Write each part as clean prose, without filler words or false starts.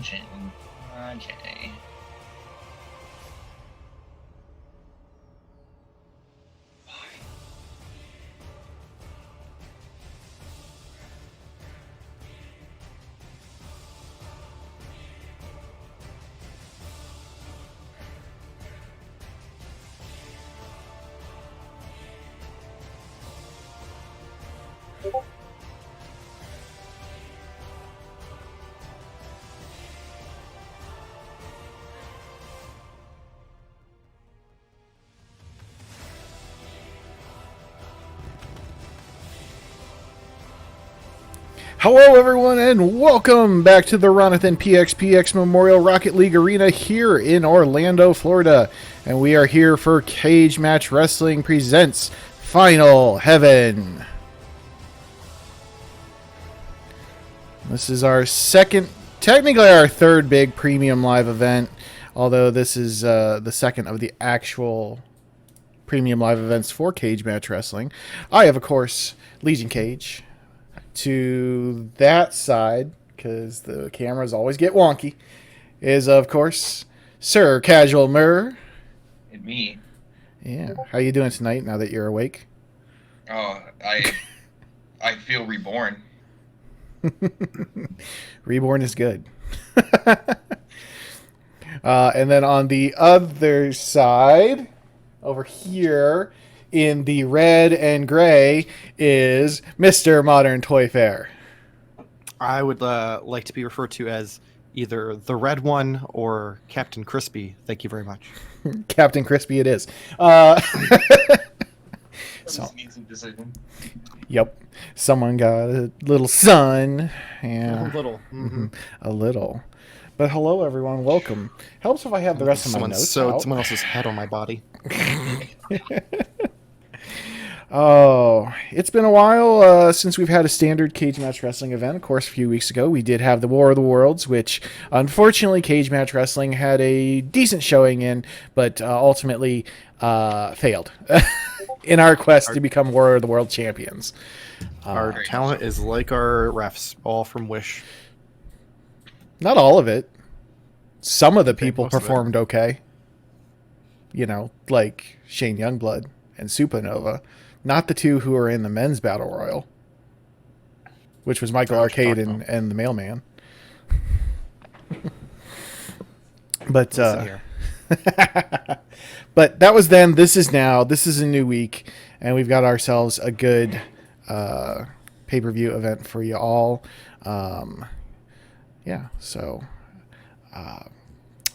Kaje. Kaje. Hello everyone and welcome back to the Ronathan PXPX Memorial Rocket League Arena here in Orlando, Florida. And we are here for Kaje Match Wrestling presents Final Heaven. This is our second, technically our third big premium live event, although this is the second of the actual premium live events for Kaje Match Wrestling. I have, of course, Legion Cage. To that side, because the cameras always get wonky, is, of course, Sir Casual Murr. And me. Yeah. How you doing tonight now that you're awake? Oh, I feel reborn. Reborn is good. And then on the other side, over here, in the red and gray, is Mr. Modern Toy Fair. I would like to be referred to as either the red one or Captain Crispy. Thank you very much. Captain Crispy it is. So, easy decision. Yep. Someone got a little sun. Yeah. A little. Mm-hmm. A little. But hello, everyone. Welcome. Helps if I have the rest of my notes out. Someone else's head on my body. Oh, it's been a while since we've had a standard Kaje Match Wrestling event. Of course, a few weeks ago, we did have the War of the Worlds, which unfortunately Kaje Match Wrestling had a decent showing in, but ultimately failed in our quest to become War of the World champions. Our talent is like our refs, all from Wish. Not all of it. Some of the people performed okay. You know, like Shane Youngblood and Supernova. Not the two who are in the men's battle royal, which was Michael Arcade and the Mailman. But but that was then. This is now. This is a new week, and we've got ourselves a good pay-per-view event for you all. Yeah. So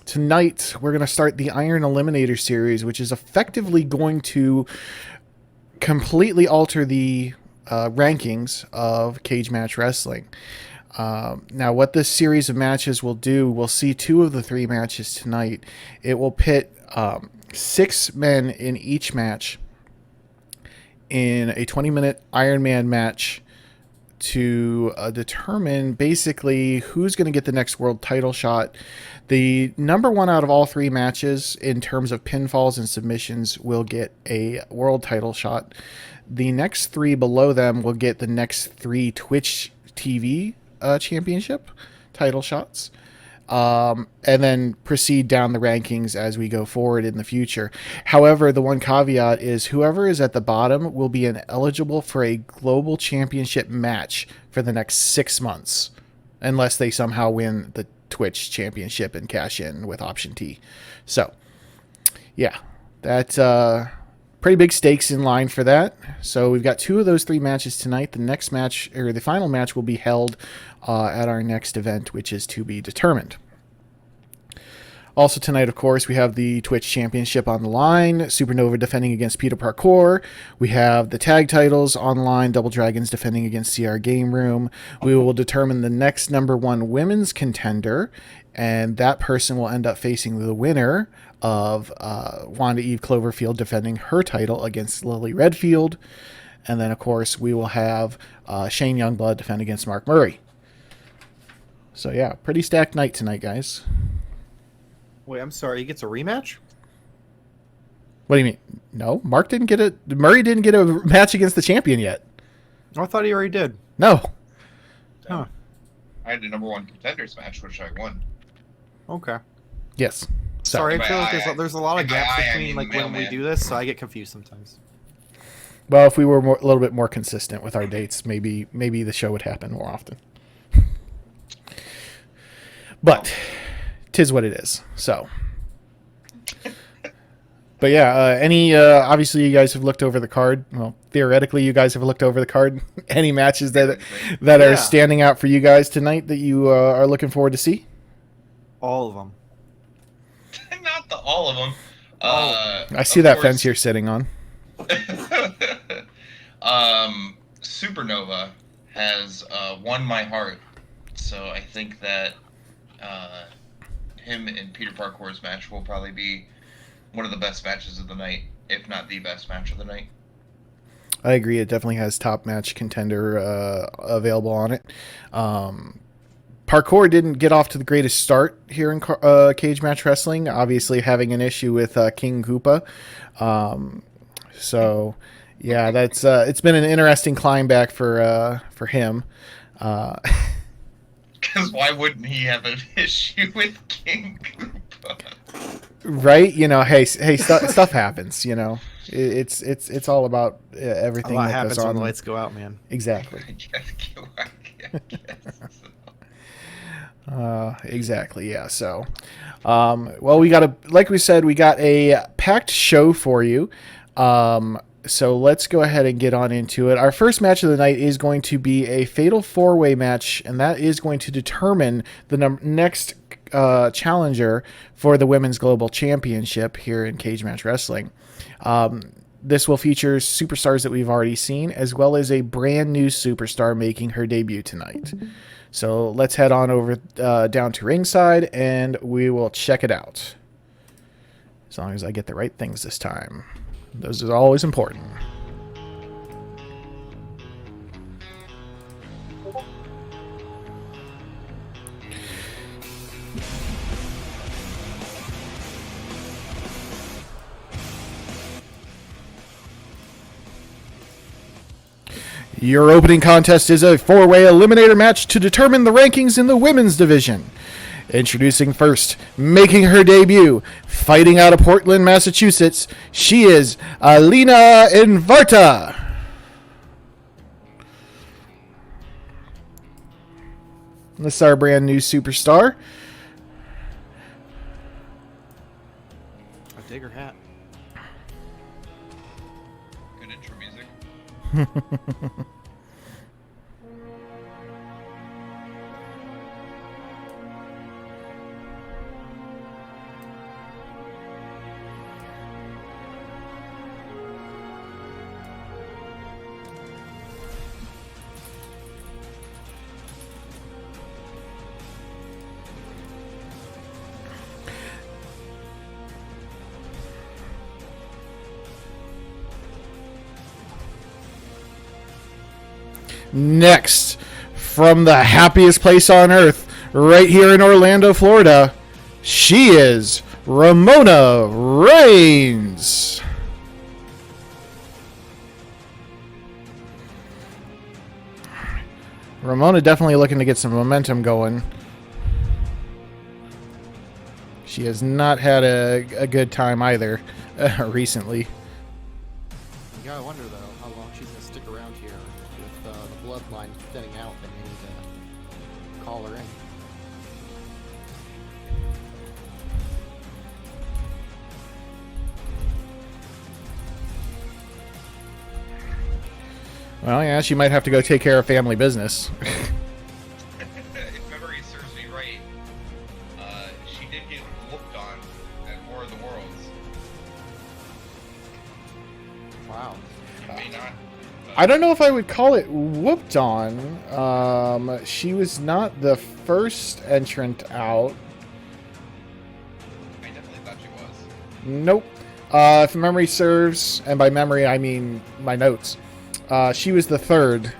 tonight we're going to start the Iron Eliminator series, which is effectively going to completely alter the rankings of Kaje Match Wrestling. Now, what this series of matches will do, we'll see two of the three matches tonight. It will pit 6 men in each match in a 20-minute Iron Man match to determine basically who's going to get the next world title shot. The number one out of all three matches in terms of pinfalls and submissions will get a world title shot. The next three below them will get the next 3 Twitch TV championship title shots. And then proceed down the rankings as we go forward in the future. However, the one caveat is whoever is at the bottom will be ineligible for a global championship match for the next 6 months, unless they somehow win the Twitch championship and cash in with option T. So, yeah, that's pretty big stakes in line for that. So we've got 2 of those 3 matches tonight. The next match, or the final match, will be held at our next event, which is to be determined. Also tonight, of course, we have the Twitch Championship on the line, Supernova defending against Peter Parkour. We have the tag titles online, Double Dragons defending against CR Game Room. We will determine the next number 1 women's contender, and that person will end up facing the winner of Wanda Eve Cloverfield defending her title against Lily Redfield. And then, of course, we will have Shane Youngblood defend against Marc Murray. So, yeah, pretty stacked night tonight, guys. Wait, I'm sorry. He gets a rematch? What do you mean? No, Mark didn't get it. Murray didn't get a match against the champion yet. Oh, I thought he already did. No. Huh. I had the number 1 contenders match, which I won. Okay. Yes. So, Sorry, I By feel like I- there's a lot of by gaps I between mean like when we mailman. do this, so I get confused sometimes. well, if we were a little bit more consistent with our dates, maybe the show would happen more often. But tis what it is. So, but yeah, obviously you guys have looked over the card. Well, theoretically, you guys have looked over the card. Any matches that Yeah. are standing out for you guys tonight that you are looking forward to see? All of them. Not all of them. I see that fence you're sitting on. Supernova has won my heart, so I think that him and Peter Parkour's match will probably be one of the best matches of the night, if not the best match of the night. I agree. It definitely has top match contender available on it. Parkour didn't get off to the greatest start here in Cage Match Wrestling, obviously having an issue with King Koopa. So, yeah, that's it's been an interesting climb back for him. Because why wouldn't he have an issue with King Koopa? Right? You know, hey, stuff happens. You know, it's all about everything A lot that happens goes on. when the lights go out, man. Exactly. I guess. Exactly. Yeah. So, well, like we said, we got a packed show for you. So let's go ahead and get on into it. Our first match of the night is going to be a fatal 4-way match, and that is going to determine the next challenger for the Women's Global Championship here in Cage Match Wrestling. This will feature superstars that we've already seen, as well as a brand new superstar making her debut tonight. So let's head on over down to ringside, and we will check it out. As long as I get the right things this time. Those are always important. Your opening contest is a 4-way eliminator match to determine the rankings in the women's division. Introducing first, making her debut, fighting out of Portland, Massachusetts, she is Alina Invarta. This is our brand new superstar. I dig her hat. Good intro music. Next, from the happiest place on earth, right here in Orlando, Florida, she is Ramona Reigns. Ramona definitely looking to get some momentum going. She has not had a good time either recently. You gotta wonder though how long she's gonna stick around here with the bloodline thinning out. That they need to call her in. Well, yeah, she might have to go take care of family business. If memory serves me right, she did get whooped on at War of the Worlds. Wow. It may not. I don't know if I would call it whooped on. She was not the first entrant out. I definitely thought she was. Nope. If memory serves, and by memory I mean my notes, she was the third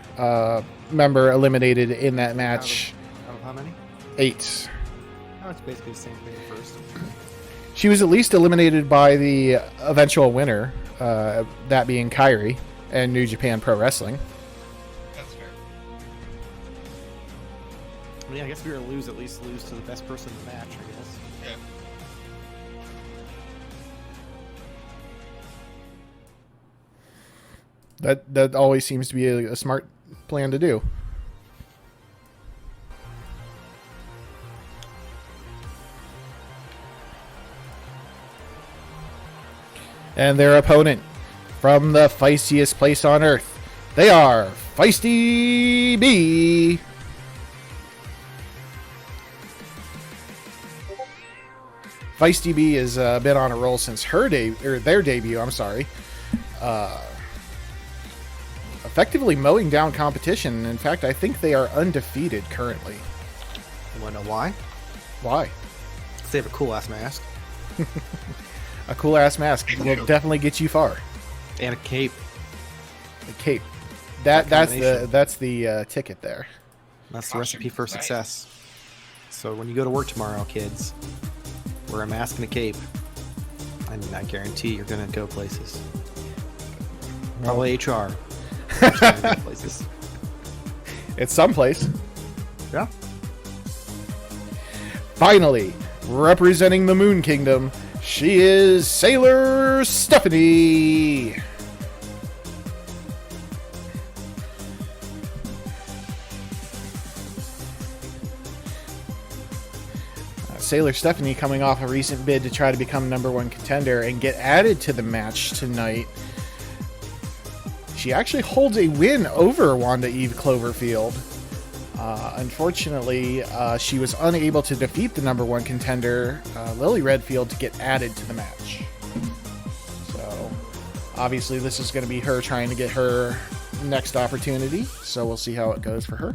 member eliminated in that match. Out of how many? 8. Oh, it's basically the same thing at first. She was at least eliminated by the eventual winner, that being Kairi and New Japan Pro Wrestling. That's fair. Yeah, I guess if you're gonna lose, at least lose to the best person in the match, I guess. Yeah. That always seems to be a smart plan to do. And their opponent from the feistiest place on earth, they are Feisty B. Feisty B has been on a roll since their debut. I'm sorry. Effectively mowing down competition. In fact, I think they are undefeated currently. You wanna know why? Why? Because they have a cool ass mask A cool ass mask will definitely get you far. and a cape. The cape. That's combination. the ticket there. That's the recipe for success. So when you go to work tomorrow, kids, wear a mask and a cape. I mean, I guarantee you're gonna go places. Probably HR. You're gonna go places. It's someplace. Yeah. Finally, representing the Moon Kingdom, she is Sailor Stephanie. Sailor Stephanie coming off a recent bid to try to become #1 contender and get added to the match tonight. She actually holds a win over Wanda Eve Cloverfield. Unfortunately, she was unable to defeat the #1 contender, Lily Redfield, to get added to the match. So, obviously, this is going to be her trying to get her next opportunity. So, we'll see how it goes for her.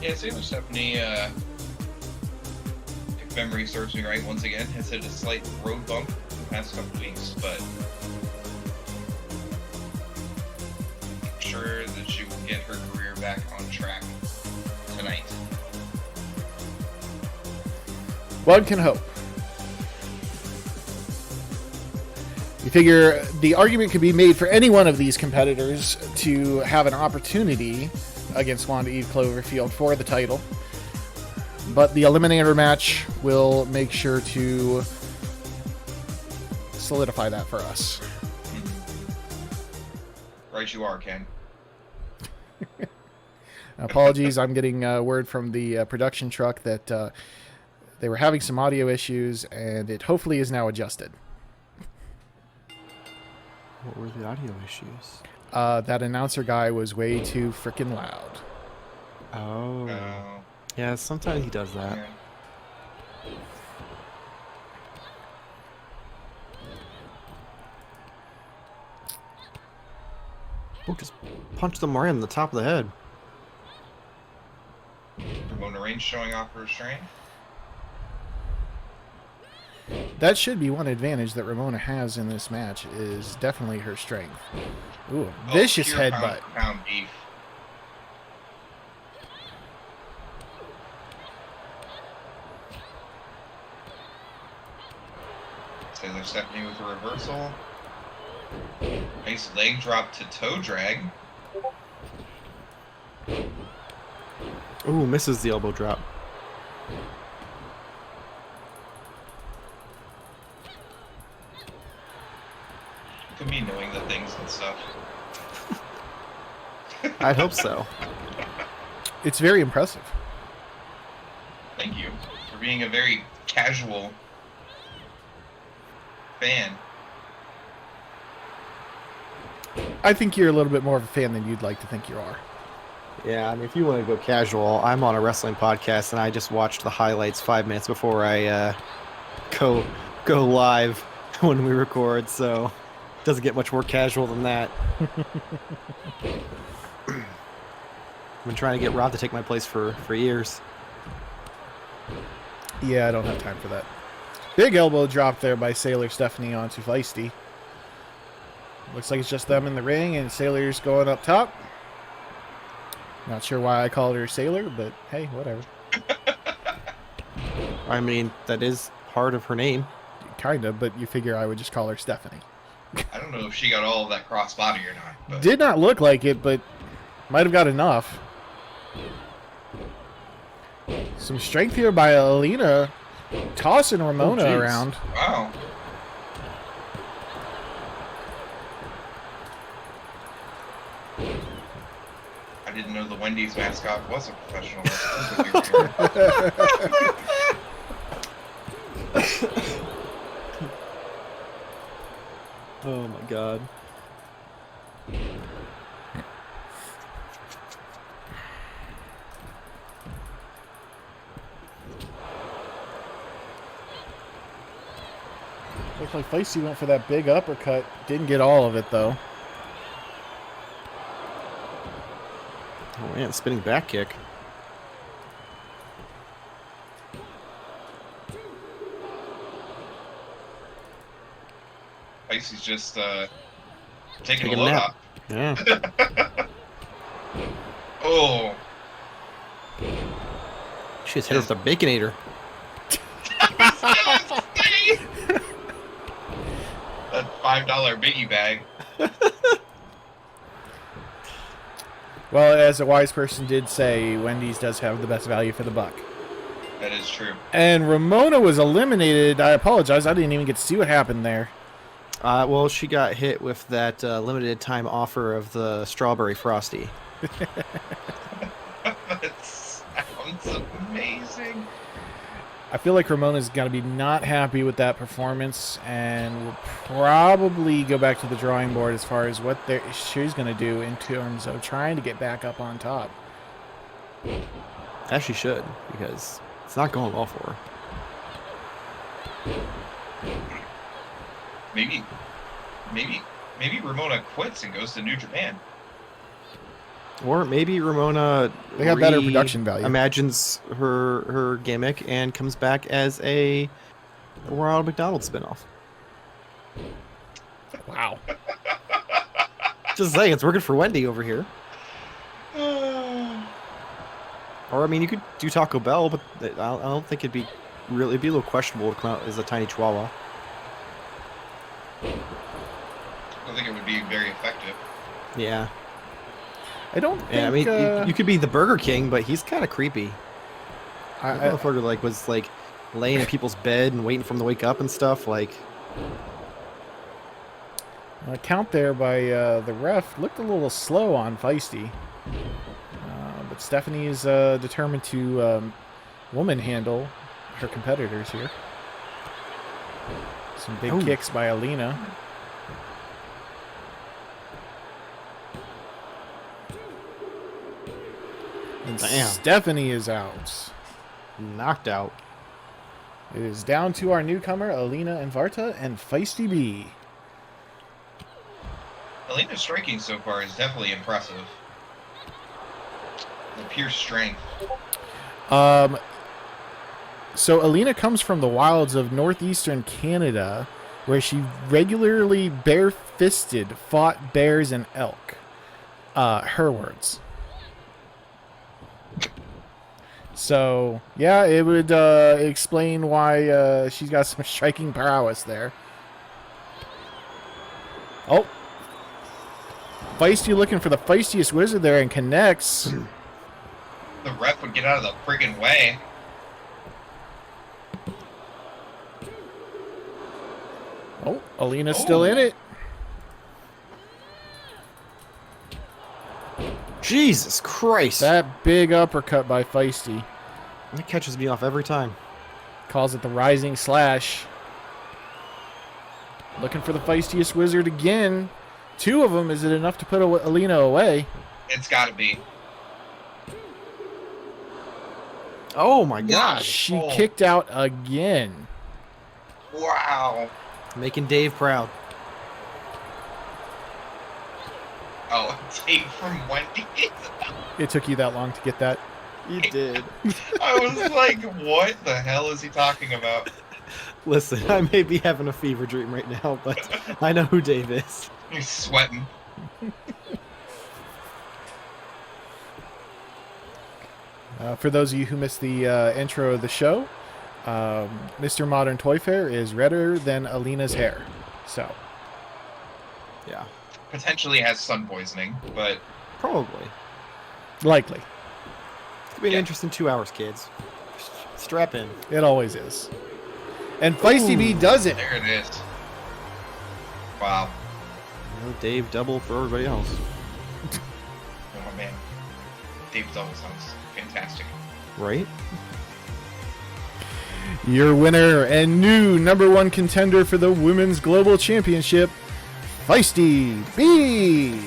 Yeah, Sailor Stephanie, if memory serves me right, once again, has hit a slight road bump the past couple weeks, but I'm sure that she will get her career back on track tonight. One can hope. You figure the argument could be made for any one of these competitors to have an opportunity against Wanda Eve Cloverfield for the title. But the Eliminator match will make sure to solidify that for us. Right you are, Ken. Apologies, I'm getting word from the production truck that they were having some audio issues, and it hopefully is now adjusted. What were the audio issues? That announcer guy was way too freaking loud. Oh. Oh. Yeah, sometimes he does that. Yeah. Oh, just punch them right in the top of the head. Ramona Reigns showing off her strength. That should be one advantage that Ramona has in this match, is definitely her strength. Ooh, vicious pure headbutt. Pound beef. Sailor Stephanie with a reversal. Nice leg drop to toe drag. Ooh, misses the elbow drop. Look at me knowing the things and stuff. I'd hope so. It's very impressive. Thank you for being a very casual fan. I think you're a little bit more of a fan than you'd like to think you are. Yeah, I mean, if you want to go casual, I'm on a wrestling podcast, and I just watched the highlights 5 minutes before I go live when we record, so it doesn't get much more casual than that. I've been trying to get Rob to take my place for years. Yeah, I don't have time for that. Big elbow drop there by Sailor Stephanie onto Feisty. Looks like it's just them in the ring, and Sailor's going up top. Not sure why I called her Sailor, but hey, whatever. I mean, that is part of her name. Kind of, but you figure I would just call her Stephanie. I don't know if she got all of that crossbody or not. But... Did not look like it, but might have got enough. Some strength here by Alina, tossing Ramona around. Wow. I didn't know the Wendy's mascot was a professional wrestler. Oh my god. Looks like Feisty went for that big uppercut. Didn't get all of it, though. Oh man, spinning back kick. Pisces just taking a load nap. off. Yeah. Oh. She just hit her with a Baconator. That $5 biggie bag. Well, as a wise person did say, Wendy's does have the best value for the buck. That is true. And Ramona was eliminated. I apologize. I didn't even get to see what happened there. Well, she got hit with that limited time offer of the strawberry frosty. That sounds amazing. I feel like Ramona's got to be not happy with that performance and will probably go back to the drawing board as far as what she's going to do in terms of trying to get back up on top. As she should, because it's not going well for her. Maybe Ramona quits and goes to New Japan. Or maybe Ramona They have better production value. Imagines her gimmick and comes back as a Ronald McDonald spinoff. Wow. Just saying, it's working for Wendy over here. Or I mean, you could do Taco Bell, but I don't think it'd be a little questionable to come out as a tiny chihuahua. I don't think it would be very effective. Yeah. I don't think... Yeah, I mean, you could be the Burger King, but he's kind of creepy. I motherfucker was laying in people's bed and waiting for them to wake up and stuff. Like, a count there by the ref looked a little slow on Feisty. But Stephanie is determined to woman handle her competitors here. Some big kicks by Alina. And damn. Stephanie is out. knocked out. It is down to our newcomer, Alina and Varta, and Feisty B. Alina's striking so far is definitely impressive. The pure strength. So Alina comes from the wilds of northeastern Canada, where she regularly bare-fisted fought bears and elk. Her words. So, yeah, it would explain why she's got some striking prowess there. Oh. Feisty looking for the feistiest wizard there and connects. The ref would get out of the friggin' way. Oh, Alina's still in it. Jesus Christ. That big uppercut by Feisty. That catches me off every time. Calls it the rising slash. Looking for the feistiest wizard again. Two of them. Is it enough to put Alina away? It's gotta be. Oh my God. She kicked out again. Wow. Making Dave proud. Oh, Dave from Wendy's. It took you that long to get that? You did. I was like, what the hell is he talking about? Listen, I may be having a fever dream right now, but I know who Dave is. He's sweating. For those of you who missed the intro of the show, Mr. Modern Toy Fair is redder than Alina's hair. So, Yeah. Potentially has sun poisoning, but Probably. Likely. It's been an interesting 2 hours, kids. Strap in. It always is. And Feisty B does it. there it is. Wow. Dave double for everybody else. Oh man. Dave Double sounds fantastic. Right? Your winner and new #1 contender for the Women's Global Championship, Feisty B.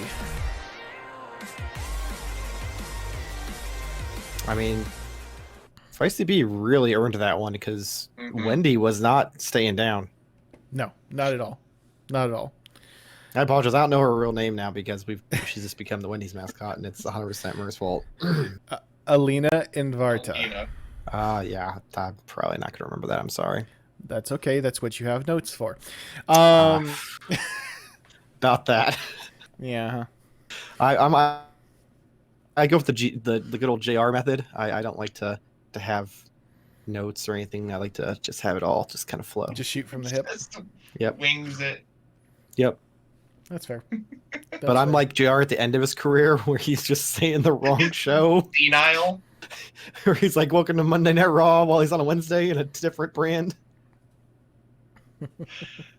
I mean, Feisty B really earned that one because Wendy was not staying down. No, not at all. Not at all. I apologize. I don't know her real name now because she's just become the Wendy's mascot, and it's 100% Murr's fault. Alina Invarta. Alina. Yeah, I'm probably not going to remember that. I'm sorry. That's okay. That's what you have notes for. About that. Yeah. I go with the good old JR method. I don't like to have notes or anything. I like to just have it all just kind of flow. Just shoot from the hip. Yep. Wings it. Yep. That's fair. But I'm like JR at the end of his career where he's just saying the wrong show. Senile. Where he's like, welcome to Monday Night Raw while he's on a Wednesday in a different brand.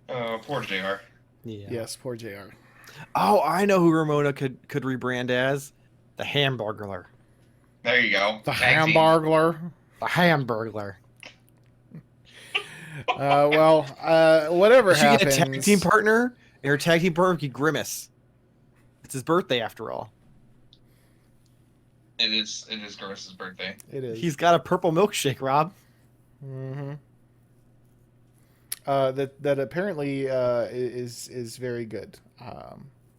Poor JR. Yeah. Yes, poor JR. Oh, I know who Ramona could rebrand as. The Hamburglar. There you go. The Tag team. Hamburglar. The Hamburglar. Whatever She get happens. a tag team partner, and her tag team partner would be Grimace. It's his birthday after all. It is Grimace's birthday. It is. He's got a purple milkshake, Rob. Mm-hmm. That apparently is very good.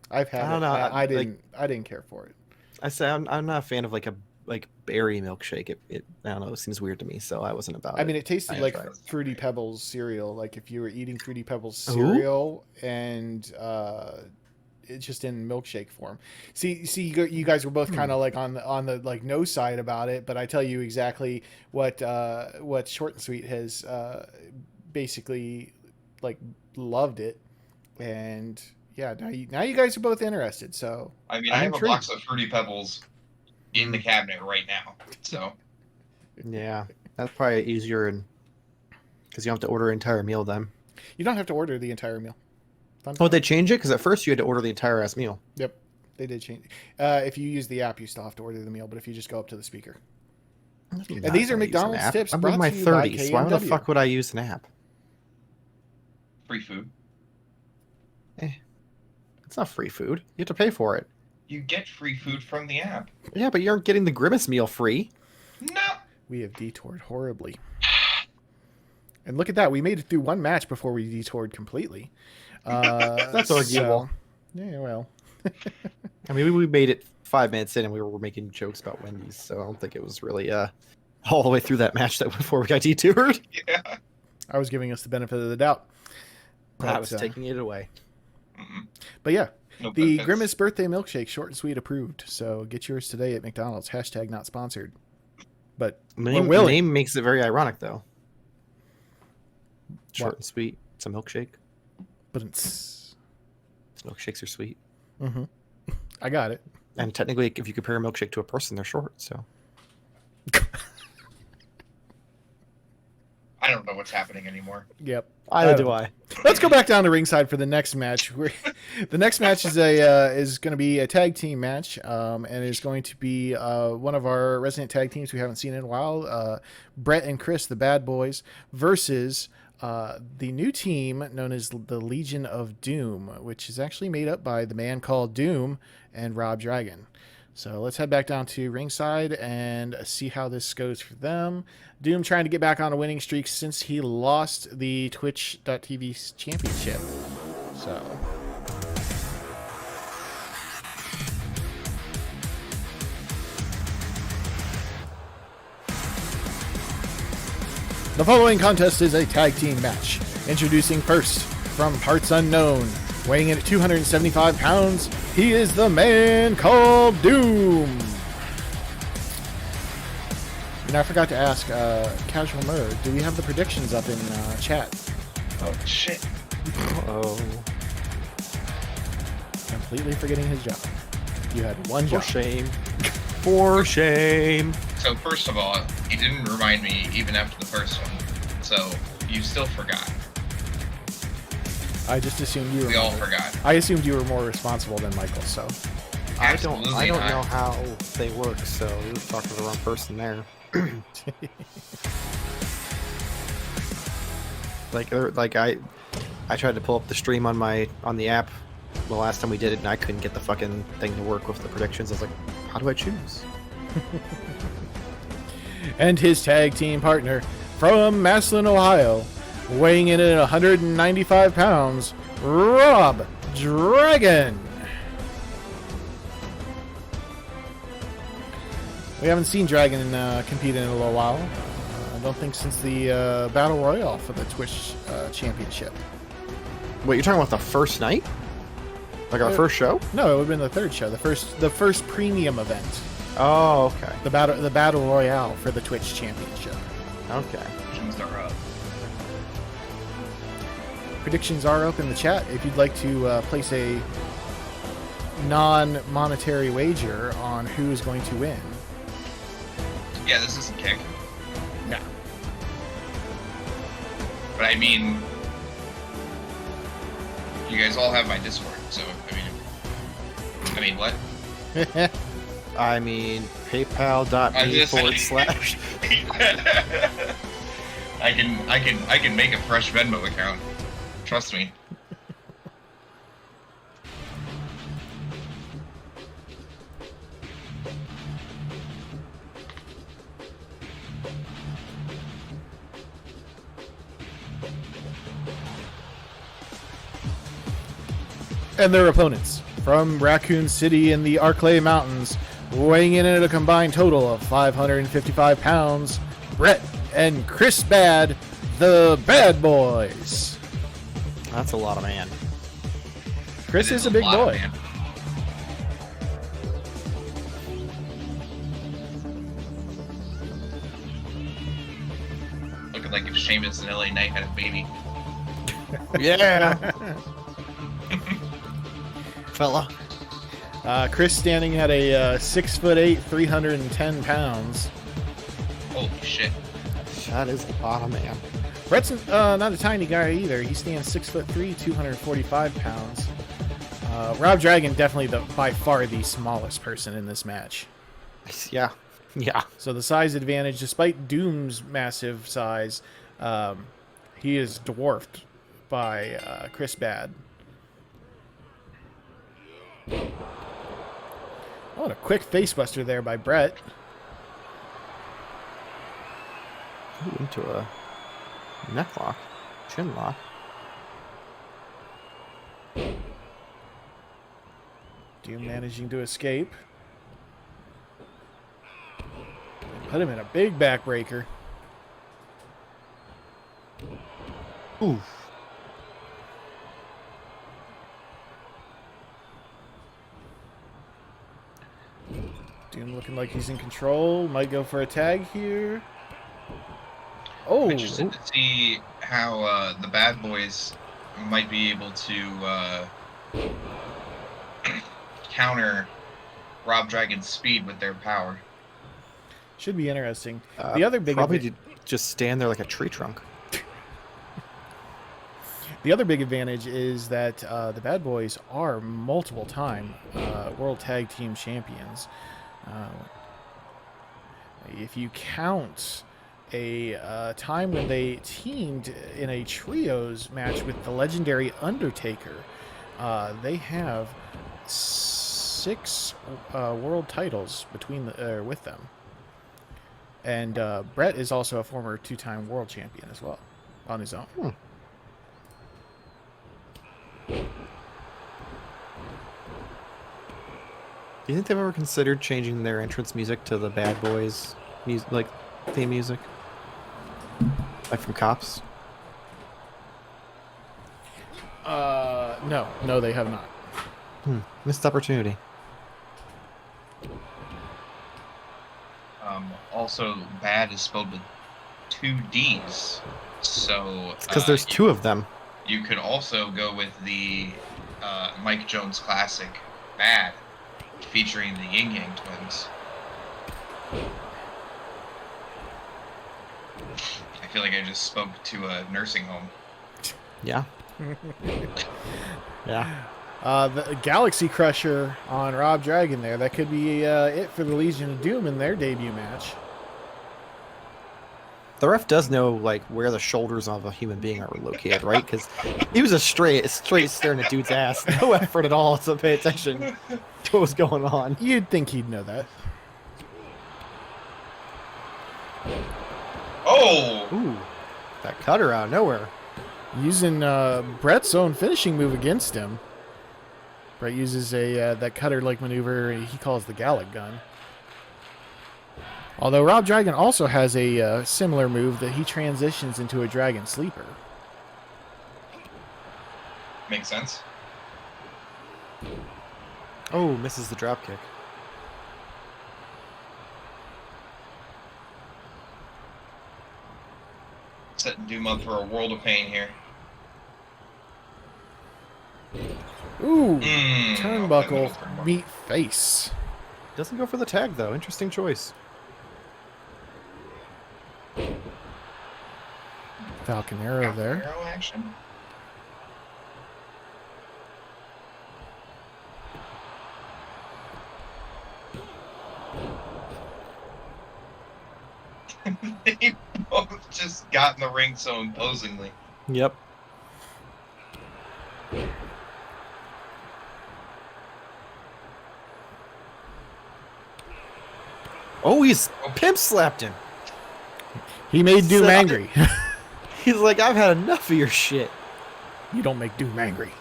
I've had I don't it. know, I didn't care for it. I say I'm not a fan of like berry milkshake. It I don't know. It seems weird to me, so I wasn't about it. I mean, it tasted I like tried. Fruity Pebbles cereal. Like if you were eating Fruity Pebbles cereal and it's just in milkshake form. See, you guys were both kind of like on the like no side about it, but I tell you exactly what Short and Sweet has basically like loved it, and yeah, now you guys are both interested. So I mean, I'm I have intrigued. a box of Fruity Pebbles in the cabinet right now. So Yeah, that's probably easier, and because you don't have to order an entire meal then. You don't have to order the entire meal. Fun Oh, fact. they change it because at first you had to order the entire ass meal. Yep, they did change. If you use the app, you still have to order the meal, but if you just go up to the speaker. And these are McDonald's tips I'm brought in my to you by 30s. So why the KMW. fuck would I use an app? free food. It's not free food. You have to pay for it. You get free food from the app. Yeah, but you aren't getting the Grimace meal free. No. We have detoured horribly. And look at that. We made it through one match before we detoured completely. That's arguable. Yeah, well. I mean, we made it 5 minutes in and we were making jokes about Wendy's, so I don't think it was really all the way through that match that before we got detoured. Yeah. I was giving us the benefit of the doubt. I was taking it away. Mm-mm. But yeah, No the benefits. Grimace birthday milkshake, Short and Sweet approved. So get yours today at McDonald's. # not sponsored. But The we're willing. name makes it very ironic, though. Short What? and sweet. It's a milkshake. But it's... Milkshakes are sweet. Mm-hmm. I got it. And technically, if you compare a milkshake to a person, they're short, so... I don't know what's happening anymore. Yep. Either do I. Let's go back down to ringside for the next match. The next match is going to be a tag team match, and is going to be one of our resident tag teams we haven't seen in a while, Brett and Chris, the Bad Boys, versus the new team known as the Legion of Doom, which is actually made up by the man called Doom and Rob Dragon. So let's head back down to ringside and see how this goes for them. Doom trying to get back on a winning streak since he lost the Twitch.tv championship. So the following contest is a tag team match. Introducing first, from parts unknown, weighing in at 275 pounds, he is the man called Doom. And I forgot to ask, Casual Murr, do we have the predictions up in chat? Oh shit. Oh. completely forgetting his job. You had one job. For shame. For shame. So first of all, he didn't remind me even after the first one. So you still forgot. I just assumed you were. We all forgot. I assumed you were more responsible than Michael. So I don't Absolutely not. know how they work, so you were talking to the wrong person there. I tried to pull up the stream on the app the last time we did it, and I couldn't get the fucking thing to work with the predictions. I was like, how do I choose? and his tag team partner from Massillon, Ohio, weighing in at 195 pounds, Rob Dragon. We haven't seen Dragon compete in a little while. I don't think since the Battle Royale for the Twitch Championship. Wait, you're talking about the first night? Like our first show? No, it would have been the third show, the first premium event. Oh, okay. The Battle Royale for the Twitch Championship. Okay. Predictions are up. Predictions are up in the chat. If you'd like to place a non-monetary wager on who is going to win. Yeah, this is a kick. Yeah. But I mean, you guys all have my Discord, so I mean what? I mean, paypal.me / I can make a fresh Venmo account. Trust me. And their opponents from Raccoon City in the Arclay Mountains, weighing in at a combined total of 555 pounds, Brett and Chris Bad, the Bad Boys. That's a lot of man. Chris It is a big lot, boy. man. Looking like if Sheamus and LA Knight had a baby. Yeah. Fella. Chris standing at a 6'8", 310 pounds. Holy shit. That is a lot of man. Brett's not a tiny guy either. He stands 6'3", 245 pounds. Rob Dragon definitely by far the smallest person in this match. Yeah. Yeah. So the size advantage, despite Doom's massive size, he is dwarfed by Chris Bad. Oh, and a quick facebuster there by Brett. Ooh, into a neck lock. Chin lock. Doom managing to escape. Put him in a big backbreaker. Ooh. Doom looking like he's in control. Might go for a tag here. Oh. I'm interested to see how the Bad Boys might be able to counter Rob Dragon's speed with their power. Should be interesting. The other big probably just stand there like a tree trunk. The other big advantage is that the Bad Boys are multiple-time World Tag Team Champions. If you count a time when they teamed in a trios match with the legendary Undertaker, they have 6 world titles with them. And Brett is also a former 2-time world champion as well, on his own. Do you think they've ever considered changing their entrance music to the Bad Boys like theme music? Like from Cops? No, they have not. Missed opportunity. Also, bad is spelled with 2 D's, so It's because there's 2 of them. You could also go with the Mike Jones classic, Bad, featuring the Yin Yang Twins. I feel like I just spoke to a nursing home. Yeah. Yeah. The Galaxy Crusher on Rob Dragon there. That could be it for the Legion of Doom in their debut match. The ref does know like where the shoulders of a human being are located, right? Because he was straight staring at dude's ass. No effort at all to pay attention to what was going on. You'd think he'd know that. Oh! Ooh, that cutter out of nowhere. Using Brett's own finishing move against him. Brett uses that cutter-like maneuver he calls the Gallic gun. Although Rob Dragon also has a similar move that he transitions into a Dragon Sleeper. Makes sense. Oh, misses the drop kick. Setting Doom up for a world of pain here. Ooh, Turnbuckle. turnbuckle, meat face. Doesn't go for the tag though. Interesting choice. Falcon Arrow there. Arrow action. They both just got in the ring so imposingly. Yep. Oh, he's pimp slapped him. He made Doom So- angry. He's like, I've had enough of your shit. You don't make Doom angry.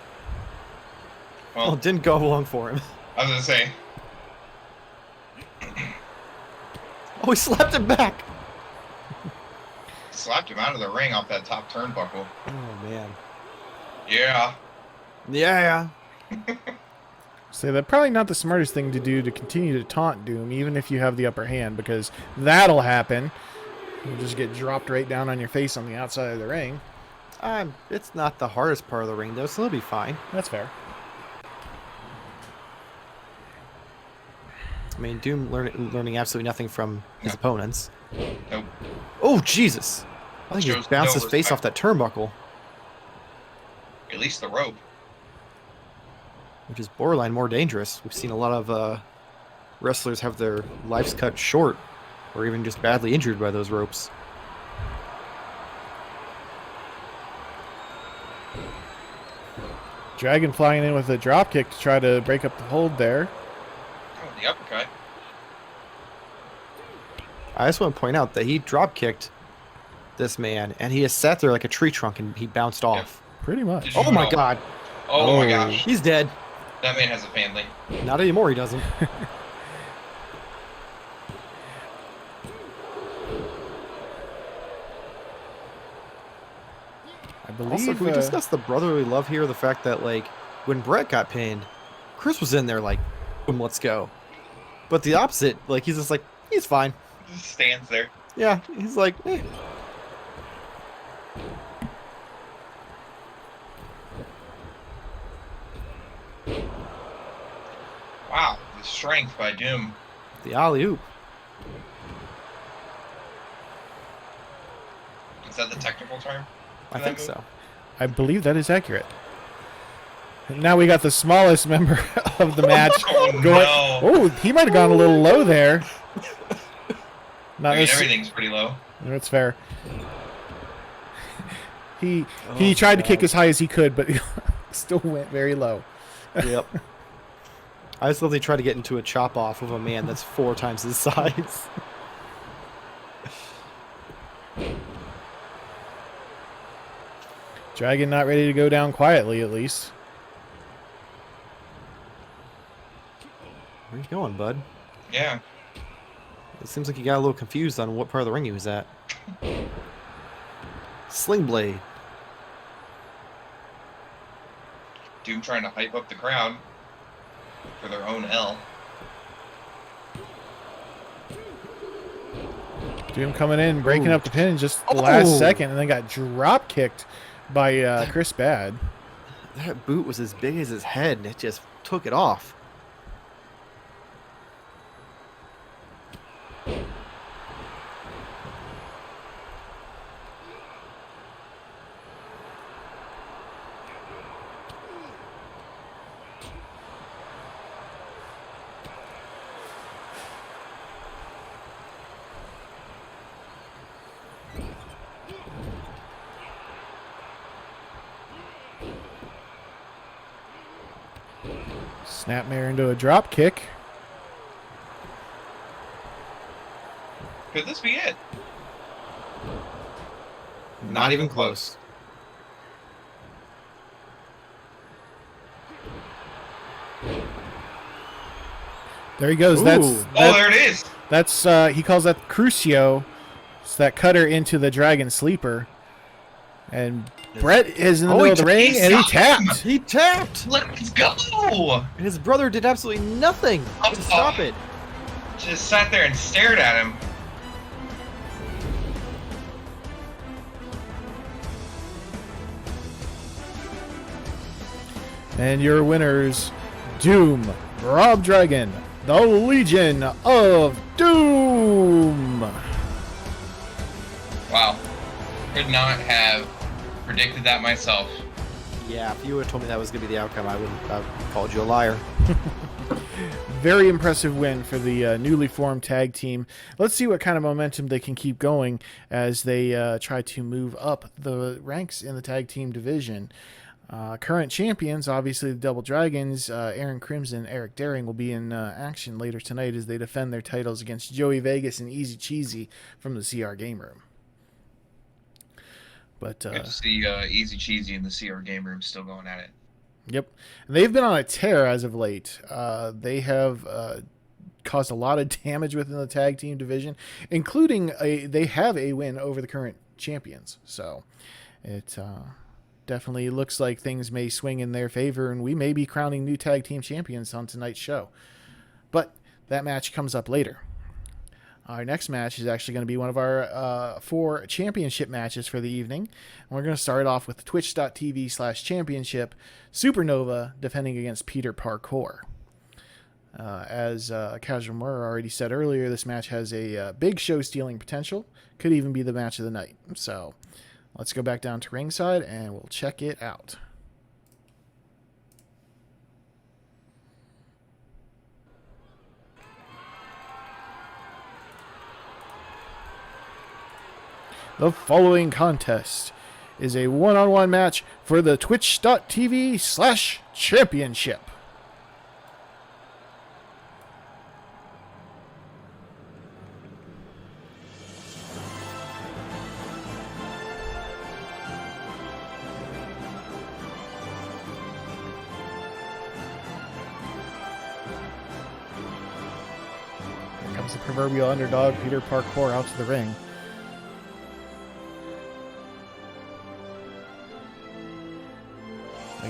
Well, Oh, didn't go along for him. I was gonna say, Oh, he slapped him back. slapped him out of the ring off that top turnbuckle. Oh man. Yeah. Yeah. So that's probably not the smartest thing to do to continue to taunt Doom, even if you have the upper hand, because that'll happen. You'll just get dropped right down on your face on the outside of the ring. It's not the hardest part of the ring though, so it'll be fine. That's fair. I mean, Doom learning absolutely nothing from his No. opponents. Nope. Oh Jesus! I think he Shows just bounced no his face respect. off that turnbuckle, At least the rope. which is borderline more dangerous. We've seen a lot of wrestlers have their lives cut short, or even just badly injured by those ropes. Dragon flying in with a drop kick to try to break up the hold there. Oh, the uppercut. I just want to point out that he drop kicked this man, and he has sat there like a tree trunk, and he bounced off. Pretty much. Did you Oh my know- God! Oh my Oh. gosh. He's dead. That man has a family. Not anymore. He doesn't. I believe. Also, can we discuss the brotherly love here? The fact that, like, when Brett got pinned, Chris was in there like, boom, let's go. But the opposite, like, he's just like, he's fine. Just stands there. Yeah, he's like, eh. Wow. The strength by Doom. The alley-oop. Is that the technical term? I think so. I believe that is accurate. And now we got the smallest member of the match Oh, going. no. Oh, he might have gone a little low there. Not I mean, necess- everything's pretty low. That's fair. He Oh, tried to God. kick as high as he could, but still went very low. Yep. I just love they try to get into a chop off of a man that's 4 times his size. Dragon not ready to go down quietly, at least. Where you going, bud? Yeah. It seems like you got a little confused on what part of the ring he was at. Sling blade. Doom trying to hype up the crowd for their own L. Doom coming in, breaking Ooh. up the pin in just the last Oh. second, and then got drop kicked by Chris Bad. That boot was as big as his head, and it just took it off. Snapmare into a drop kick. Could this be it? Not even close. There he goes. Ooh. There it is. That's he calls that Crucio. It's that cutter into the Dragon Sleeper. And Brett is in the middle of the ring, and he tapped. He tapped! Let's go. And his brother did absolutely nothing to stop it. Just sat there and stared at him. And your winners, Doom, Rob Dragon, the Legion of Doom. Wow. Could not have predicted that myself. Yeah, if you would have told me that was going to be the outcome, I would have called you a liar. Very impressive win for the newly formed tag team. Let's see what kind of momentum they can keep going as they try to move up the ranks in the tag team division. Current champions, obviously the Double Dragons, Aaron Crimson, Eric Daring will be in action later tonight as they defend their titles against Joey Vegas and Easy Cheesy from the CR Game Room. But Good to see Easy Cheesy and the CR Game Room still going at it. Yep. They've been on a tear as of late. They have caused a lot of damage within the tag team division, including they have a win over the current champions. So it definitely looks like things may swing in their favor, and we may be crowning new tag team champions on tonight's show. But that match comes up later. Our next match is actually going to be one of our 4 championship matches for the evening. And we're going to start off with twitch.tv/championship, Supernova defending against Peter Parkour. As Kaje Murrey already said earlier, this match has a big show-stealing potential. Could even be the match of the night. So let's go back down to ringside and we'll check it out. The following contest is a one-on-one match for the twitch.tv/championship. Here comes the proverbial underdog, Peter Parkour, out to the ring.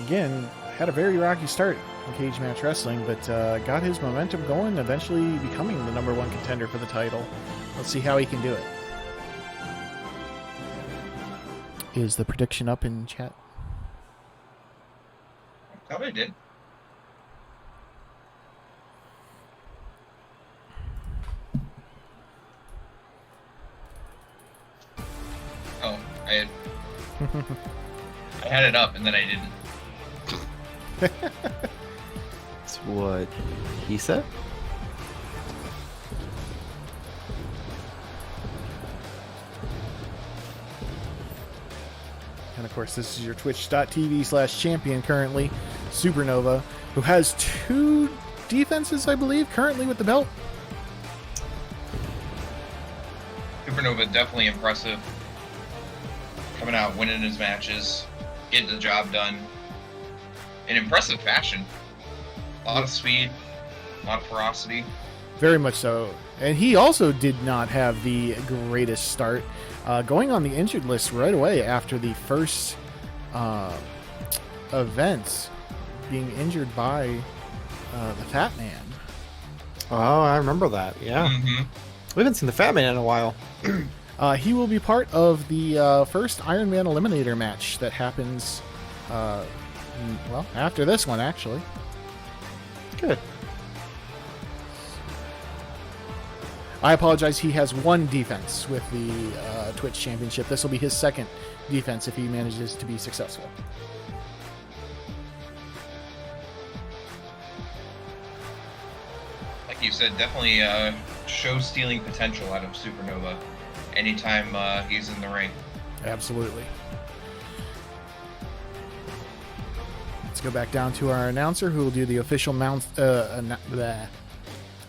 Again, had a very rocky start in Cage Match Wrestling, but got his momentum going, eventually becoming the #1 contender for the title. Let's see how he can do it. Is the prediction up in chat? Thought I did. Oh, I had it up and then I didn't. That's what he said. And of course, this is your twitch.tv/champion currently, Supernova, who has 2 defenses, I believe, currently with the belt. Supernova definitely impressive. Coming out, winning his matches, getting the job done in impressive fashion. A lot of speed, a lot of ferocity. Very much so. And he also did not have the greatest start. Going on the injured list right away after the first event, being injured by the Fat Man. Oh, I remember that. Yeah. Mm-hmm. We haven't seen the Fat Man in a while. He will be part of the first Iron Man Eliminator match that happens Well, after this one, actually. Good. I apologize. He has one defense with the Twitch Championship. This will be his second defense if he manages to be successful. Like you said, definitely show-stealing potential out of Supernova anytime he's in the ring. Absolutely. Let's go back down to our announcer who will do the official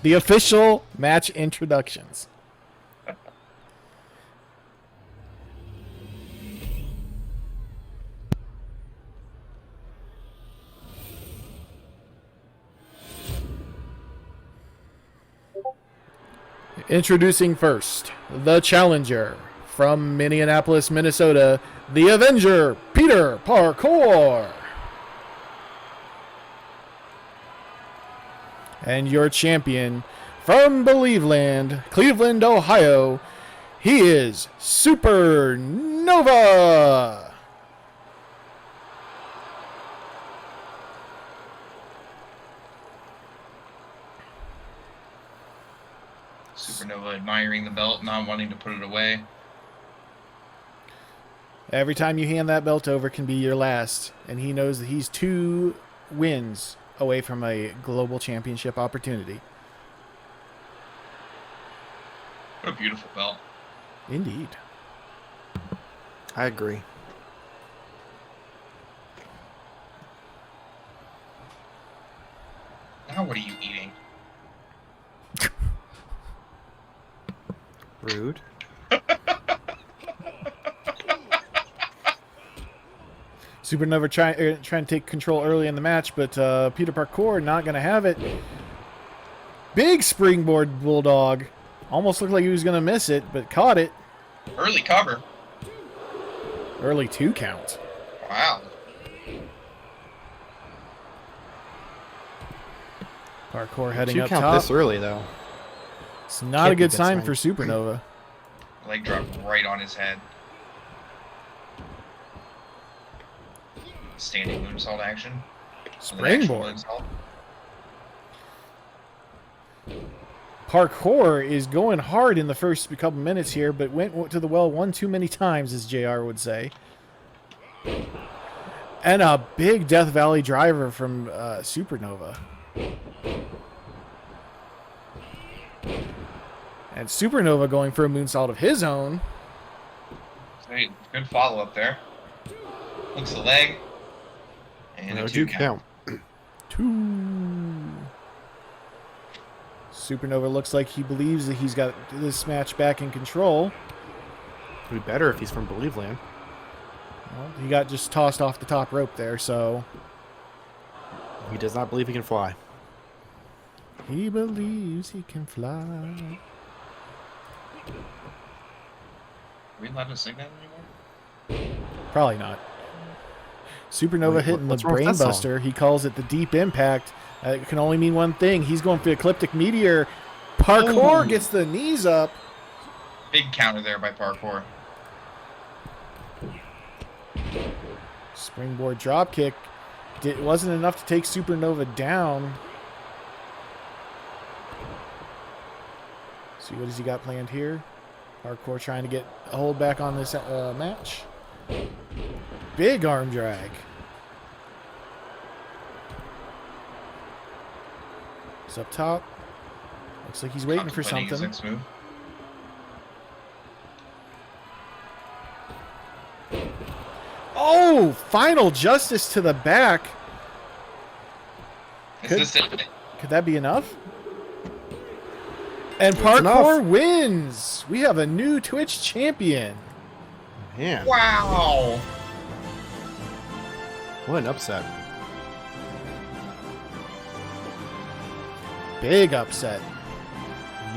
the official match introductions. Introducing first, the challenger from Minneapolis, Minnesota, the Avenger, Peter Parkour. And your champion from Believeland, Cleveland, Ohio, he is Supernova. Supernova admiring the belt, not wanting to put it away. Every time you hand that belt over can be your last, and he knows that he's 2 wins away from a global championship opportunity. What a beautiful belt. Indeed. I agree. Now what are you eating? Rude. Supernova trying to take control early in the match, but Peter Parkour not going to have it. Big springboard bulldog. Almost looked like he was going to miss it, but caught it. Early cover. Early 2 count. Wow. Parkour heading 2 up count top. this early, though. It's not a Can't be good good sign sign. for Supernova. Leg drop right on his head. Standing moonsault action. Springboard. Moonsault. Parkour is going hard in the first couple minutes here, but went to the well one too many times, as JR would say. And a big Death Valley driver from Supernova. And Supernova going for a moonsault of his own. Hey, good follow up there. Hooks the leg. And No a 2 2 count. count. 2. Supernova looks like he believes that he's got this match back in control. It'd be better if he's from Believeland. Well, he got just tossed off the top rope there, so He does not believe he can fly. he believes he can fly. Are we allowed to sing that anymore? Probably not. Supernova Wait, hitting the what's wrong with that song? brainbuster. He calls it the deep impact. It can only mean one thing. He's going for the ecliptic meteor. Parkour Ooh. gets the knees up. Big counter there by Parkour. Springboard drop kick. It wasn't enough to take Supernova down. See what has he got planned here? Parkour trying to get a hold back on this match. Big arm drag. He's up top. Looks like he's waiting for Contemplating his something. next move. Oh, final justice to the back. Is Could- this it? Could that be enough? And It's Parkour enough. wins. We have a new Twitch champion. Man, Wow! what an upset. Big upset.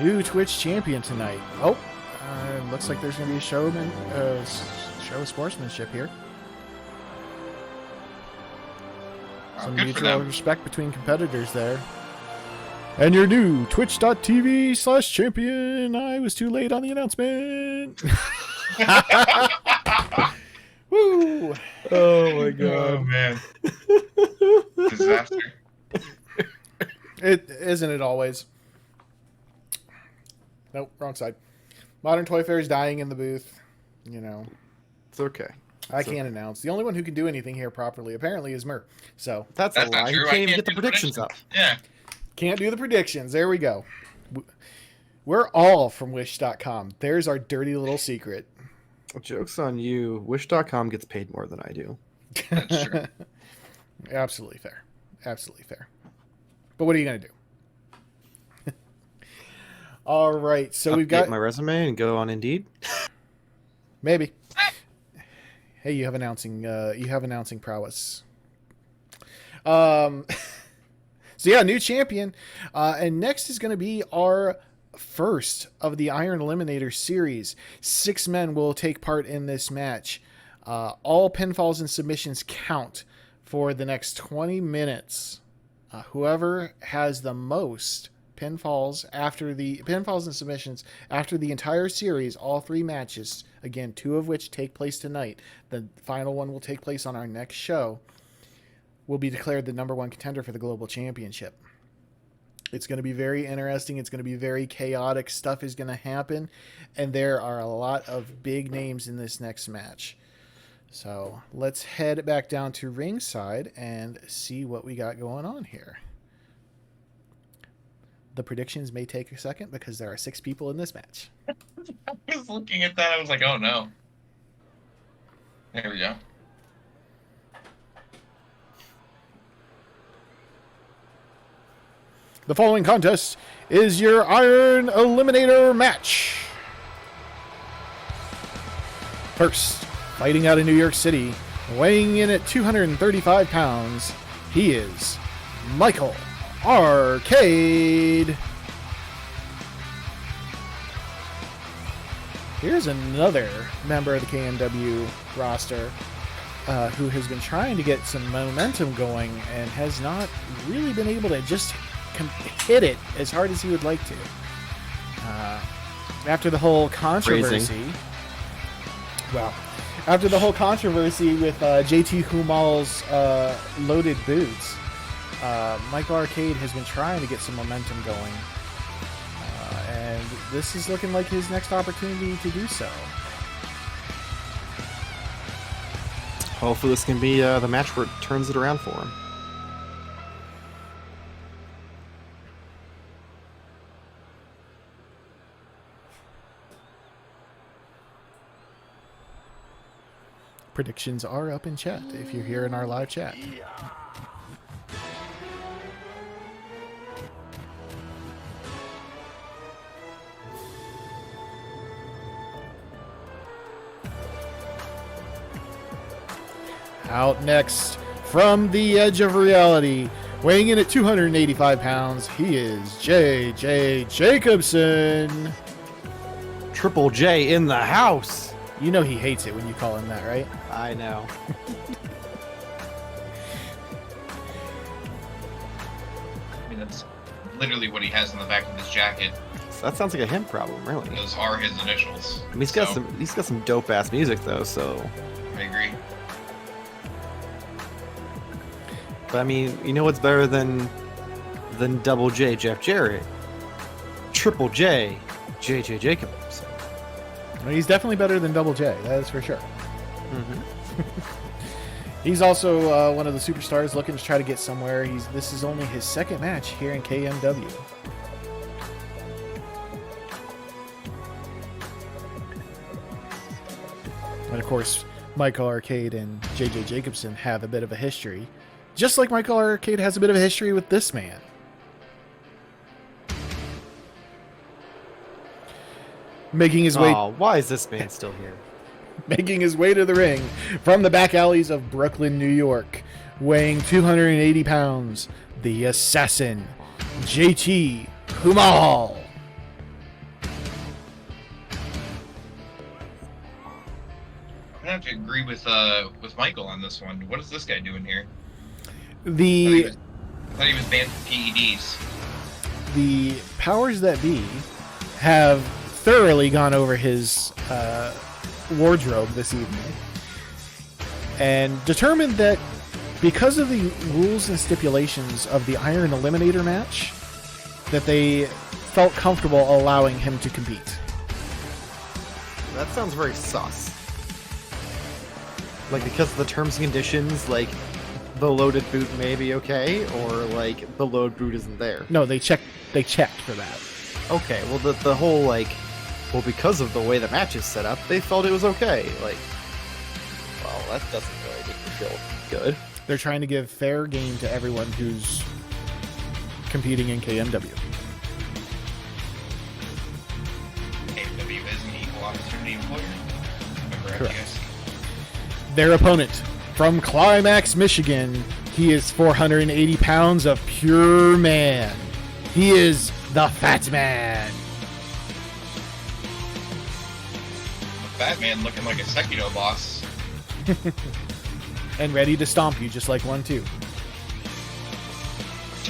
New Twitch champion tonight. Oh, looks like there's going to be a show of sportsmanship here. Some Good for mutual them. respect between competitors there. And your new twitch.tv/champion. I was too late on the announcement. Woo! Oh my Oh man. Disaster. It isn't it always. Nope, wrong side. Modern Toy Fair is dying in the booth. You know, It's okay. I can't announce. The only one who can do anything here properly, apparently, is Mur. So That's a lie. not You true. can't I even get the do predictions up. Yeah. can't do the predictions. There we go. We're all from Wish.com. There's our dirty little secret. Joke's on you. Wish.com gets paid more than I do. That's true. Absolutely fair. Absolutely fair. But what are you going to do? All right. So we've got my resume and go on Indeed. maybe. Hey, you have announcing prowess. So yeah, new champion. And next is going to be our first of the Iron Eliminator series. 6 men will take part in this match. All pinfalls and submissions count for the next 20 minutes. Whoever has the most pinfalls and submissions after the entire series, all 3 matches, again, 2 of which take place tonight, the final one will take place on our next show, will be declared the number 1 contender for the global championship. It's going to be very interesting. It's going to be very chaotic. Stuff is going to happen, and there are a lot of big names in this next match. So let's head back down to ringside and see what we got going on here. The predictions may take a second because there are 6 people in this match. I was looking at that. I was like, oh no. There we go. The following contest is your Iron Eliminator match. First, fighting out of New York City, weighing in at 235 pounds, he is Michael Arcade. Here's another member of the KMW roster who has been trying to get some momentum going and has not really been able to just hit it as hard as he would like to. After the whole controversy, after the whole controversy with JT Humal's loaded boots, Michael Arcade has been trying to get some momentum going, and this is looking like his next opportunity to do so. Hopefully this can be the match where it turns it around for him. Predictions are up in chat if you're here in our live chat. Out next, from the edge of reality, weighing in at 285 pounds, he is J.J. Jacobson. Triple J in the house. You know he hates it when you call him that, right? I know. I mean, that's literally what he has in the back of his jacket. So that sounds like a him problem, really. Those are his initials. I mean, he's got some dope ass music though, so. I agree. But I mean, you know what's better than Double J, Jeff Jarrett? Triple J, J.J. Jacobson. Well, he's definitely better than Double J, that is for sure. Mm-hmm. He's also one of the superstars looking to try to get somewhere. This is only his 2nd match here in KMW. And of course, Michael Arcade and J.J. Jacobson have a bit of a history. Just like Michael Arcade has a bit of a history with this man. Making his way. Oh, why is this man still here? Making his way to the ring from the back alleys of Brooklyn, New York, weighing 280 pounds, the assassin, JT Humal. I'm gonna have to agree with Michael on this one. What is this guy doing here? I thought he was banned from PEDs. The powers that be have thoroughly gone over his wardrobe this evening and determined that because of the rules and stipulations of the Iron Eliminator match, that they felt comfortable allowing him to compete. That sounds very sus. Like, because of the terms and conditions, like, the loaded boot may be okay, or, like, the load boot isn't there. No, they checked for that. Okay, well, the whole, like, well, because of the way the match is set up, they felt it was okay. Like, well, that doesn't really make me feel good. They're trying to give fair game to everyone who's competing in KMW. KMW is an equal opportunity employer. Remember, Correct. FDIC. Their opponent from Climax, Michigan, he is 480 pounds of pure man. He is the Fat Man. The Fat Man looking like a Sekiro boss. And ready to stomp you just like 1-2. Dude,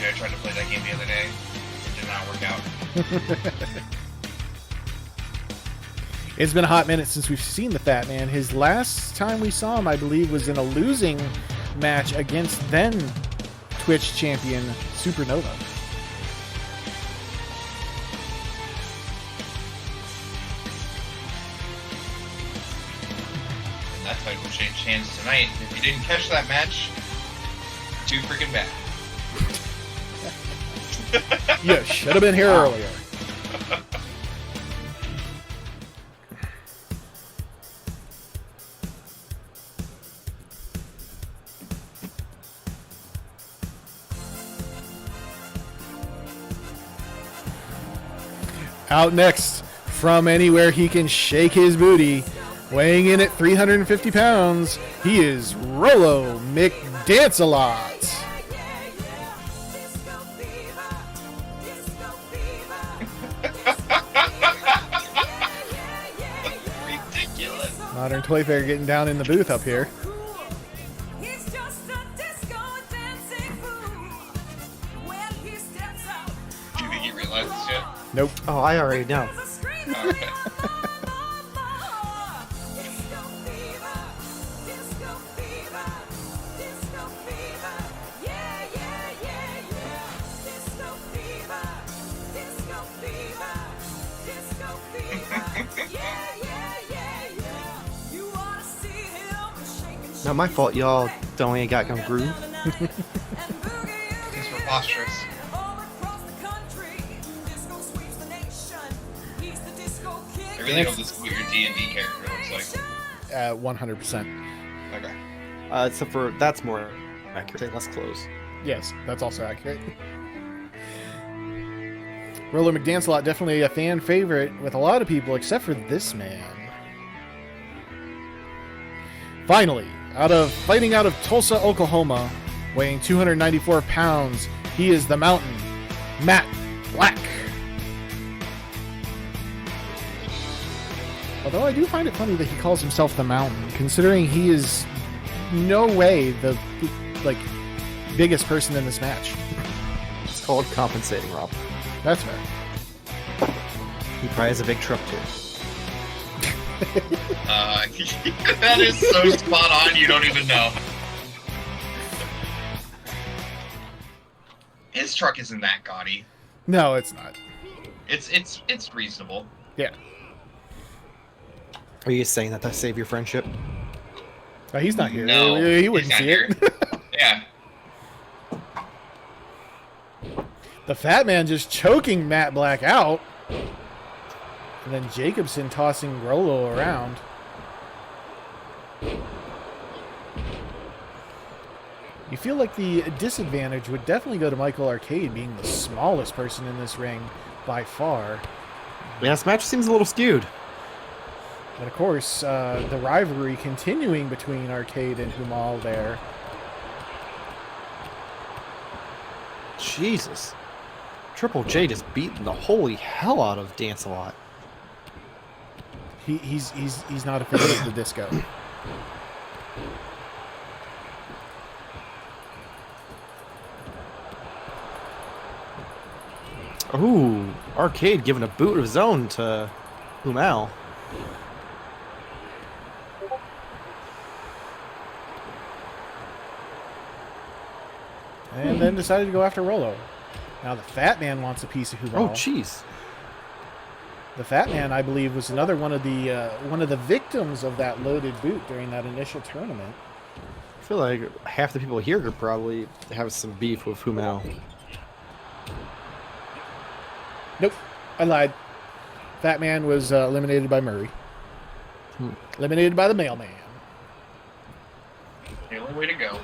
I tried to play that game the other day. It did not work out. It's been a hot minute since we've seen the Fat Man. His last time we saw him, I believe, was in a losing match against then Twitch champion Supernova. And that title will change hands tonight. If you didn't catch that match, too freaking bad. You should have been here earlier. Out next, from anywhere he can shake his booty, weighing in at 350 pounds, he is Rolo McDance-A-Lot. Ridiculous. Modern Toy Fair getting down in the booth up here. Do you think he realized this yet? Nope. Oh, I already know. Oh, okay. Not my fault, y'all don't ain't got no groove. He's preposterous. I really hope this is what your D&D character looks like. 100%. Okay. Except for that's more accurate. Say less clothes. Yes, that's also accurate. Rolo McDance-A-Lot, definitely a fan favorite with a lot of people, except for this man. Finally, fighting out of Tulsa, Oklahoma, weighing 294 pounds, he is the Mountain, Matt Black. Although I do find it funny that he calls himself the Mountain, considering he is no way the biggest person in this match. It's called compensating, Rob. That's fair. He probably has a big truck too. That is so spot on, you don't even know. His truck isn't that gaudy. No, it's not. It's reasonable. Yeah. Are you saying that to save your friendship? He's not here. No, he wouldn't he's see not it. Yeah. The Fat Man just choking Matt Black out. And then Jacobson tossing Rolo around. You feel like the disadvantage would definitely go to Michael Arcade, being the smallest person in this ring by far. Yeah, this match seems a little skewed. And of course, the rivalry continuing between Arcade and Humal there. Jesus. Triple J just beating the holy hell out of Dance-A-Lot. He's not a fan of the disco. Ooh, Arcade giving a boot of his own to Humal. and then decided to go after Rollo. Now the Fat Man wants a piece of Humal. Oh, jeez. The Fat Man, I believe, was another one of the victims of that loaded boot during that initial tournament. I feel like half the people here could probably have some beef with Humao. Nope, I lied. Fat Man was eliminated by Murray. Eliminated by the Mailman. The only way to go.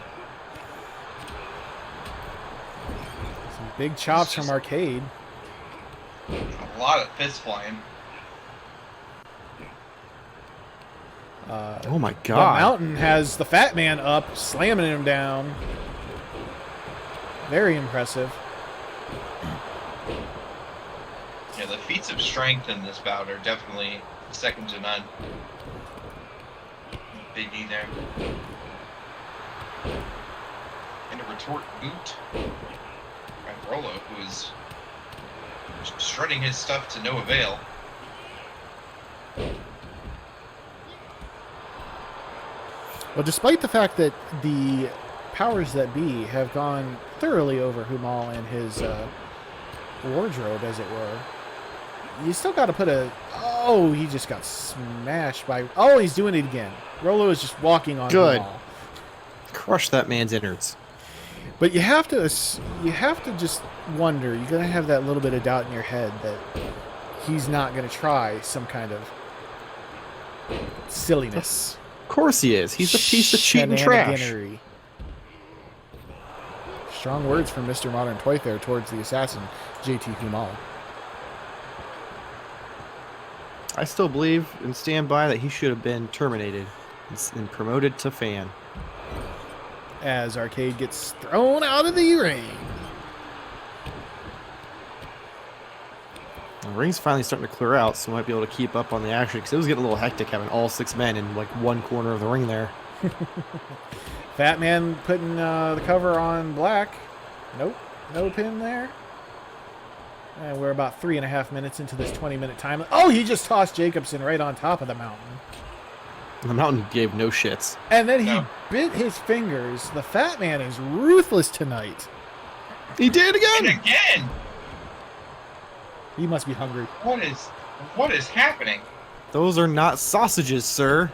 Some big chops from Arcade. A lot of fists flying. Oh my The god. Mountain has the Fat Man up, slamming him down. Very impressive. Yeah, the feats of strength in this bout are definitely second to none. Big E there. And a retort boot by Rollo, who is strutting his stuff to no avail. Well, despite the fact that the powers that be have gone thoroughly over Humal and his wardrobe, as it were, you still got to put a... Oh, he just got smashed by... Oh, he's doing it again. Rollo is just walking on Good. Humal. Crush that man's innards. But you have to just wonder. You're gonna have that little bit of doubt in your head that he's not gonna try some kind of silliness. Of course he is. He's a piece of cheating trash. Shenaniganery. Strong words from Mr. Modern Toy Fair towards the assassin, JT Humal. I still believe and stand by that he should have been terminated and promoted to fan. As Arcade gets thrown out of the ring. The ring's finally starting to clear out, so we might be able to keep up on the action, because it was getting a little hectic having all 6 men in like one corner of the ring there. Fat Man putting the cover on Black. Nope, no pin there. And we're about 3.5 minutes into this 20-minute time. Oh, he just tossed Jacobson right on top of the Mountain. The Mountain gave no shits. And then he bit his fingers. The Fat Man is ruthless tonight. He did And again! again! He must be hungry. What is happening? Those are not sausages, sir.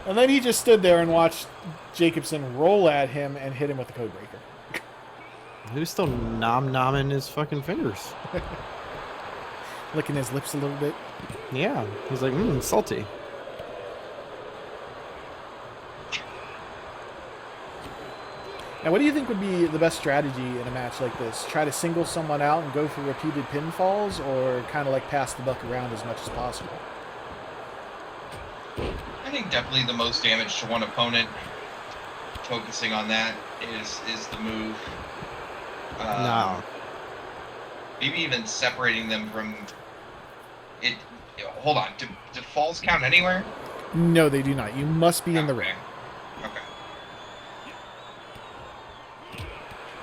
And then he just stood there and watched Jacobson roll at him and hit him with the code breaker. He was still nom-nomming his fucking fingers. Licking his lips a little bit. Yeah, he's like, salty. Now, what do you think would be the best strategy in a match like this? Try to single someone out and go for repeated pinfalls, or kind of like pass the buck around as much as possible? I think definitely the most damage to one opponent. Focusing on that is the move. No. Maybe even separating them from it. Hold on. Do falls count anywhere? No, they do not. You must be in the ring. Okay.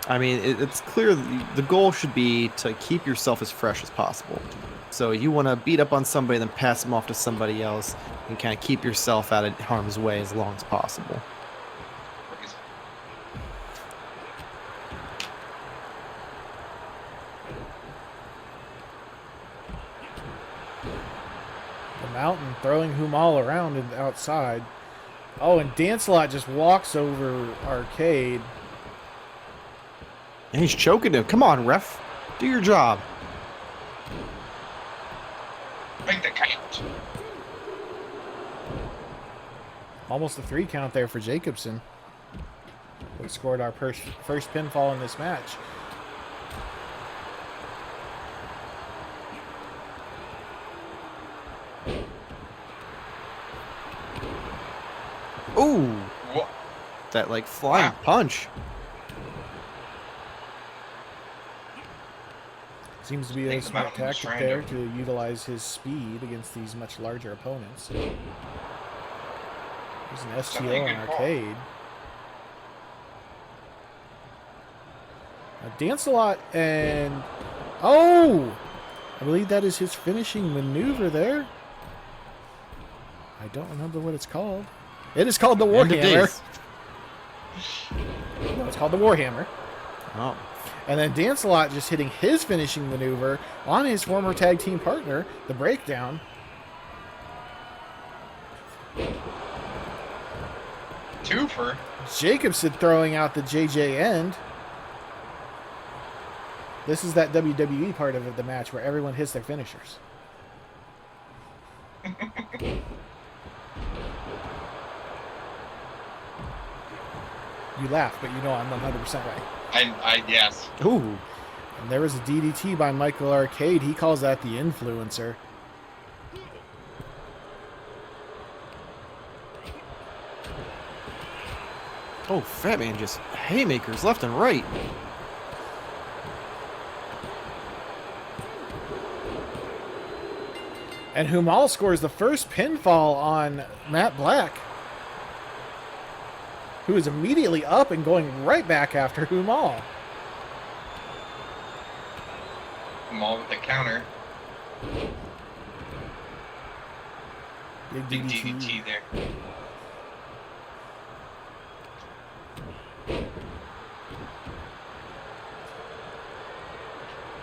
I mean, it's clear that the goal should be to keep yourself as fresh as possible. So you want to beat up on somebody, then pass them off to somebody else, and kind of keep yourself out of harm's way as long as possible. The Mountain throwing Humal around and outside. Oh, and Dancelot just walks over Arcade. And he's choking him. Come on, ref. Do your job. Make the count. Almost a 3 count there for Jacobson. We scored our first pinfall in this match. Ooh. What? That, like, flying punch. Seems to be a smart tactic there to utilize his speed against these much larger opponents. There's an STO on Arcade. Dancelot and... Oh! I believe that is his finishing maneuver there. I don't remember what it's called. It is called the Warhammer. No, it's It's called the Warhammer. Oh. And then Dancelot just hitting his finishing maneuver on his former tag team partner, the Breakdown. Twofer. Jacobson throwing out the JJ end. This is that WWE part of the match where everyone hits their finishers. You laugh, but you know I'm 100% right. Yes. Ooh. And there was a DDT by Michael Arcade. He calls that the influencer. Oh, Fat Man just haymakers left and right. And Humal scores the first pinfall on Matt Black, who is immediately up and going right back after Humal. Humal with the counter. Big Big DDT. DDT there.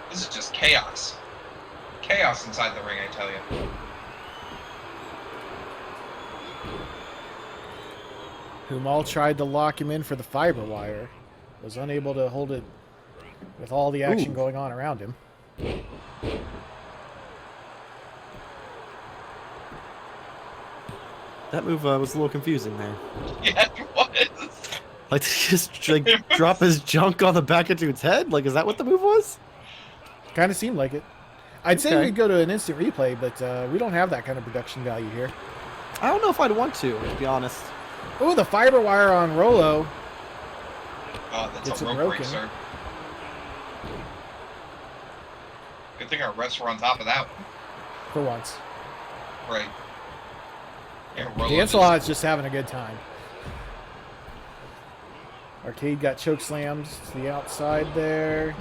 This is just chaos. Chaos inside the ring, I tell you. Humal tried to lock him in for the fiber wire. Was unable to hold it with all the action going on around him. That move was a little confusing there. Yeah, it was. Like, to just like drop his junk on the back of dude's head? Like, is that what the move was? Kind of seemed like it. I'd say Okay. we'd go to an instant replay, but we don't have that kind of production value here. I don't know if I'd want to be honest. Oh, the fiber wire on Rolo. Oh, that's It's a rope broken. break, sir. Good thing our refs were on top of that one. For once. Right. Yeah, Rolo Dancelot's just having a good time. Arcade got choke slams to the outside there.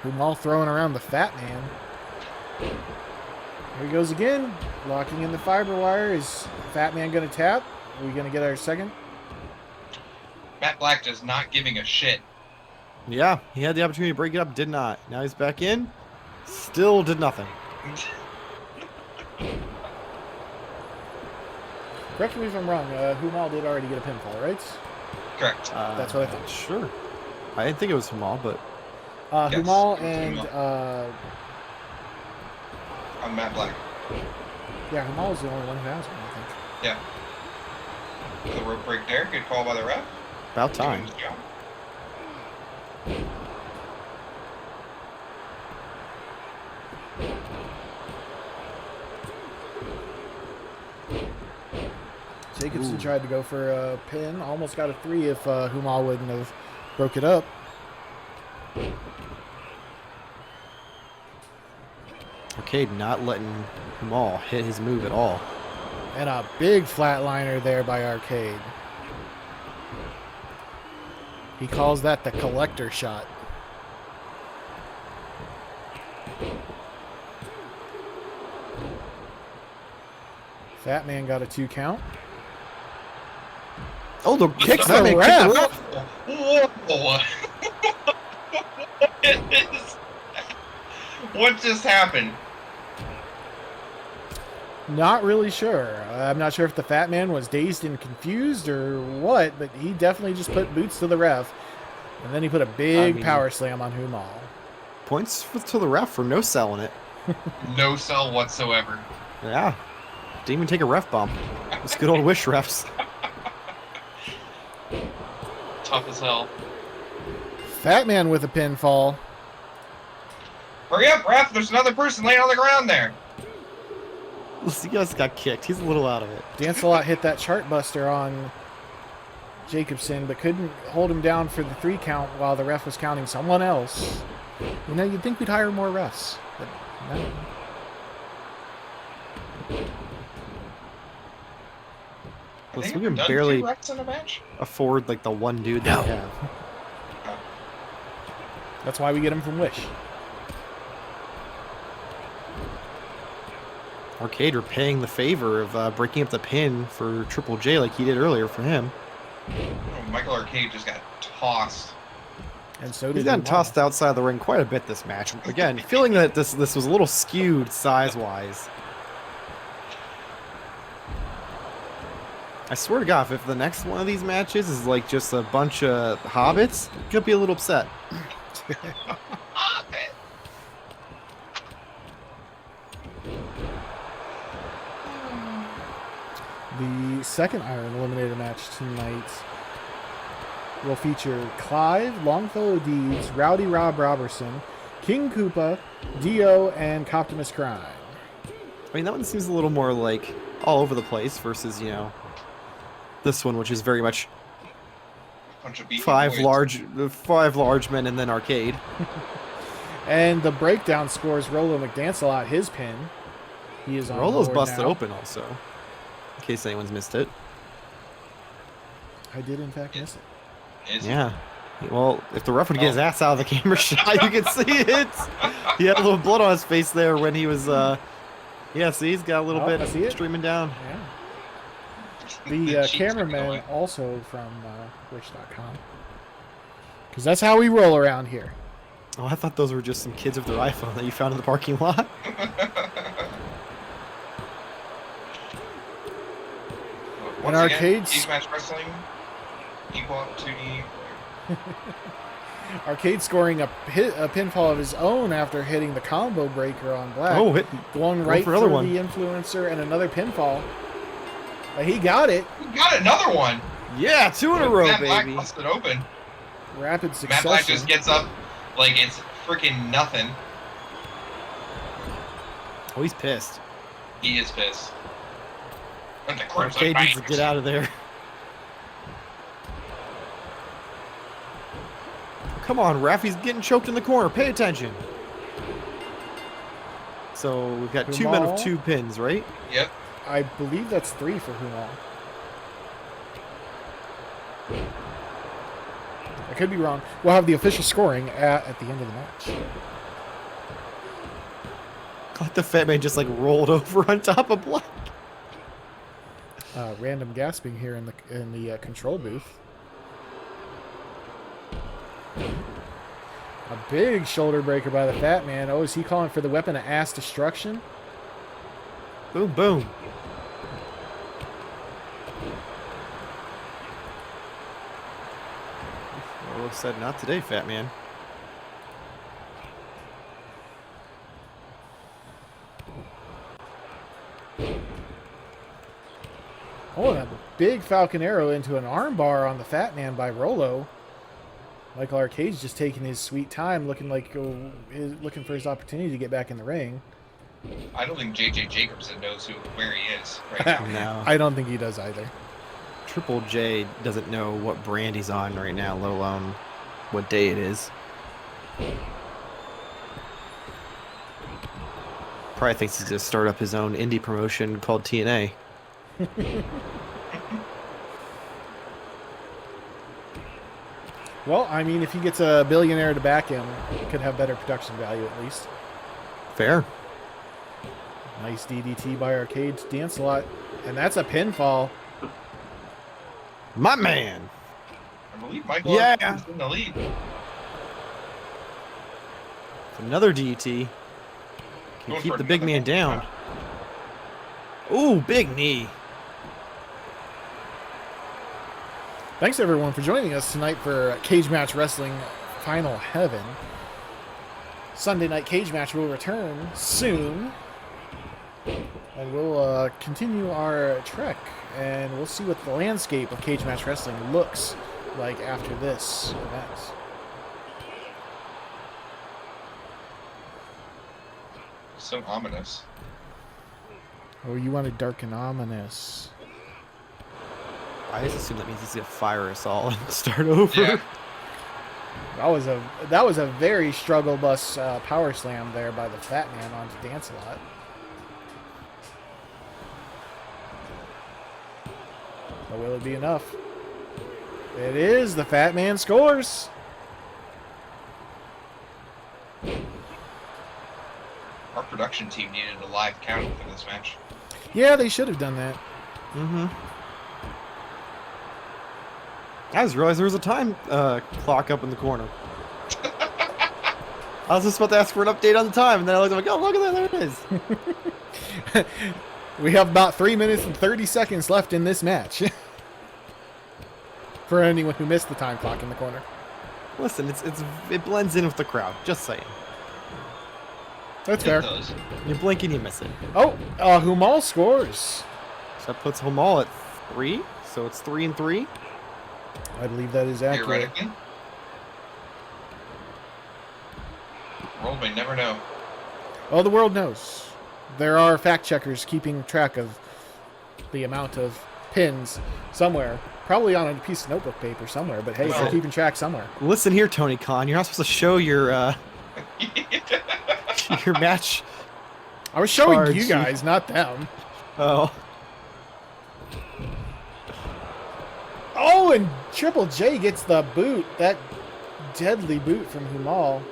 Humal throwing around the Fat Man. Here he goes again. Locking in the fiber wire. Is Fat Man going to tap? Are we going to get our second? Matt Black just not giving a shit. Yeah, he had the opportunity to break it up, did not. Now he's back in, still did nothing. Correct me if I'm wrong. Humal did already get a pinfall, right? Correct. That's what I thought. Sure. I didn't think it was Hamal, but Yes, Humal it was and On Matt Black. yeah, Humal is the only one who has one, I think. Yeah. The rope break there. Good call by the ref. about Doing time. his job. Jacobson Ooh. tried to go for a pin. Almost got a 3 if Humal wouldn't have broke it up. Arcade not letting Hamal hit his move at all. And a big flatliner there by Arcade. He calls that the collector shot. Fat Man got a 2 count. Oh, the Kicks Fat the Man ref. kicked the ref. Whoa! What just happened? Not really sure. I'm not sure if the Fat Man was dazed and confused or what, but he definitely just put boots to the ref. And then he put a big power slam on Humal. Points to the ref for no selling it. No sell whatsoever. Yeah. Didn't even take a ref bump. It's good old wish refs. Tough as hell. Fat Man with a pinfall. Hurry up, ref! There's another person laying on the ground there. He just got kicked. He's a little out of it. Dancelot hit that chart buster on Jacobson, but couldn't hold him down for the 3 count while the ref was counting someone else. You know, you'd think we'd hire more refs, but no. Have Listen, they we ever can done barely 2 refs in a match? afford like the one dude that we have. That's why we get him from Wish. Arcade repaying the favor of breaking up the pin for Triple J like he did earlier for him. Oh, Michael Arcade just got tossed. And so did He's gotten Humala. tossed outside the ring quite a bit this match. Again, feeling that this was a little skewed size-wise. I swear to God, if the next one of these matches is like just a bunch of hobbits, I'm gonna be a little upset. The second Iron Eliminator match tonight will feature Clive, Longfellow Deeds, Rowdy Rob Robertson, King Koopa, Dio, and Coptimus Crime. I mean, that one seems a little more like all over the place versus, you know, this one, which is very much Bunch of beefy five boys. large men and then Arcade. And the breakdown scores Rolo McDance his pin. He is on Rolo's board busted now. open also, in case anyone's missed it. I did in fact miss it. Is Yeah. Well, if the ref would get his ass out of the camera shot, you could see it. He had a little blood on his face there when he was, yeah, see, he's got a little I see bit it. streaming down. Yeah. The The cheeks are cameraman going. also from Wish.com. Because that's how we roll around here. Oh, I thought those were just some kids with their iPhone that you found in the parking lot. Once And again, Arcade's- Cage Match Wrestling, equal opportunity. Arcade scoring a pinfall of his own after hitting the combo breaker on Black. Oh, hit. Going right for for another one. the influencer and another pinfall. But he got it. We got another one. Yeah, 2 in a row, Matt Black baby. busted open. Rapid Matt succession. Black just gets up like it's freaking nothing. Oh, he's pissed. He is pissed. And the Crimson Arcade needs to Knights. get out of there. Come on, ref. He's getting choked in the corner. Pay attention. So we've got 2 men with Humal. 2 pins, right? Yep. I believe that's 3 for Humal. I could be wrong. We'll have the official scoring at the end of the match. Like the Fat Man just like rolled over on top of Black. Random gasping here in the control booth. A big shoulder breaker by the Fat Man. Oh, is he calling for the weapon of ass destruction? Boom, boom. Well, said not today, Fat Man. Oh, and a big Falcon Arrow into an armbar on the Fat Man by Rolo. Michael Arcade's just taking his sweet time, looking for his opportunity to get back in the ring. I don't think JJ Jacobson knows where he is right now. No. I don't think he does either. Triple J doesn't know what brand he's on right now, let alone what day it is. Probably thinks he's going to start up his own indie promotion called TNA. Well, I mean, if he gets a billionaire to back him, it could have better production value at least. Fair. Nice DDT by Arcade's dance a lot. And that's a pinfall. My man. I believe Michael Yeah. is in the lead. Another DT. Can Going keep for the big another man down. Ooh, big knee. Thanks everyone for joining us tonight for Cage Match Wrestling Final Heaven. Sunday Night Cage Match will return soon. And we'll continue our trek, and we'll see what the landscape of Cage Match Wrestling looks like after this event. So ominous. Oh, you wanted dark and ominous. I just assume that means he's going to fire us all and start over. Yeah. That was a very struggle bus power slam there by the Fat Man onto Dance-A-Lot. But will it be enough? It is. The Fat Man scores. Our production production team needed a live count for this match. Yeah, they should have done that. Mm-hmm. I just realized there was a time clock up in the corner. I was just about to ask for an update on the time, and then I looked like, oh, look at that, there it is. We have about 3 minutes and 30 seconds left in this match. For anyone who missed the time clock in the corner. Listen, it blends in with the crowd. Just saying. That's fair. You blink and you miss it. Oh, Humal scores. So that puts Humal at 3. So it's 3-3. I believe that is accurate. Theoretically. World may never know. Oh, the world knows. There are fact checkers keeping track of the amount of pins somewhere. Probably on a piece of notebook paper somewhere, but hey, they're keeping track somewhere. Listen here, Tony Khan. You're not supposed to show your your match. I was showing cards. you guys, not them. Oh. Oh, and Triple J gets the boot. That deadly boot from Humal.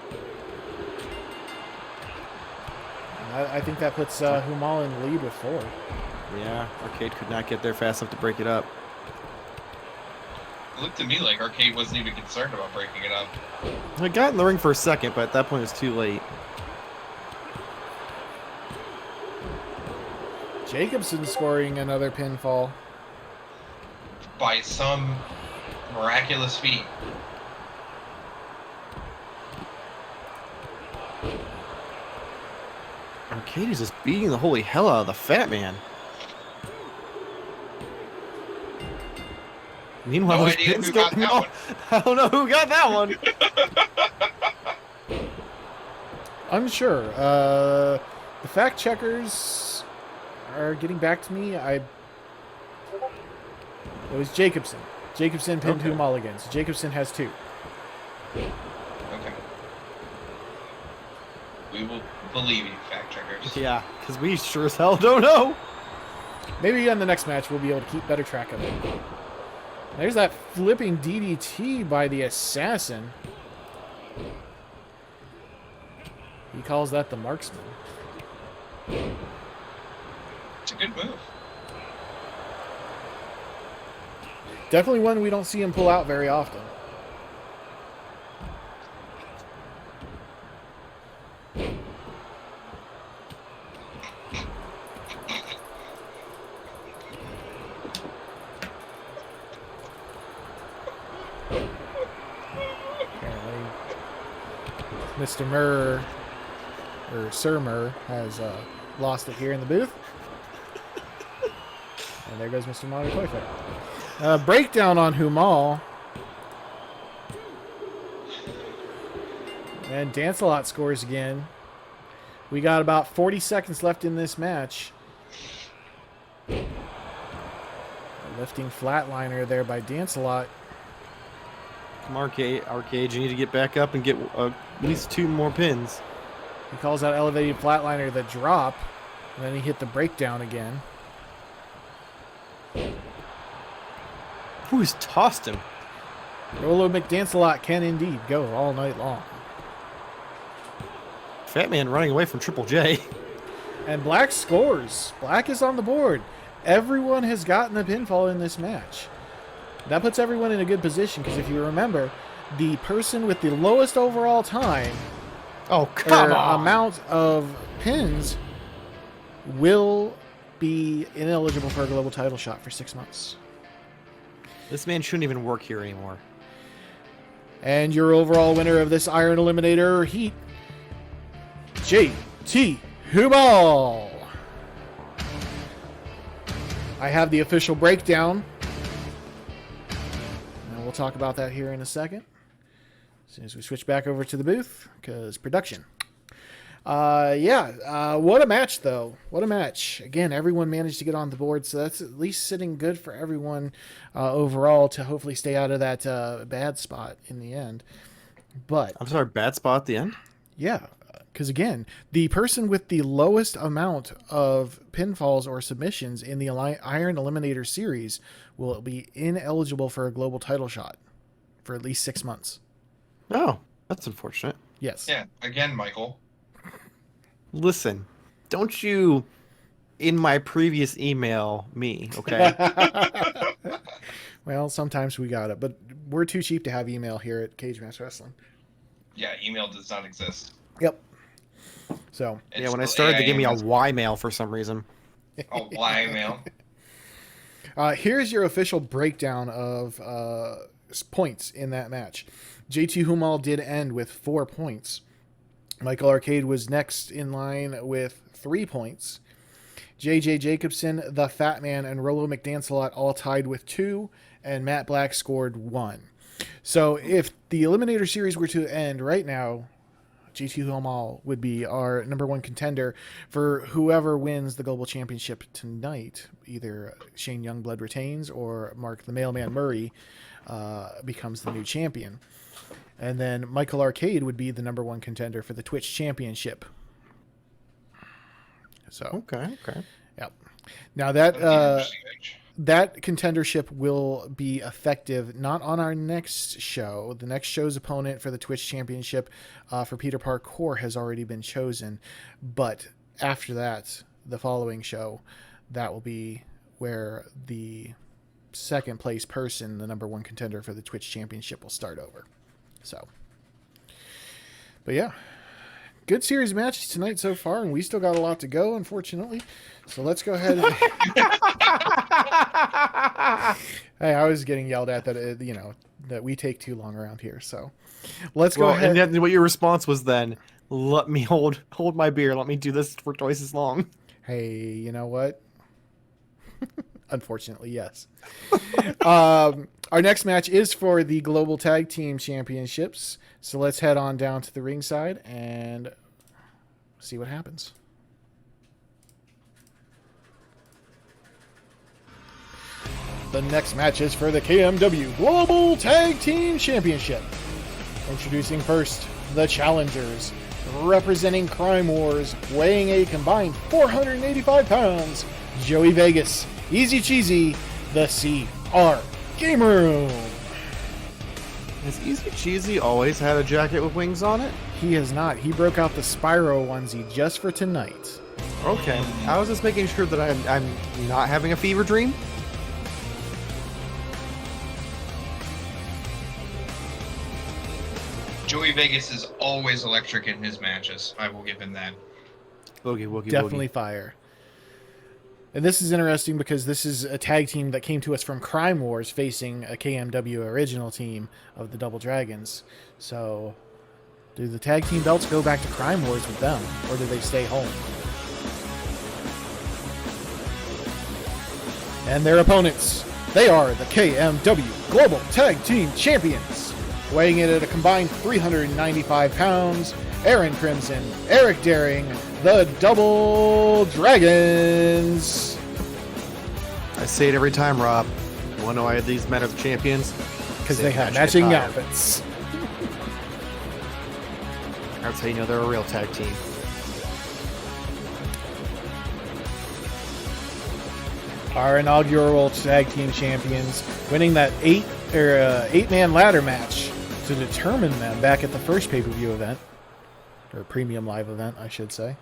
I think that puts Humal in the lead with 4. Yeah, Arcade could not get there fast enough to break it up. It looked to me like Arcade wasn't even concerned about breaking it up. I got in the ring for a second, but at that point it was too late. Jacobson scoring another pinfall. By some miraculous feat. Arcade is just beating the holy hell out of the fat man. Meanwhile, No those idea pins who go- got that no, one. I don't know who got that one. Unsure. The fact checkers are getting back to me. It was Jacobson. Jacobson pinned Humal again. So Jacobson has 2. Okay. We will believe you, fact checkers. Yeah, because we sure as hell don't know. Maybe on the next match we'll be able to keep better track of it. There's that flipping DDT by the Assassin. He calls that the Marksman. It's a good move. Definitely one we don't see him pull out very often. Apparently, Mr. Murr, or Sir Murr, has lost it here in the booth. And there goes Mr. Monty Koifer. Breakdown on Humal. And Dance-A-Lot scores again. We got about 40 seconds left in this match. A lifting flatliner there by Dance-A-Lot. Come on, Arcade, you need to get back up and get at least 2 more pins. He calls out elevated flatliner the drop. And then he hit the breakdown again. Who's tossed him? Rolo McDance-A-Lot can indeed go all night long. Fat man running away from Triple J. And Black scores. Black is on the board. Everyone has gotten a pinfall in this match. That puts everyone in a good position because if you remember, the person with the lowest overall time amount of pins will be ineligible for a global title shot for 6 months. This man shouldn't even work here anymore. And your overall winner of this Iron Eliminator heat, JT Humal. I have the official breakdown. And we'll talk about that here in a second. As soon as we switch back over to the booth, because production. What a match, though. What a match. Again, everyone managed to get on the board, so that's at least sitting good for everyone overall to hopefully stay out of that bad spot in the end. But I'm sorry, bad spot at the end? Yeah, because again, the person with the lowest amount of pinfalls or submissions in the Iron Eliminator series will be ineligible for a global title shot for at least 6 months. Oh, that's unfortunate. Yes. Yeah, again, Michael. Listen, don't you, in my previous email, me, okay? Well, sometimes we got it, but we're too cheap to have email here at Kaje Match Wrestling. Yeah, email does not exist. Yep. So. Yeah, when I started, they gave me a Y mail for some reason. Oh, Y mail. Here's your official breakdown of points in that match. JT Humal did end with 4 points. Michael Arcade was next in line with 3 points. JJ Jacobson, The Fat Man, and Rolo McDancelot all tied with 2, and Matt Black scored 1. So if the Eliminator Series were to end right now, JT Humal would be our number 1 contender for whoever wins the Global Championship tonight. Either Shane Youngblood retains or Marc The Mailman Murray becomes the new champion. And then Michael Arcade would be the number 1 contender for the Twitch Championship. So Okay. Yep. Now that that contendership will be effective not on our next show. The next show's opponent for the Twitch Championship for Peter Parkour has already been chosen, but after that, the following show, that will be where the second place person, the number 1 contender for the Twitch Championship, will start over. So, but yeah. Good series of matches tonight so far, and we still got a lot to go, unfortunately. So let's go ahead and... Hey, I was getting yelled at that, that we take too long around here. So let's go ahead. And then what your response was then, let me hold my beer. Let me do this for twice as long. Hey, you know what? Unfortunately, yes. Our next match is for the Global Tag Team Championships. So let's head on down to the ringside and see what happens. The next match is for the KMW Global Tag Team Championship. Introducing first, the challengers. Representing Crime Wars, weighing a combined 485 pounds, Joey Vegas, Easy Cheesy, the CR Game Room. Has Easy Cheesy always had a jacket with wings on it? He has not. He broke out the Spyro onesie just for tonight. Okay. I was just making sure that I'm not having a fever dream. Joey Vegas is always electric in his matches. I will give him that. Boogie. Definitely fire. And this is interesting because this is a tag team that came to us from Crime Wars facing a KMW original team of the Double Dragons. So, do the tag team belts go back to Crime Wars with them, or do they stay home? And their opponents, they are the KMW Global Tag Team Champions. Weighing in at a combined 395 pounds, Aaron Crimson, Eric Daring, the Double Dragons. I say it every time, Rob. You want to know why these men are the champions? Because they have matching outfits. That's how you know they're a real tag team. Our inaugural tag team champions, winning that eight-man ladder match to determine them back at the first pay-per-view event, or premium live event, I should say.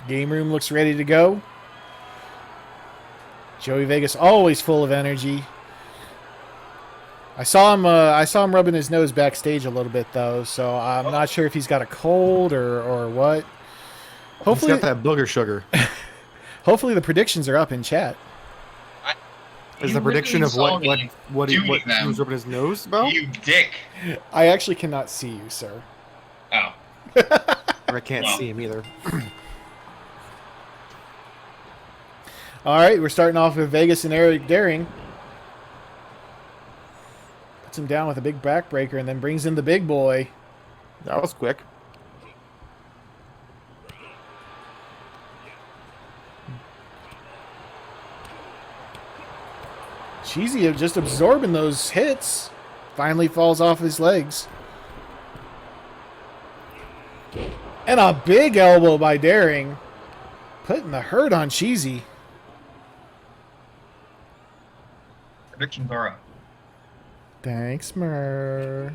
Game Room looks ready to go. Joey Vegas always full of energy. I saw him rubbing his nose backstage a little bit though, so I'm not sure if he's got a cold or what. Hopefully he's got that booger sugar. Hopefully the predictions are up in chat. Is the prediction of what he was rubbing his nose about? You dick. I actually cannot see you, sir. Oh. I can't see him either. All right, we're starting off with Vegas and Eric Daring. Puts him down with a big backbreaker and then brings in the big boy. That was quick. Cheesy just absorbing those hits. Finally falls off his legs. And a big elbow by Daring. Putting the hurt on Cheesy. Predictions are up. Thanks, Mur.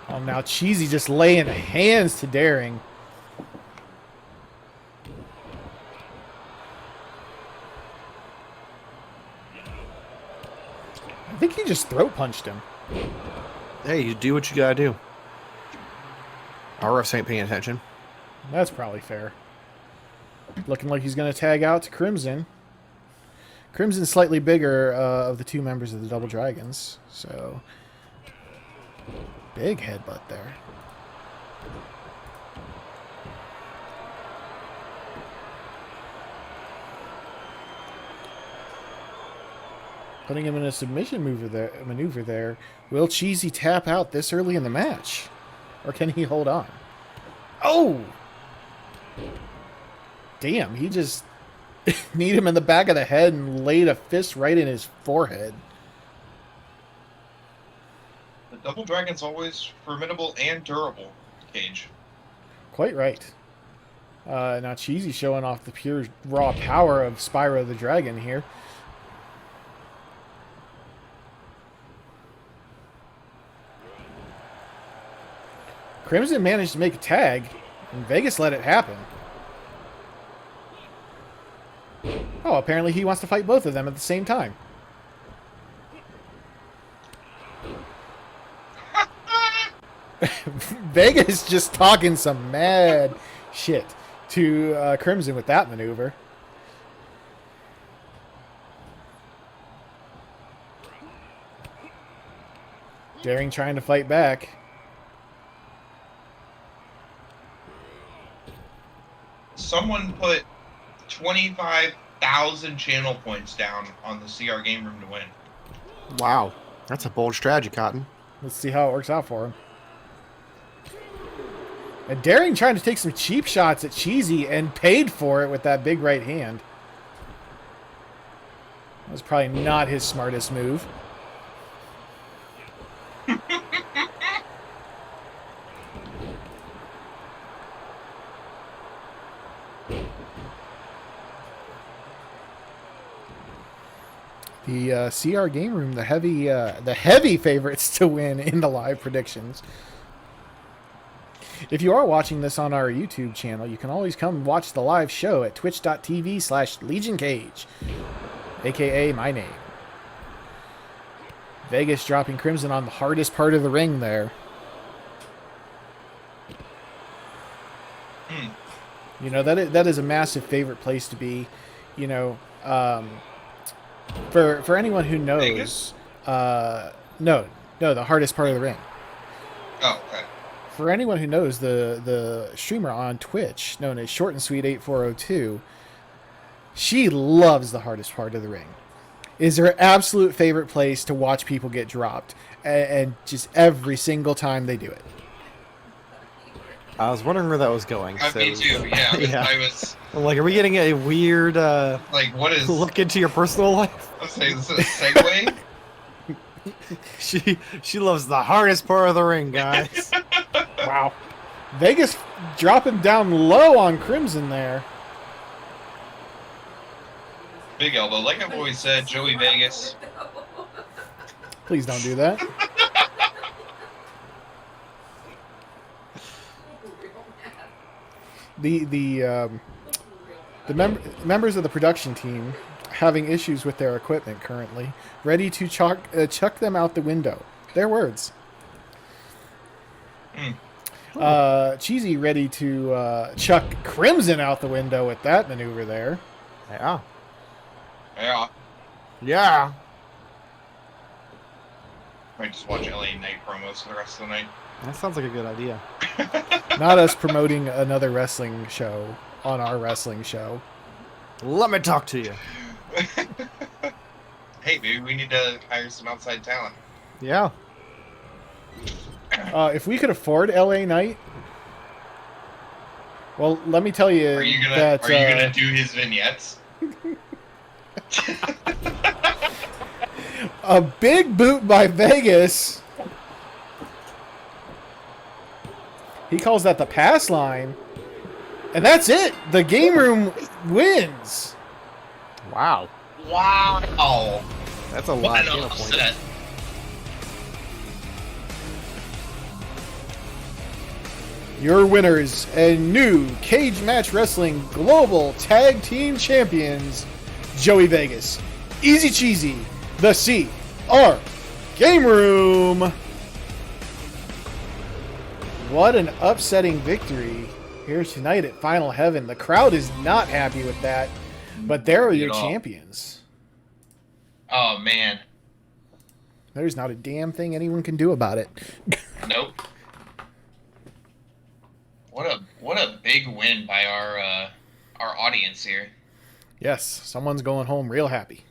Oh, now Cheesy just laying hands to Daring. I think he just throat punched him. Hey, you do what you gotta do. Our refs ain't paying attention. That's probably fair. Looking like he's going to tag out to Crimson. Crimson's slightly bigger of the two members of the Double Dragons. So, big headbutt there. Putting him in a submission maneuver there. Will Cheesy tap out this early in the match? Or can he hold on? Oh! Damn, he just kneed him in the back of the head and laid a fist right in his forehead. The Double Dragon's always formidable and durable, Cage. Quite right. Now Cheesy showing off the pure raw power of Spyro the Dragon here. Crimson managed to make a tag, and Vegas let it happen. Oh, apparently he wants to fight both of them at the same time. Vegas just talking some mad shit to Crimson with that maneuver. Daring trying to fight back. Someone put 25,000 channel points down on the CR game room to win. Wow. That's a bold strategy, Cotton. Let's see how it works out for him. And Daring trying to take some cheap shots at Cheesy and paid for it with that big right hand. That was probably not his smartest move. The CR game room, the heavy favorites to win in the live predictions. If you are watching this on our YouTube channel, you can always come watch the live show at twitch.tv/LegionCage, aka my name. Vegas dropping Crimson on the hardest part of the ring there. You know, that is a massive favorite place to be. You know, for anyone who knows, no, the hardest part of the ring. Oh, okay. For anyone who knows the streamer on Twitch, known as Short and Sweet 8402, she loves the hardest part of the ring. Is her absolute favorite place to watch people get dropped, and just every single time they do it. I was wondering where that was going. Me too. Yeah, yeah. I was. I'm like, are we getting a weird like, what is look into your personal life? Let's say this is a segue. She loves the hardest part of the ring, guys. Wow. Vegas dropping down low on Crimson there. Big elbow. Like I've always said, Joey Vegas. Please don't do that. The members of the production team having issues with their equipment currently, ready to chuck them out the window. Their words. Cheesy ready to chuck Crimson out the window with that maneuver there. Yeah. Yeah. Yeah. Might just watch LA Night promos for the rest of the night. That sounds like a good idea. Not us promoting another wrestling show on our wrestling show. Let me talk to you. Hey, maybe we need to hire some outside talent. Yeah. If we could afford LA Knight, well, let me tell you Are you gonna that do his vignettes? a big boot by Vegas. He calls that the pass line. And that's it. The game room wins. Wow. Wow. That's a What lot an of data upset. points. Your winners and new Cage Match Wrestling Global Tag Team Champions, Joey Vegas, Easy Cheesy, the CR Game Room. What an upsetting victory here tonight at Final Heaven. The crowd is not happy with that, but there are your champions. Oh, man. There's not a damn thing anyone can do about it. Nope. What a big win by our audience here. Yes, someone's going home real happy.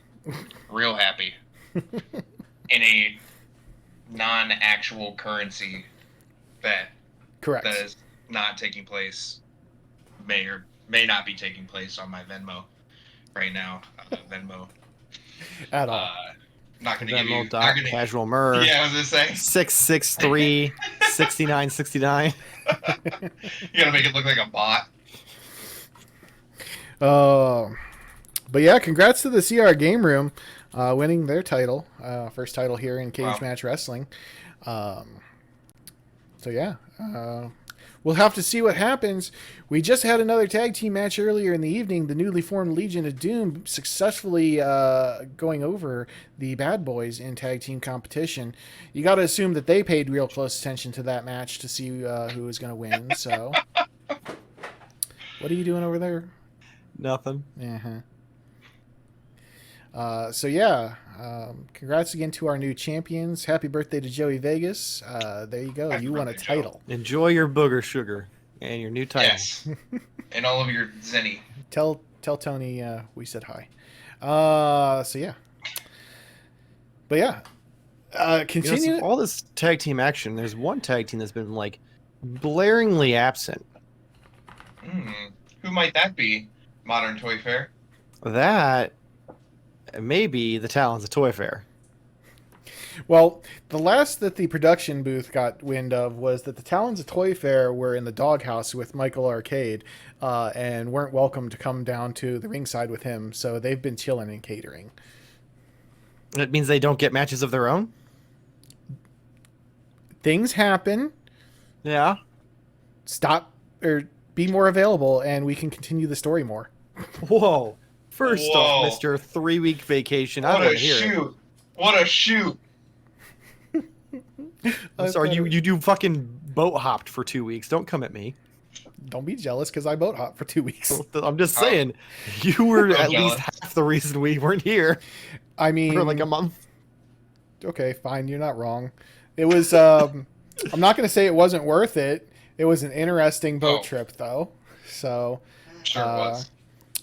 Real happy. In a non-actual currency bet. Correct. That is not taking place. May or may not be taking place on my Venmo right now. Venmo. At all. Not going to give you... Dot Casual Murr. Yeah, I was going to say. 663 6969. You got to make it look like a bot. But yeah, congrats to the CR Game Room winning their title. First title here in Cage Match Wrestling. So yeah, we'll have to see what happens. We just had another tag team match earlier in the evening. The newly formed Legion of Doom successfully going over the Bad Boys in tag team competition. You got to assume that they paid real close attention to that match to see who was going to win. So, what are you doing over there? Nothing. So yeah, congrats again to our new champions. Happy birthday to Joey Vegas. There you go. You won a title. Enjoy your booger sugar and your new title. Yes. And all of your zenny. Tell Tony we said hi. So yeah. But yeah. Continue. All this tag team action, there's one tag team that's been like blaringly absent. Who might that be? Modern Toy Fair? That maybe the Talons of Toy Fair. Well, the last that the production booth got wind of was that the Talons of Toy Fair were in the doghouse with Michael Arcade and weren't welcome to come down to the ringside with him. So they've been chilling and catering. That means they don't get matches of their own? Things happen. Yeah. Stop or be more available and we can continue the story more. Whoa. First off, Mr. 3-week vacation. I want to hear it. What a shoot. I'm sorry, you do fucking boat hopped for 2 weeks. Don't come at me. Don't be jealous because I boat hopped for 2 weeks. I'm just saying, you were at least half the reason we weren't here. I mean, for like a month. Okay, fine. You're not wrong. It was, I'm not going to say it wasn't worth it. It was an interesting boat trip, though. So, sure was.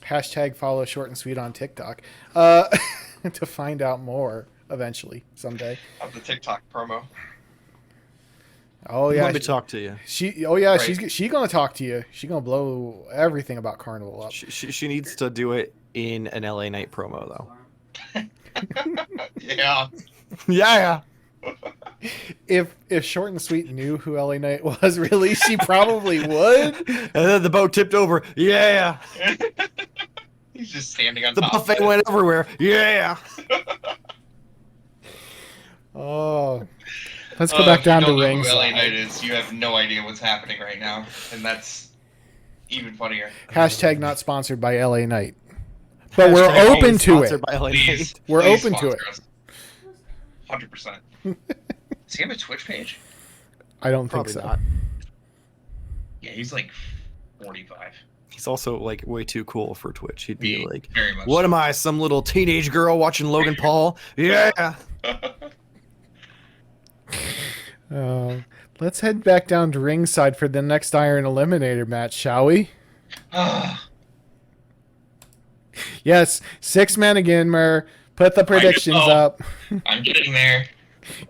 Hashtag follow Short and Sweet on TikTok to find out more eventually someday. Of the TikTok promo. Oh yeah, let me talk to you. Right. She's gonna talk to you. She's gonna blow everything about Carnival up. She needs to do it in an LA Knight promo though. Yeah. Yeah. If Short and Sweet knew who LA Knight was, really, she probably would. And then the boat tipped over. Yeah. He's just standing on the top. The buffet went everywhere. Yeah. Oh. Let's go back down to ringside. Who LA Knight is, you have no idea what's happening right now, and that's even funnier. Hashtag not sponsored by LA Knight. But we're open to it. We're open to it. 100%. Does he have a Twitch page? I don't think so. Not. Yeah, he's like 45. He's also like way too cool for Twitch. He'd be like, very much what am I, some little teenage girl watching Logan Paul? Yeah. Let's head back down to ringside for the next Iron Eliminator match, shall we? Yes, 6 men again, Murr. Put the predictions up. I'm getting there.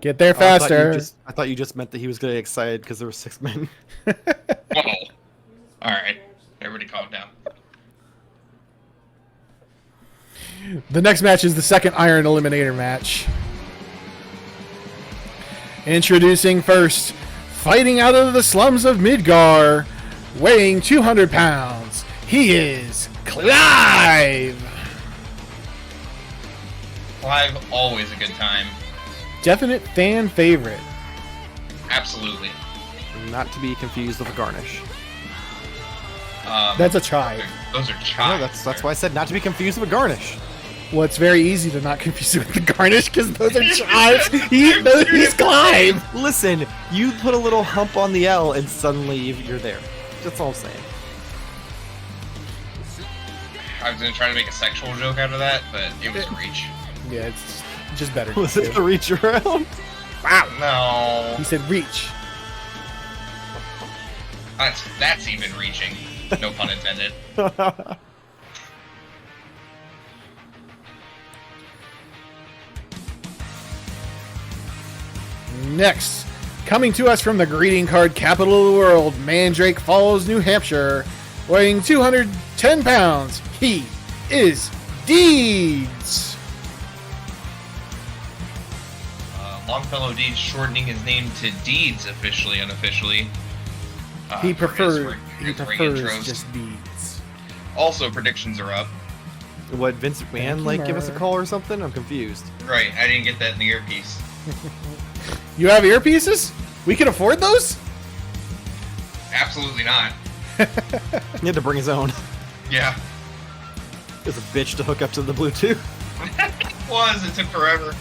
Get there faster. I thought you just meant that he was getting excited because there were 6 men. Whoa. All right. Everybody calm down. The next match is the second Iron Eliminator match. Introducing first, Fighting out of the slums of Midgar, weighing 200 pounds, he is Clive! Clive, always a good time. Definite fan favorite. Absolutely. Not to be confused with a garnish. That's a chive. Those are No, chives. that's why I said not to be confused with a garnish. Well, it's very easy to not confuse it with the garnish because those are chives. He's Clive. Listen, you put a little hump on the L and suddenly you're there. That's all I'm saying. I was gonna try to make a sexual joke out of that, but it was reach. Yeah, it's just better. Was it the reach around? No. He said reach. That's even reaching. No pun intended. Next, coming to us from the greeting card capital of the world, Mandrake Falls, New Hampshire, weighing 210 pounds, he is Deeds. Longfellow Deeds shortening his name to Deeds officially, unofficially. He for prefers his ring intros. just Deeds. Also, predictions are up. What, Vince McMahon, give us a call or something? I'm confused. Right, I didn't get that in the earpiece. You have earpieces? We can afford those? Absolutely not. He had to bring his own. Yeah. It's a bitch to hook up to the Bluetooth. It took forever.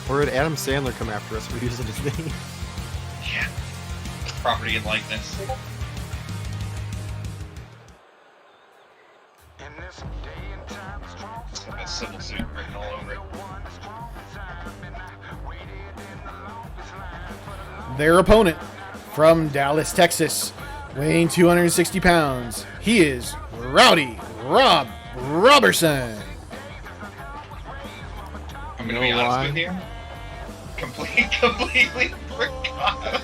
Or did Adam Sandler come after us for using his name? Yeah. Property and likeness. It's got a civil suit written all over it. Their opponent from Dallas, Texas, weighing 260 pounds, he is Rowdy Rob Robertson. I'm gonna be honest with you. Completely forgot about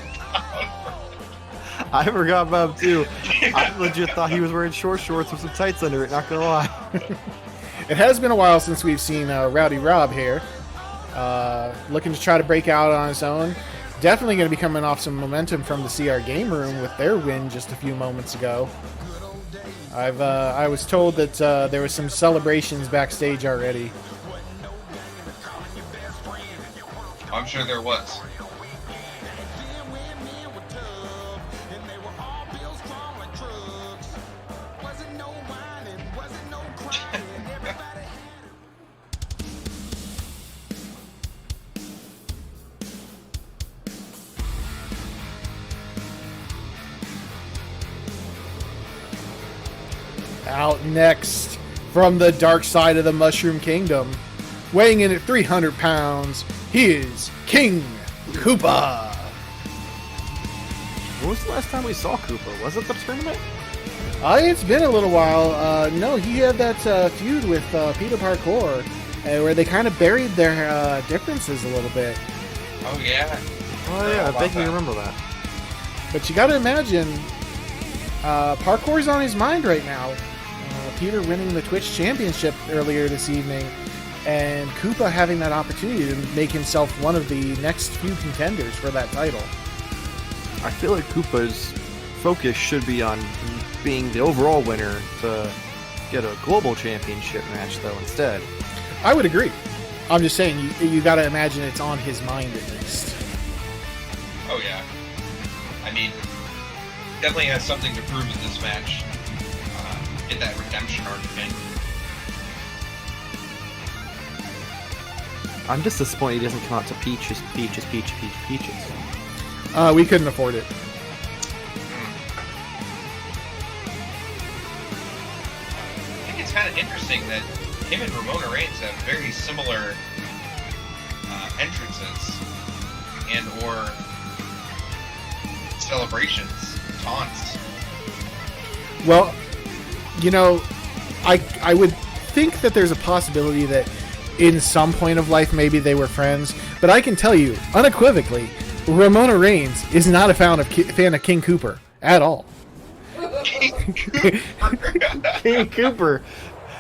I forgot about him too. I legit thought he was wearing short shorts with some tights under it, not gonna lie. It has been a while since we've seen Rowdy Rob here. Looking to try to break out on his own. Definitely going to be coming off some momentum from the CR Game Room with their win just a few moments ago. I was told that there was some celebrations backstage already. I'm sure there was. Out next, from the dark side of the Mushroom Kingdom, weighing in at 300 pounds, he is King Koopa. When was the last time we saw Koopa? Was it the tournament? It's been a little while. No, he had that feud with Peter Parkour, where they kind of buried their differences a little bit. Oh yeah. Oh yeah, I vaguely remember that. But you got to imagine, Parkour's on his mind right now. Peter winning the Twitch Championship earlier this evening, and Koopa having that opportunity to make himself one of the next few contenders for that title. I feel like Koopa's focus should be on being the overall winner to get a global championship match, though, instead. I would agree. I'm just saying, you got to imagine it's on his mind at least. Oh yeah. I mean, definitely has something to prove in this match. Get that redemption arc again. I'm just disappointed he doesn't come out to Peaches. We couldn't afford it. I think it's kind of interesting that him and Ramona Reigns have very similar entrances and or celebrations, taunts. Well, you know, I would think that there's a possibility that in some point of life maybe they were friends, but I can tell you unequivocally, Ramona Reigns is not a fan of King Cooper at all. King Cooper.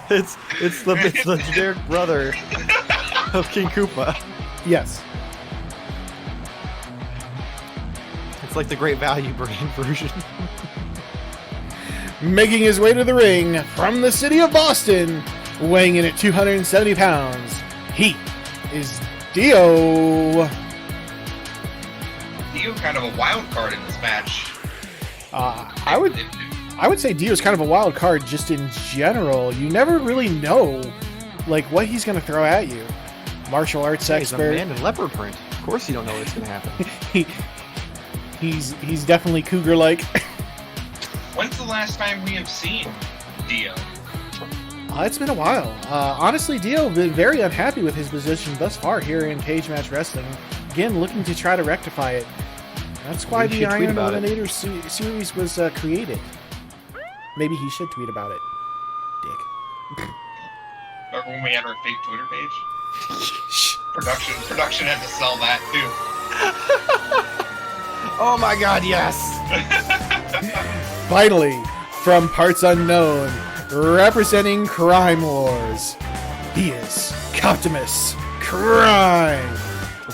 It's the generic brother of King Koopa. Yes. It's like the Great Value brand version. Making his way to the ring from the city of Boston, weighing in at 270 pounds, he is Dio. Dio kind of a wild card in this match. I would say Dio's kind of a wild card just in general. You never really know, like, what he's going to throw at you. Martial arts He's a expert. man in leopard print. Of course you don't know what's going to happen. He's definitely cougar-like. When's the last time we have seen Dio? It's been a while. Honestly, Dio been very unhappy with his position thus far here in Cage Match Wrestling. Again, looking to try to rectify it. That's why Maybe he the should tweet Iron about it. Eliminator series was created. Maybe he should tweet about it. Dick. Remember when we had our fake Twitter page? Production had to sell that too. Oh my God, yes! Finally, from parts unknown, representing Crime Wars, he is Optimus Crime.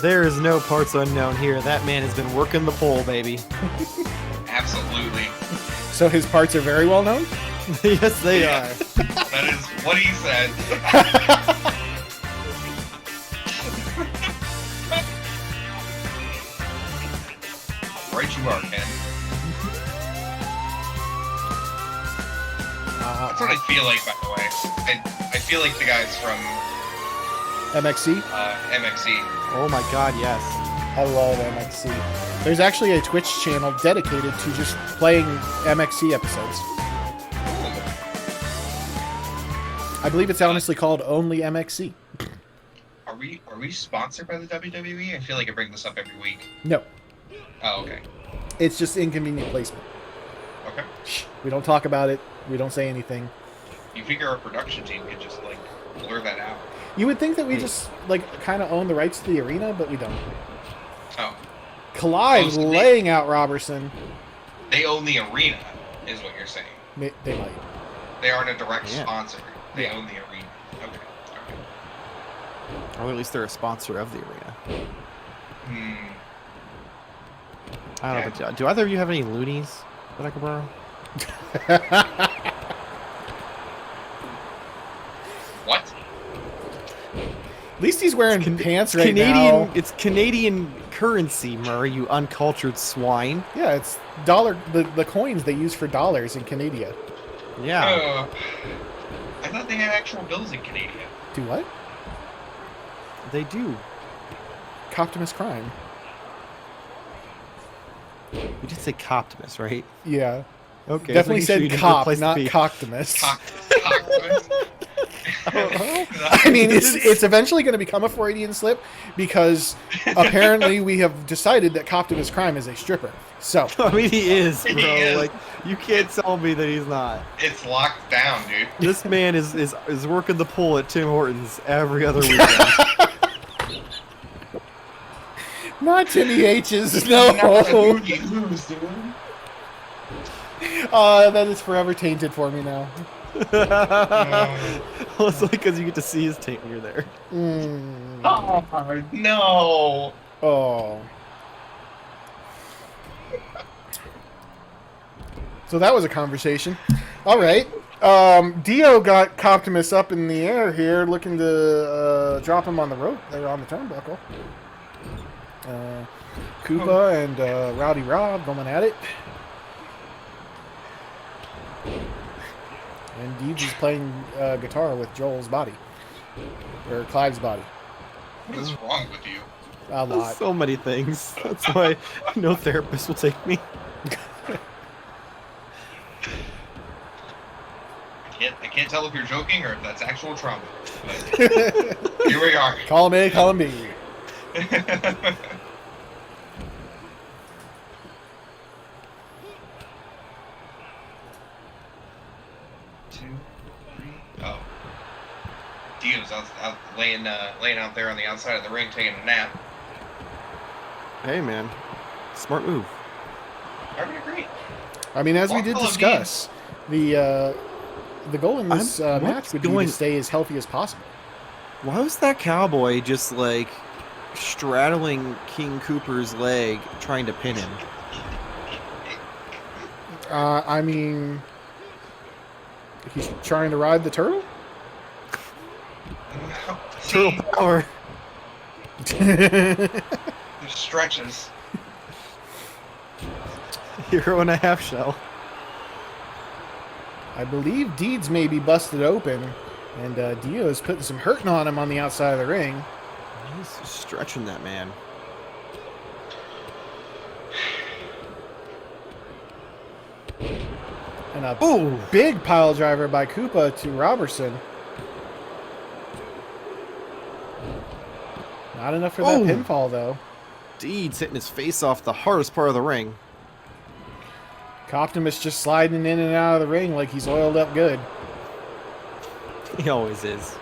There is no parts unknown here. That man has been working the pole, baby. Absolutely. So his parts are very well known? Yes, they are. That is what he said. Right you are, Ken. That's what I feel like, by the way. I feel like the guys from MXC? MXC. Oh my God, yes. I love MXC. There's actually a Twitch channel dedicated to just playing MXC episodes. I believe it's honestly called Only MXC. Are we sponsored by the WWE? I feel like I bring this up every week. No, Oh, okay. it's just inconvenient placement. Okay. Shh, we don't talk about it. We don't say anything. You figure our production team could just, like, blur that out. You would think that we just, like, kind of own the rights to the arena, but we don't. Oh. Collide Oh, so laying out Robertson. They own the arena, is what you're saying. They might. They aren't a direct Yeah. sponsor. They Yeah. own the arena. Okay. Or at least they're a sponsor of the arena. Hmm. I don't know, but do either of you have any loonies that I can borrow? What? At least he's wearing pants right Canadian, now. It's Canadian currency, Murray, you uncultured swine. Yeah, it's dollar. The coins they use for dollars in Canada. Yeah. I thought they had actual bills in Canada. Do what? They do. Optimus Crime. You did say Coptimus, right? Yeah. Okay. Definitely so you said didn't cop, replace the not P. Coctimus. Cocktimus. I mean, it's eventually going to become a Freudian slip because apparently we have decided that Optimus Crime is a stripper. So I mean, he is, bro. He is. Like, you can't tell me that he's not. It's locked down, dude. This man is working the pool at Tim Hortons every other weekend. not Timmy H's. No. That is forever tainted for me now. Well, it's like because you get to see his taint when you're there. Oh, no. Oh. So that was a conversation. All right. Dio got Optimus up in the air here, looking to drop him on the rope there on the turnbuckle. Koopa and Rowdy Rob going at it. And Deeds is playing guitar with Joel's body. Or Clive's body. What is wrong with you? A lot. So many things. That's why no therapist will take me. I can't tell if you're joking or if that's actual trauma. But here we are. Call him A, call him B. 2, 3. Oh. Dio's out laying out there on the outside of the ring taking a nap. Hey, man. Smart move. I would agree. I mean, as we Walk did full of discuss, the the goal in this match would be to stay as healthy as possible. Why was that cowboy just like straddling King Cooper's leg, trying to pin him? I mean, he's trying to ride the turtle. Turtle power. There's stretches. Hero and a half shell. I believe Deeds may be busted open, and Dio is putting some hurting on him on the outside of the ring. He's stretching that man. And a big pile driver by Koopa to Robertson. Not enough for that pinfall, though. Deeds hitting his face off the hardest part of the ring. Optimus just sliding in and out of the ring like he's oiled up good. He always is.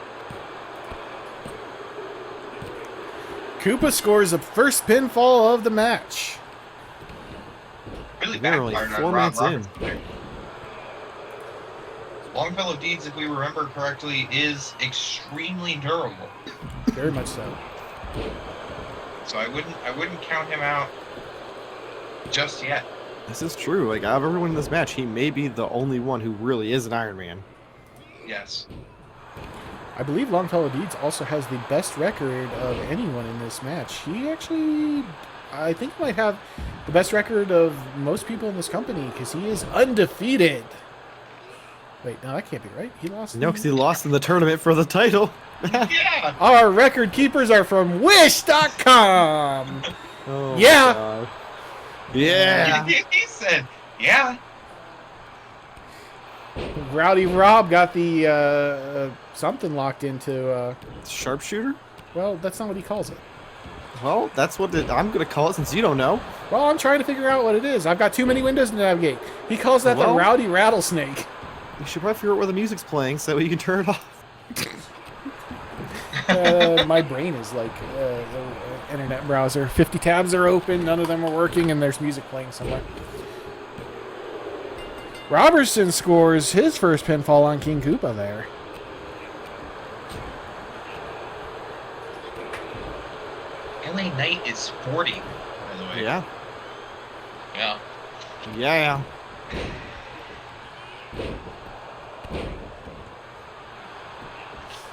Koopa scores the first pinfall of the match. Really We're only backfired 4 on Rob minutes in. Robertson there. Longfellow Deeds, if we remember correctly, is extremely durable. Very much so. So I wouldn't count him out just yet. This is true. Like, out of everyone in this match, he may be the only one who really is an Iron Man. Yes. I believe Longfellow Deeds also has the best record of anyone in this match. He actually, I think, might have the best record of most people in this company because he is undefeated. Wait, no, that can't be right. He lost. No, because he lost in the tournament for the title. Yeah. Our record keepers are from Wish.com. Oh, Yeah. God. Yeah. He said, yeah. Rowdy Rob got the something locked into. Sharpshooter? Well, that's not what he calls it. Well, that's what I'm going to call it since you don't know. Well, I'm trying to figure out what it is. I've got too many windows to navigate. He calls that the Rowdy Rattlesnake. You should probably figure out where the music's playing so you can turn it off. My brain is like an internet browser. 50 tabs are open, none of them are working, and there's music playing somewhere. Robertson scores his first pinfall on King Koopa there. LA Knight is 40, by the way. Yeah. Yeah. Yeah.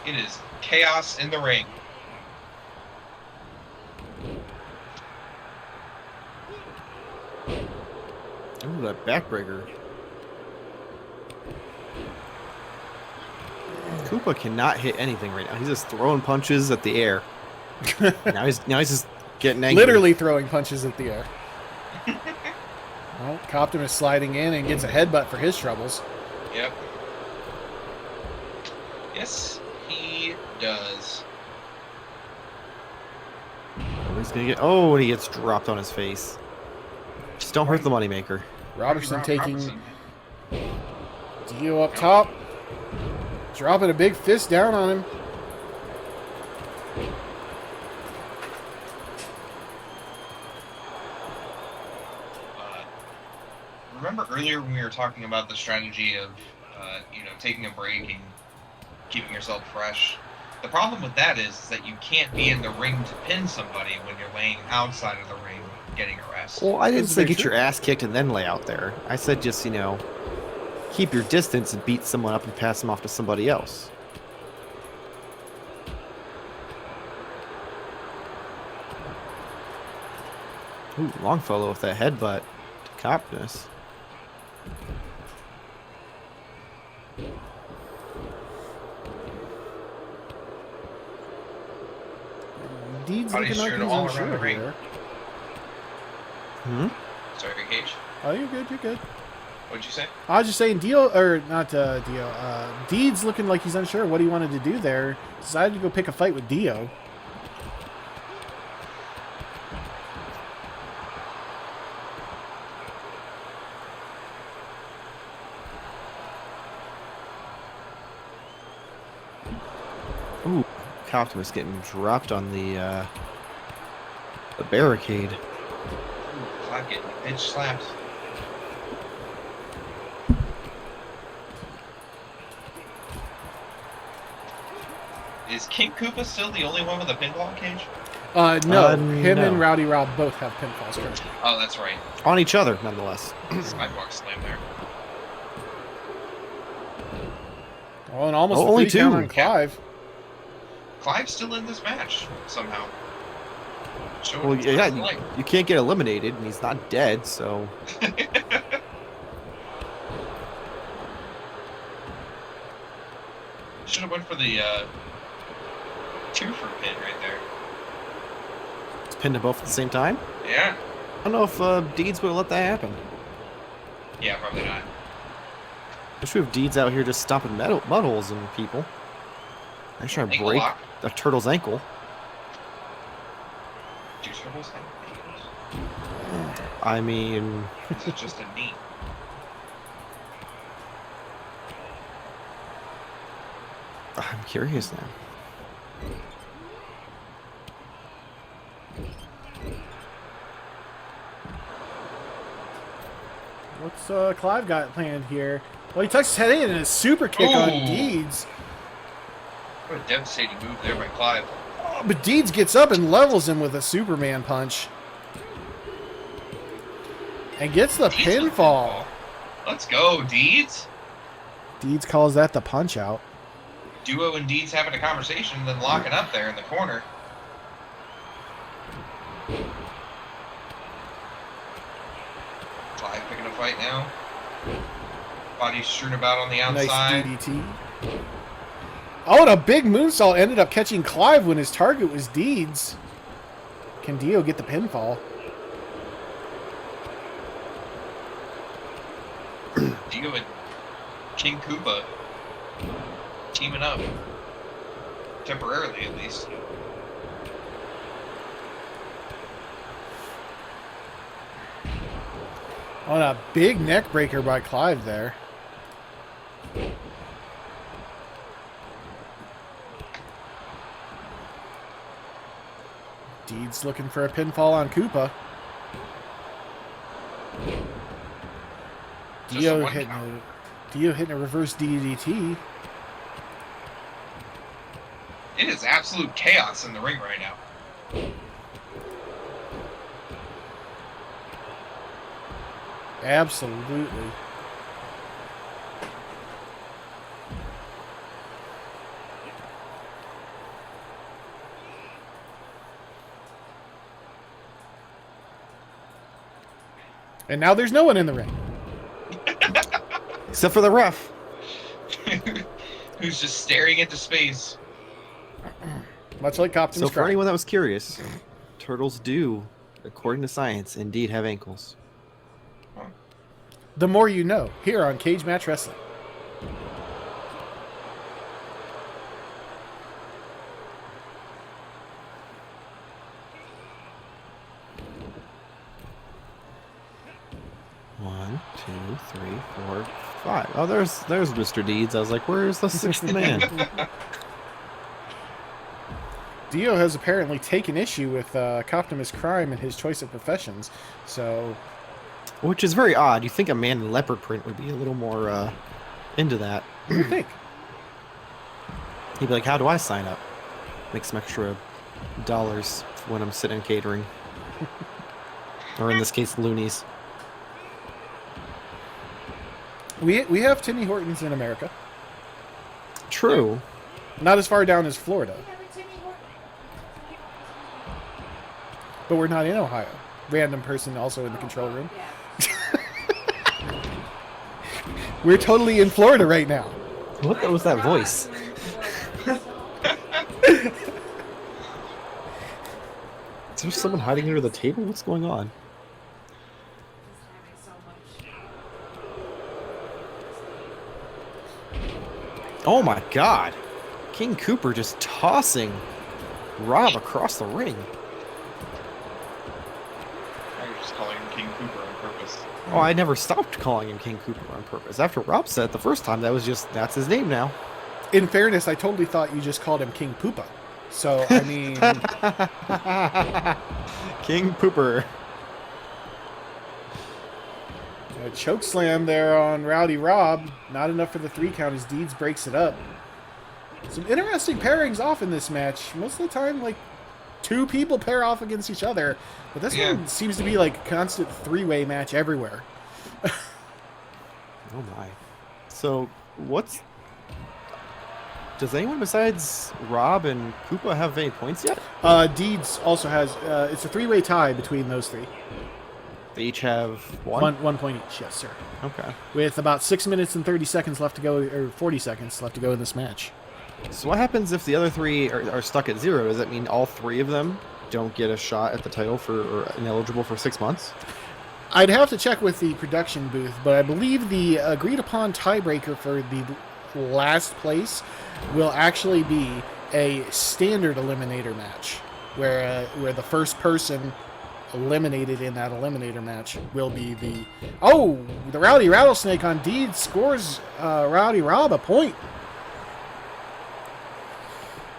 It is chaos in the ring. Ooh, that backbreaker. Koopa cannot hit anything right now. He's just throwing punches at the air. now he's just getting angry. Literally throwing punches at the air. Well, Coptum is sliding in and gets a headbutt for his troubles. Yep. Yes, he does. He's gonna get. Oh, and he gets dropped on his face. Just don't hurt the moneymaker. Robertson taking Dio up top. Dropping a big fist down on him. Remember earlier when we were talking about the strategy of, taking a break and keeping yourself fresh? The problem with that is that you can't be in the ring to pin somebody when you're laying outside of the ring getting a rest. Well, I didn't say get your ass kicked and then lay out there. I said just, keep your distance and beat someone up and pass them off to somebody else. Ooh, Longfellow with that headbutt to Copness. Deeds Body's looking like shooting he's all around unsure the ring. here. Sorry, Gage. Oh, you're good, you're good. What'd you say? I was just saying, Deeds looking like he's unsure what he wanted to do there. Decided to go pick a fight with Dio. Ooh, Coptimus getting dropped on the barricade. Clap getting pitch slapped. Is King Koopa still the only one with a pinball cage? No, him no. and Rowdy Rob both have pinfalls currently. Oh, that's right. On each other, nonetheless. Sidewalk slam there. Oh, and almost Oh, a only 3 count two. on Clive. Clive's still in this match somehow. Showing Well, what yeah, it's like. you can't get eliminated, and he's not dead, so... Should have went for the 2 for pin right there. It's pinned them both at the same time? Yeah. I don't know if Deeds would have let that happen. Yeah, probably not. Wish we have Deeds out here just stomping mud holes in people. I'm trying to Ankle break lock. a turtle's ankle. Do turtles have ankles? I mean... Is it just a knee? I'm curious now. What's Clive got planned here? Well, he tucks his head in and a super kick on Ooh. Deeds. What a devastating move there by Clive. Oh, but Deeds gets up and levels him with a Superman punch. And gets the Deeds with pinfall. Let's go, Deeds. Deeds calls that the punch out. Duo and Deeds having a conversation, then locking up there in the corner. Clive picking a fight now. Body strewn about on the outside. Nice DDT. Oh, and a big moonsault ended up catching Clive when his target was Deeds. Can Dio get the pinfall? Dio and King Koopa teaming up. Temporarily, at least. On a big neck breaker by Clive there. Deeds looking for a pinfall on Koopa. Just a Dio one hitting count. Dio hitting a reverse DDT. It is absolute chaos in the ring right now. Absolutely. And now there's no one in the ring. Except for the ref. Who's just staring into space. Much like Copton's So for Cry. anyone that was curious, turtles do, according to science, indeed have ankles. The more you know, here on Cage Match Wrestling. One, two, three, four, five. Oh, there's Mr. Deeds. I was like, where's the sixth man? Dio has apparently taken issue with Coptimus Crime and his choice of professions. So, Which is very odd. You think a man in leopard print would be a little more into that. what do you think? He'd be like, how do I sign up? Make some extra dollars when I'm sitting catering. Or in this case, loonies. We have Timmy Hortons in America. True. Not as far down as Florida. But we're not in Ohio. Random person also in the control room. We're totally in Florida right now. What was that voice? Is there someone hiding under the table? What's going on? Oh my god! King Cooper just tossing Rob across the ring. You're just calling him King Cooper on purpose. Oh, I never stopped calling him King Cooper on purpose. After Rob said it the first time, that's his name now. In fairness, I totally thought you just called him King Poopa. So, I mean... King Pooper. A choke slam there on Rowdy Rob. Not enough for the 3 count as Deeds breaks it up. Some interesting pairings off in this match. Most of the time, like, 2 people pair off against each other. But this one seems to be like a constant 3-way match everywhere. Oh my. So, does anyone besides Rob and Koopa have any points yet? Deeds also has, it's a 3-way tie between those 3. They each have one? 1 point each, yes, sir. Okay. With about 6 minutes and 30 seconds left to go, or 40 seconds left to go in this match. So what happens if the other 3 are stuck at 0? Does that mean all 3 of them don't get a shot at the title or ineligible for 6 months? I'd have to check with the production booth, but I believe the agreed upon tiebreaker for the last place will actually be a standard eliminator match, where the first person eliminated in that eliminator match will be the Rowdy Rattlesnake on Deed scores Rowdy Rob a point.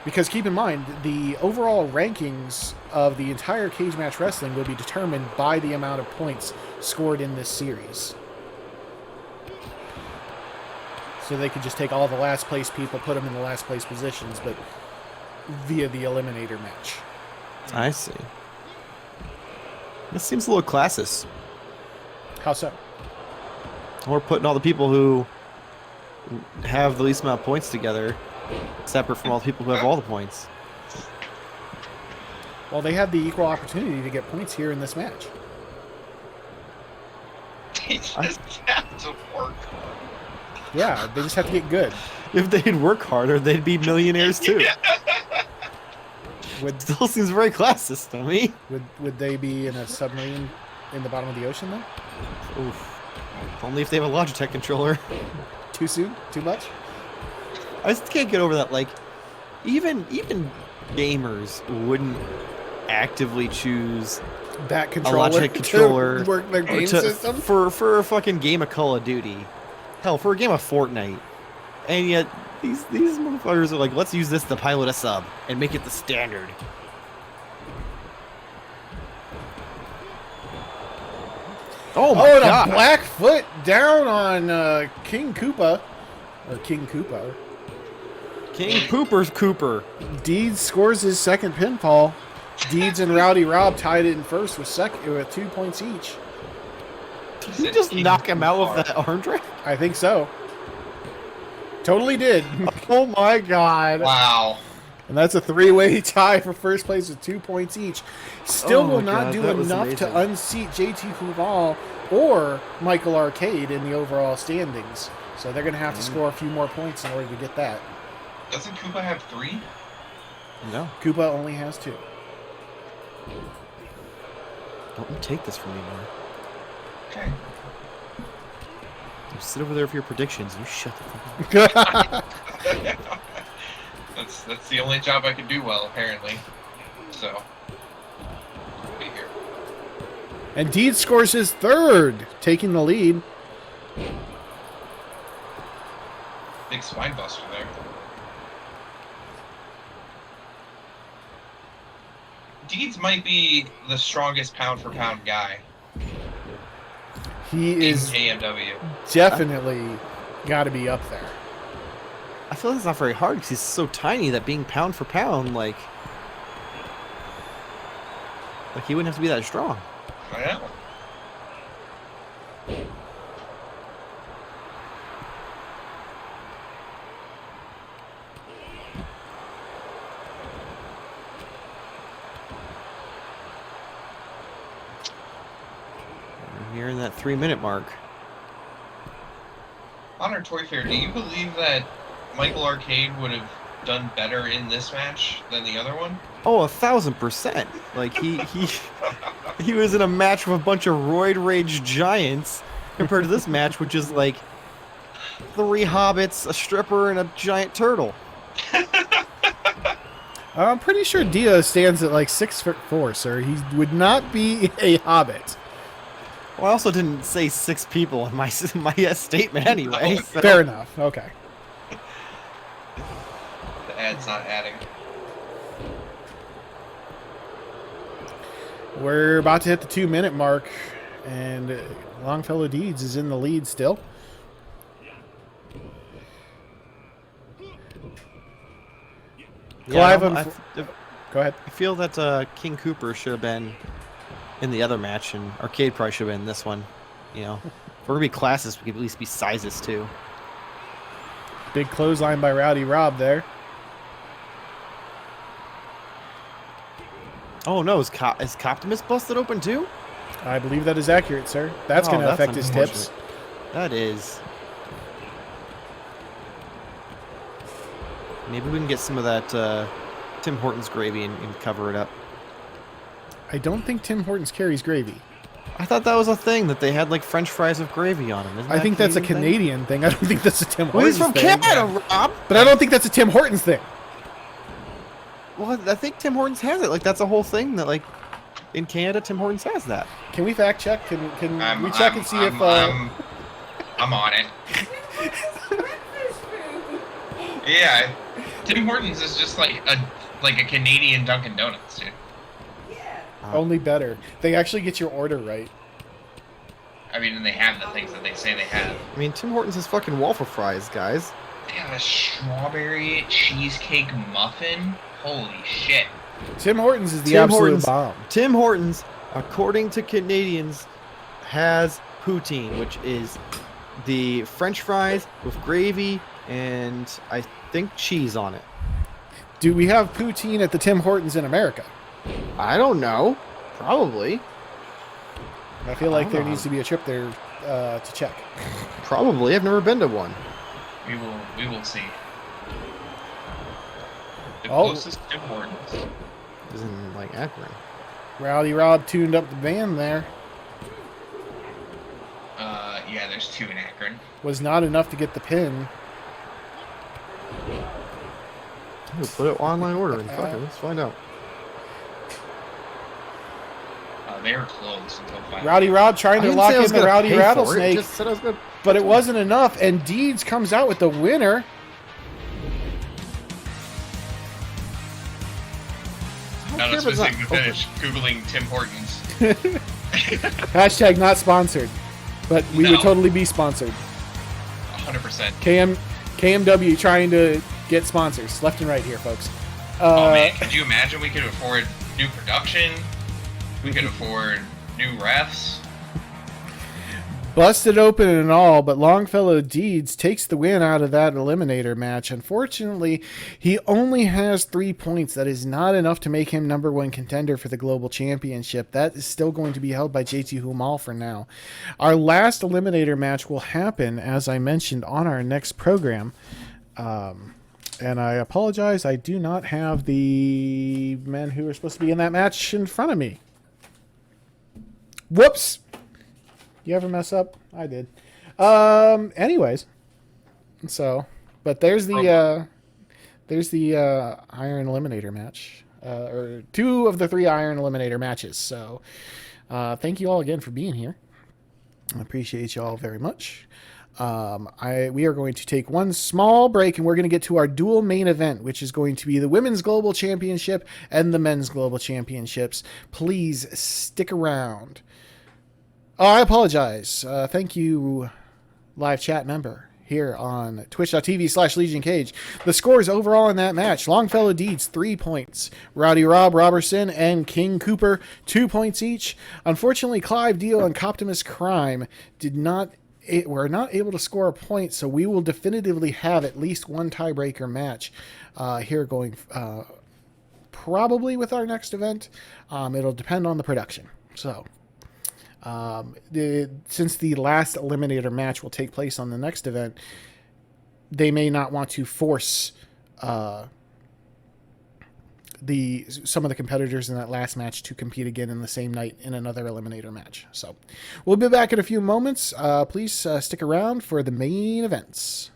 Because keep in mind, the overall rankings of the entire Cage Match Wrestling will be determined by the amount of points scored in this series. So they could just take all the last place people, put them in the last place positions, but via the eliminator match. I see. This seems a little classist. How so? We're putting all the people who have the least amount of points together, separate from all the people who have all the points. Well, they had the equal opportunity to get points here in this match. They just have to work. Yeah, they just have to get good. If they'd work harder, they'd be millionaires too. Would Still seems very classist to me. would they be in a submarine in the bottom of the ocean then? Oof. Only if they have a Logitech controller. Too soon? Too much? I just can't get over that. Like, even gamers wouldn't actively choose That a controller Logitech controller to work their game system? for a fucking game of Call of Duty. Hell, for a game of Fortnite. And yet these motherfuckers are like, let's use this to pilot a sub and make it the standard. Oh my and god! a black foot down on King Koopa. Or King Koopa. King Pooper's Cooper. Deeds scores his second pinfall. Deeds and Rowdy Rob tied it in first with 2 points each. Did you just knock him out with that arm drag? I think so. Totally did. Oh my god. Wow. And that's a 3-way tie for first place with 2 points each. Still Oh will my not God, do that was enough to amazing. unseat JT Huval or Michael Arcade in the overall standings. So they're going to have to score a few more points in order to get that. Doesn't Koopa have 3? No. Koopa only has 2. Don't you take this from me, man. Okay. You sit over there for your predictions. You shut the fuck up. That's the only job I can do well, apparently. So, be here. And Deed scores his third, taking the lead. Big spine buster there. Deeds might be the strongest pound for pound guy He in is AMW. definitely got to be up there. I feel like it's not very hard because he's so tiny that being pound for pound, like he wouldn't have to be that strong. I know. We're nearing that 3-minute mark. Honor Toy Fair, do you believe that Michael Arcade would have done better in this match than the other one? Oh, 1,000%. Like he was in a match with a bunch of roid rage giants compared to this match, which is like 3 hobbits, a stripper, and a giant turtle. I'm pretty sure Dio stands at like 6'4", sir. He would not be a hobbit. Well, I also didn't say 6 people in my statement anyway. No. So. Fair enough. Okay. The ad's not adding. We're about to hit the 2-minute mark, and Longfellow Deeds is in the lead still. Clive, I go ahead. feel that King Cooper should have been in the other match, and Arcade probably should have been in this one. You know, if we're gonna be classes, we could at least be sizes too. Big clothesline by Rowdy Rob there. Oh no, is Coptimus busted open too? I believe that is accurate, sir. That's going to affect his tips. That is. Maybe we can get some of that Tim Hortons gravy and cover it up. I don't think Tim Hortons carries gravy. I thought that was a thing, that they had like French fries with gravy on them. I think that's a Canadian thing. I don't think that's a Tim Well, Hortons he's from thing. Canada, Rob! But I don't think that's a Tim Hortons thing. Well, I think Tim Hortons has it. Like, that's a whole thing that, like, in Canada, Tim Hortons has that. Can we fact check? Can we check and see if... I'm on it. Yeah, Tim Hortons is just like a Canadian Dunkin' Donuts, dude. Only better. They actually get your order right. I mean, and they have the things that they say they have. I mean, Tim Hortons is fucking waffle fries, guys. They have a strawberry cheesecake muffin. Holy shit. Tim Hortons is the absolute bomb. Tim Hortons, according to Canadians, has poutine, which is the French fries with gravy and I think cheese on it. Do we have poutine at the Tim Hortons in America? I don't know. Probably. I feel like there needs to be a trip there to check. Probably. I've never been to one. We will see. The closest Tim Hortons is in like Akron. Rowdy Rob tuned up the band there. Yeah, there's two in Akron. Was not enough to get the pin. We'll put it online order and fuck it. Let's find out. They were closed until 5. Rowdy Rob trying to lock in the Rowdy Rattlesnake, just said I was gonna... but it wasn't enough, and Deeds comes out with the winner. Not a specific to finish. Googling Tim Hortons. Hashtag not sponsored, but we would totally be sponsored. 100%. KMW trying to get sponsors left and right here, folks. Oh man, could you imagine we could afford new production? We could afford new refs. Busted open and all, but Longfellow Deeds takes the win out of that eliminator match. Unfortunately, he only has 3 points. That is not enough to make him #1 contender for the Global Championship. That is still going to be held by JT Humal for now. Our last eliminator match will happen, as I mentioned, on our next program. And I apologize, I do not have the men who are supposed to be in that match in front of me. Whoops! You ever mess up? I did. Anyways, so, but there's the Iron Eliminator match, or 2 of the 3 Iron Eliminator matches. So, thank you all again for being here. I appreciate you all very much. We are going to take one small break, and we're going to get to our dual main event, which is going to be the Women's Global Championship and the Men's Global Championships. Please stick around. Oh, I apologize. Thank you, live chat member here on twitch.tv/Legion Cage. The scores overall in that match: Longfellow Deeds 3 points, Rowdy Rob Robertson and King Cooper 2 points each. Unfortunately, Clive Deal and Coptimus Crime were not able to score a point, so we will definitively have at least one tiebreaker match here going probably with our next event. It'll depend on the production. So. Since the last eliminator match will take place on the next event, they may not want to force some of the competitors in that last match to compete again in the same night in another eliminator match. So we'll be back in a few moments. Please stick around for the main events.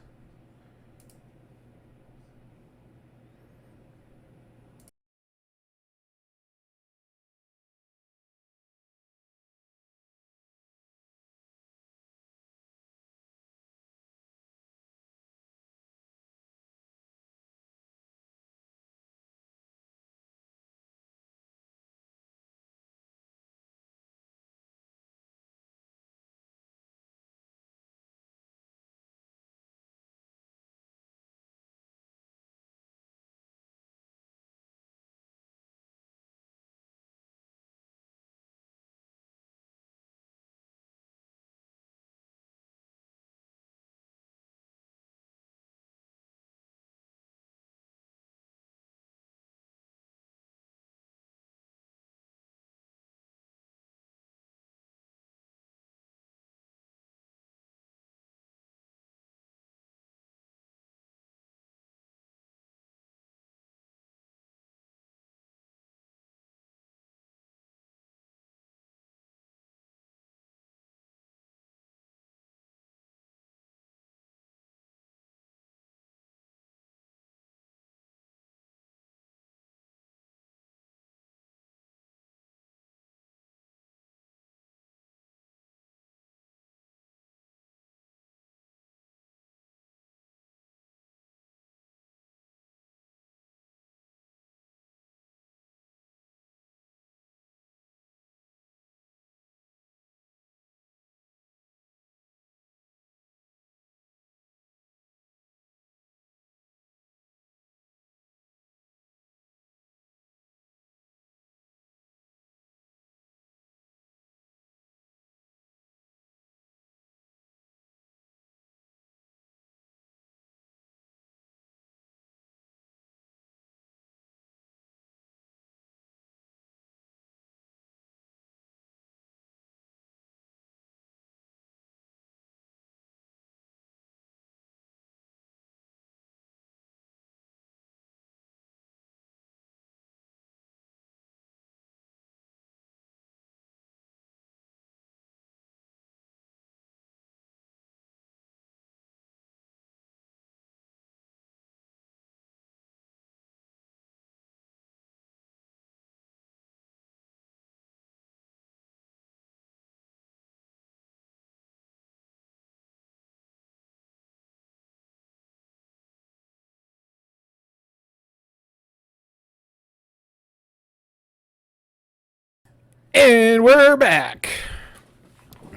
And we're back.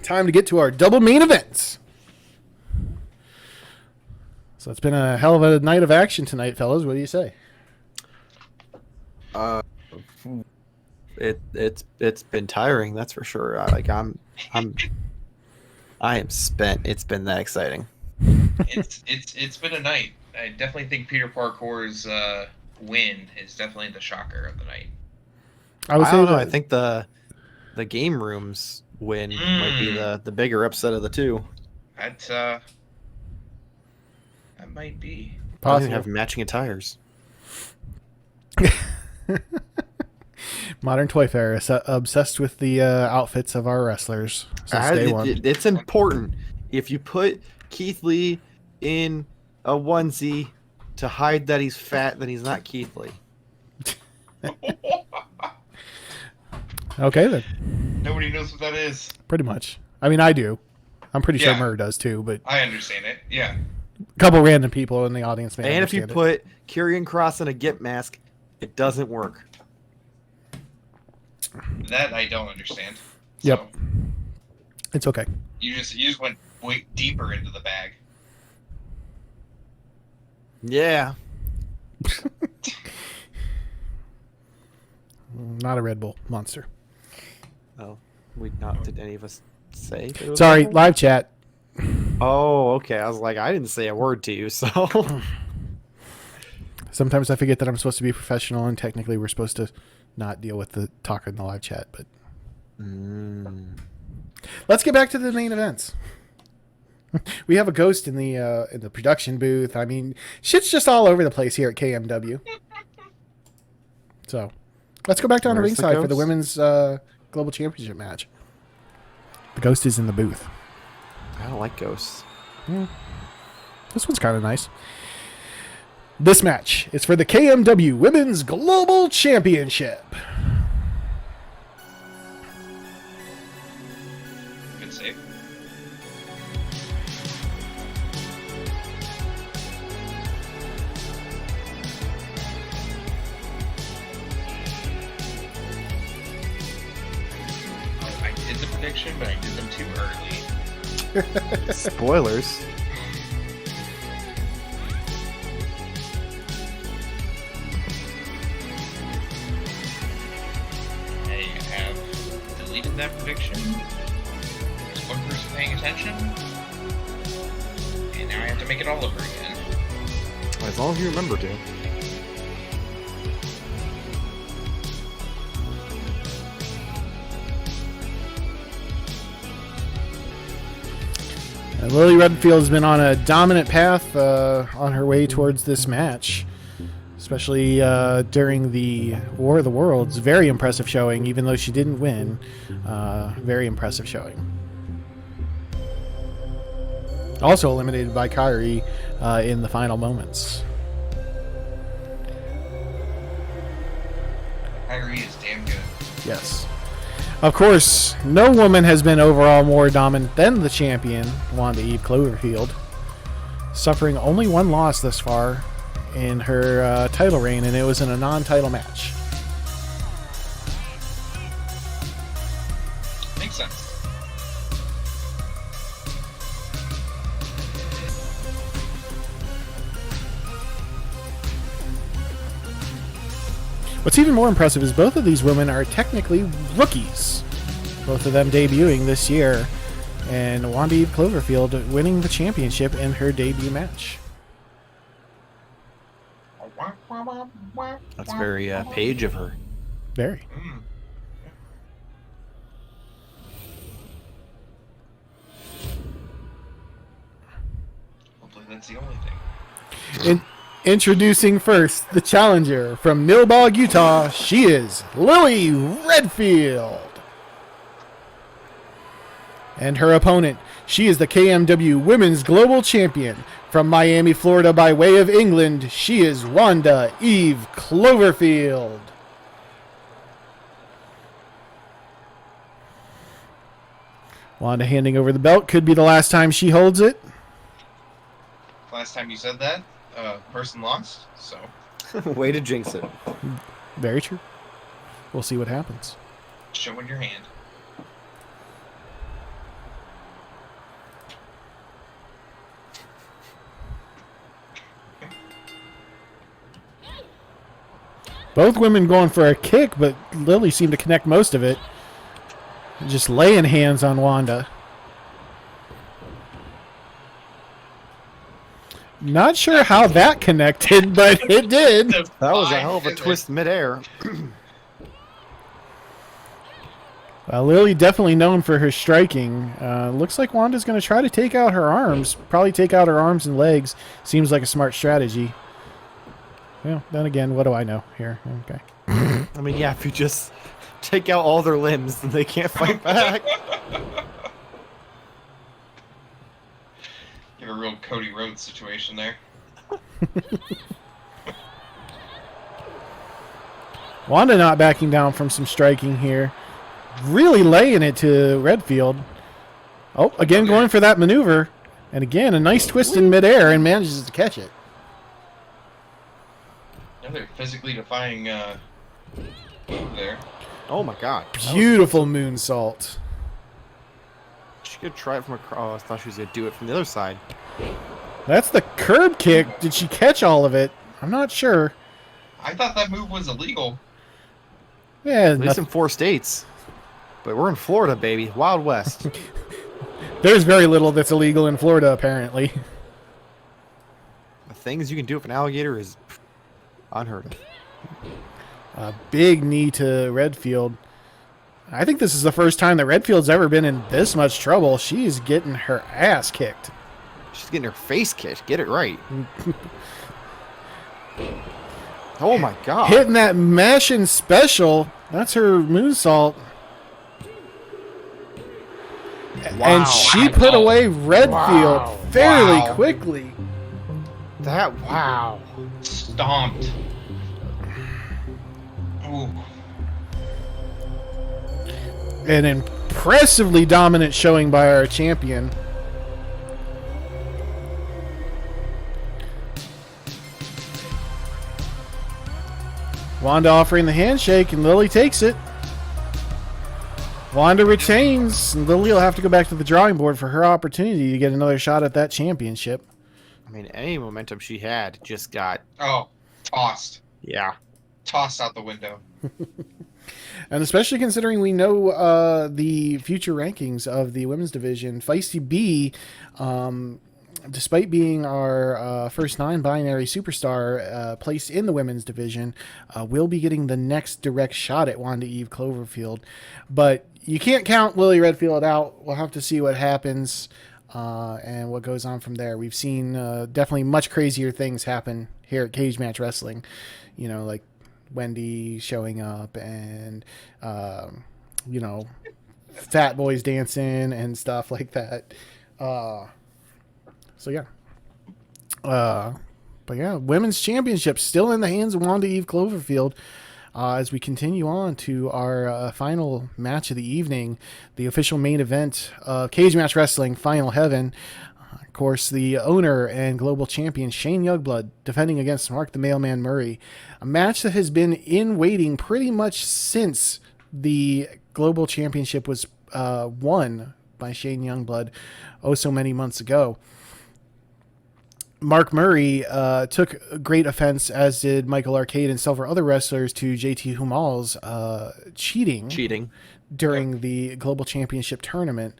Time to get to our double main events. So it's been a hell of a night of action tonight, fellas. What do you say? It's been tiring, that's for sure. I am spent. It's been that exciting. It's been a night. I definitely think Peter Parkour's win is definitely the shocker of the night. I would say don't know. that I think the game rooms win might be the bigger upset of the two. That might be. I don't even have matching attires. Modern Toy Fair is obsessed with the outfits of our wrestlers since day one. It's important. If you put Keith Lee in a onesie to hide that he's fat, then he's not Keith Lee. Okay, then. Nobody knows what that is. Pretty much. I mean, I do. I'm pretty sure Yeah. Murr does too, but I understand it. Yeah. a couple random people in the audience may And if you understand put Karrion Kross in a Gimp mask, it doesn't work. That I don't understand. Yep. So it's okay. you just went way deeper into the bag. Yeah. Not a Red Bull monster. Oh, did any of us say? That it was Sorry, Red Bull? live chat. Oh, okay. I was like, I didn't say a word to you, so. Sometimes I forget that I'm supposed to be professional, and technically we're supposed to not deal with the talk in the live chat. But let's get back to the main events. We have a ghost in the production booth. I mean, shit's just all over the place here at KMW. So, let's go back down to Where's the ringside for the ghost? women's global championship match. The ghost is in the booth. I don't like ghosts. This one's kind of nice. This match is for the KMW Women's Global Championship. Good save. I did the prediction, but I did them too early. Spoilers. I have deleted that prediction. There's one person paying attention, and now I have to make it all over again. As long as you remember to. Lily Redfield has been on a dominant path on her way towards this match, especially during the War of the Worlds. Very impressive showing, even though she didn't win. Very impressive showing. Also eliminated by Kairi in the final moments. Kyrie is damn good. Yes. Of course, no woman has been overall more dominant than the champion, Wanda Eve Cloverfield, suffering only one loss thus far in her title reign, and it was in a non-title match. Makes sense. What's even more impressive is both of these women are technically rookies, both of them debuting this year, and Wanda Eve Cloverfield winning the championship in her debut match. That's very Paige of her. Very. Hopefully that's the only thing. Introducing first the challenger from Millbog, Utah. She is Lily Redfield. And her opponent, she is the KMW Women's Global Champion from Miami, Florida by way of England. She is Wanda Eve Cloverfield. Wanda handing over the belt. Could be the last time she holds it. Last time you said that, person lost, so. Way to jinx it. Very true. We'll see what happens. Showing your hand. Both women going for a kick, but Lily seemed to connect most of it. Just laying hands on Wanda. Not sure how that connected, but it did. That was a hell of a twist midair. Lily definitely known for her striking. Looks like Wanda's going to try to take out her arms. Probably take out her arms and legs. Seems like a smart strategy. Well, then again, what do I know here? Okay. I mean, yeah, if you just take out all their limbs, then they can't fight back. Give a real Cody Rhodes situation there. Wanda not backing down from some striking here. Really laying it to Redfield. Oh, again going for that maneuver. And again, a nice twist in midair and manages to catch it. Another physically defying move there. Oh my god. Beautiful moonsault. She could try it from across. I thought she was going to do it from the other side. That's the curb kick. Did she catch all of it? I'm not sure. I thought that move was illegal. Yeah, At least in 4 states. But we're in Florida, baby. Wild West. there's very little that's illegal in Florida, apparently. The things you can do with an alligator is unheard of. A big knee to Redfield. I think this is the first time that Redfield's ever been in this much trouble. She's getting her ass kicked. She's getting her face kicked. Get it right. Oh my god. Hitting that mashing special. That's her moonsault. Wow. And she put away Redfield fairly Wow. quickly. Wow. Stomped. Ooh. An impressively dominant showing by our champion. Wanda offering the handshake, and Lily takes it. Wanda retains, and Lily will have to go back to the drawing board for her opportunity to get another shot at that championship. I mean, any momentum she had just got... Oh, tossed. Yeah. Tossed out the window. And especially considering we know the future rankings of the women's division, Feisty B, despite being our first non-binary superstar placed in the women's division, will be getting the next direct shot at Wanda Eve Cloverfield. But you can't count Lily Redfield out. We'll have to see what happens and what goes on from there. We've seen definitely much crazier things happen here at Cage Match Wrestling. You know, like Wendy showing up and, fat boys dancing and stuff like that. So, yeah. But, yeah, women's championship still in the hands of Wanda Eve Cloverfield as we continue on to our final match of the evening, the official main event of Cage Match Wrestling Final Heaven. Of course, the owner and global champion Shane Youngblood defending against Marc The Mailman Murray. A match that has been in waiting pretty much since the global championship was won by Shane Youngblood so many months ago. Mark Murray took great offense, as did Michael Arcade and several other wrestlers, to JT Humal's cheating during the global championship tournament.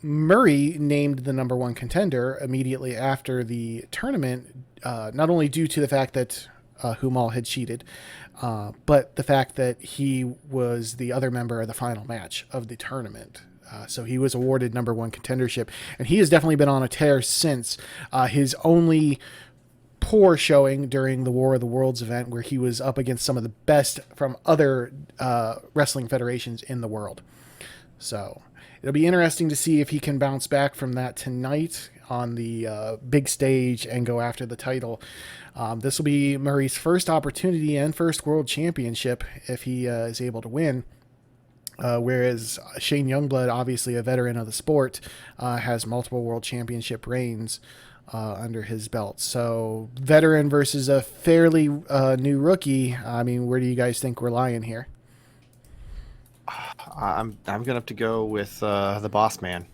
Murray named the number one contender immediately after the tournament, not only due to the fact that Humal had cheated, but the fact that he was the other member of the final match of the tournament. So he was awarded number one contendership, and he has definitely been on a tear since. His only poor showing during the War of the Worlds event, where he was up against some of the best from other wrestling federations in the world. So it'll be interesting to see if he can bounce back from that tonight on the big stage and go after the title. This will be Murray's first opportunity and first world championship if he is able to win. Whereas Shane Youngblood, obviously a veteran of the sport, has multiple world championship reigns under his belt. So veteran versus a fairly new rookie. I mean, where do you guys think we're lying here? I'm gonna have to go with the Boss Man.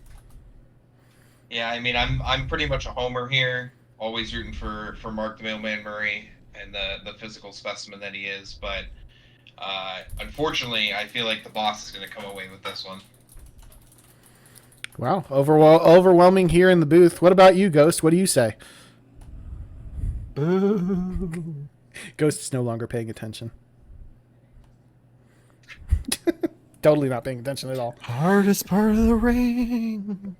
Yeah, I mean, I'm pretty much a homer here. Always rooting for Marc The Mailman Murray and the physical specimen that he is, but unfortunately, I feel like the Boss is going to come away with this one. Wow, overwhelming here in the booth. What about you, Ghost? What do you say? Boo. Ghost is no longer paying attention. Totally not paying attention at all. Hardest part of the ring.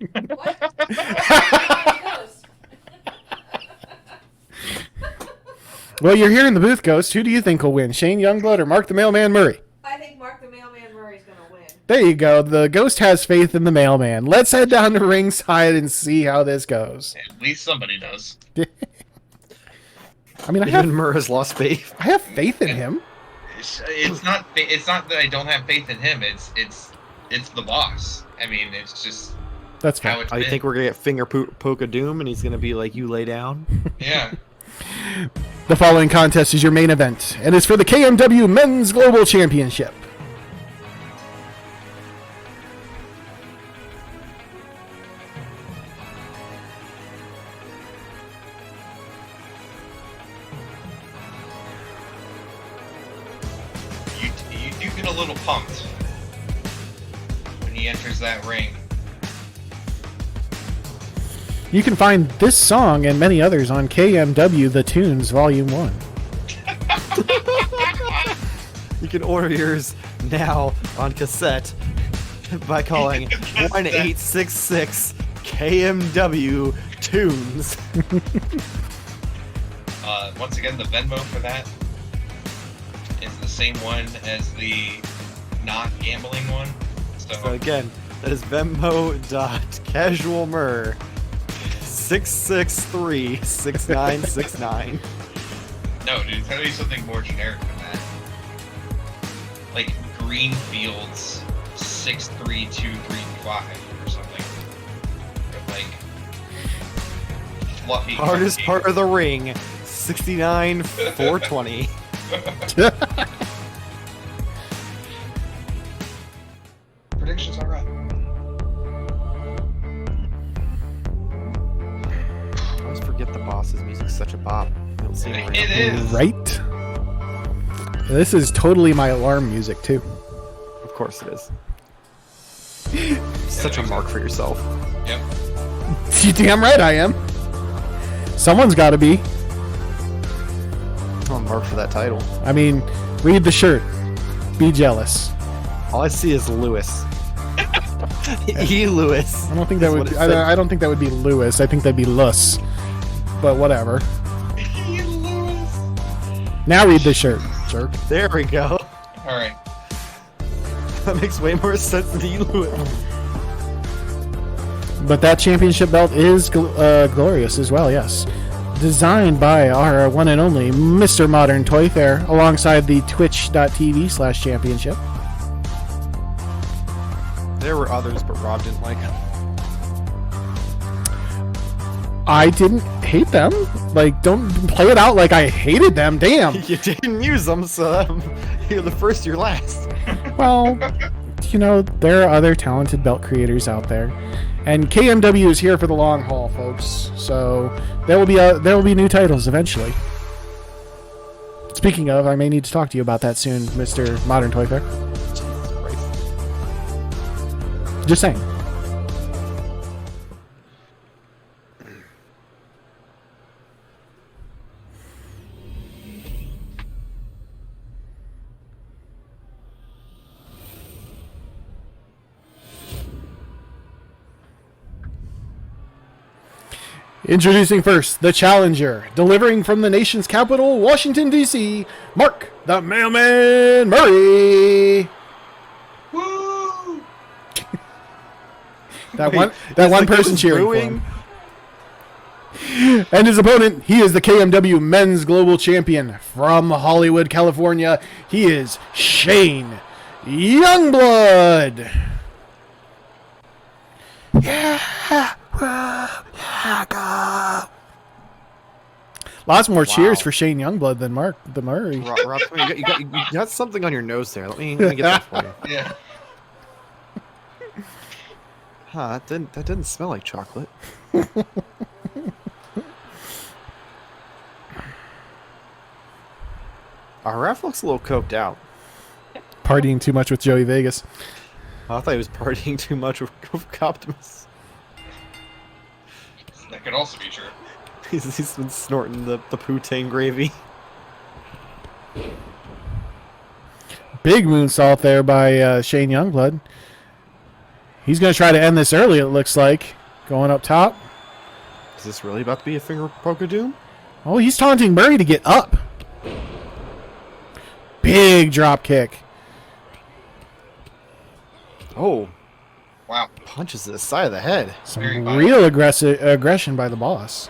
Well, you're here in the booth, Ghost. Who do you think will win, Shane Youngblood or Marc The Mailman Murray? I think Marc The Mailman Murray's going to win. There you go. The Ghost has faith in the mailman. Let's head down to ringside and see how this goes. At least somebody does. I mean, Even Murray has lost faith. I have faith in him. It's not that I don't have faith in him. It's the Boss. I mean, it's just That's how fine. it's Oh, you been. think we're gonna get finger poke of doom, and he's gonna be like, "You lay down." Yeah. The following contest is your main event, and it's for the KMW Men's Global Championship. You do get a little pumped when he enters that ring. You can find this song and many others on KMW The Tunes Volume 1. You can order yours now on cassette by calling 1866 KMW Tunes. Once again, the Venmo for that is the same one as the not gambling one. So again, that is Venmo.casualmur 663-6969. No, dude, it's gotta be something more generic than that. Like Greenfield's 63235 or something. Or like fluffy. Hardest part of the ring, 69-420. Predictions are up. I always forget the Boss's music's such a bop. You don't see it It is. Right? This is totally my alarm music, too. Of course it is. Such a mark for yourself. Yep. You damn right I am. Someone's got to be. I'm a mark for that title. I mean, read the shirt. Be jealous. All I see is Lewis. E. Lewis. I don't think that That's would. what it said. I don't think that would be Lewis. I think that'd be Lus. But whatever. Now read the shirt, jerk. There we go. All right. That makes way more sense than E. Lewis. But that championship belt is glorious as well. Yes, designed by our one and only Mr. Modern Toy Fair, alongside the Twitch.tv/championship. There were others, but Rob didn't like them. I didn't hate them. Like, don't play it out like I hated them. Damn. You didn't use them, so you're the first, you're last. Well, you know, there are other talented belt creators out there, and KMW is here for the long haul, folks. So there will be new titles eventually. Speaking of, I may need to talk to you about that soon, Mr. Modern Toy Fair. Just saying. Introducing first, the challenger, delivering from the nation's capital, Washington, D.C., Marc The Mailman Murray. Woo! That Wait, one like person this cheering booing? for him. And his opponent, he is the KMW Men's Global Champion from Hollywood, California. He is Shane Youngblood. Yeah. Lots more cheers for Shane Youngblood than Marc The Murray. Rob, you got something on your nose there. Let me get that for you. Yeah. Huh, that didn't smell like chocolate. Our ref looks a little coked out. Partying too much with Joey Vegas. I thought he was partying too much with Optimus. That could also be true. He's been snorting the poutine gravy. Big moonsault there by Shane Youngblood. He's going to try to end this early, it looks like. Going up top. Is this really about to be a finger poke of doom? Oh, he's taunting Murray to get up. Big drop kick. Oh, Wow. punches to the side of the head. Some Very violent. real aggression by the boss.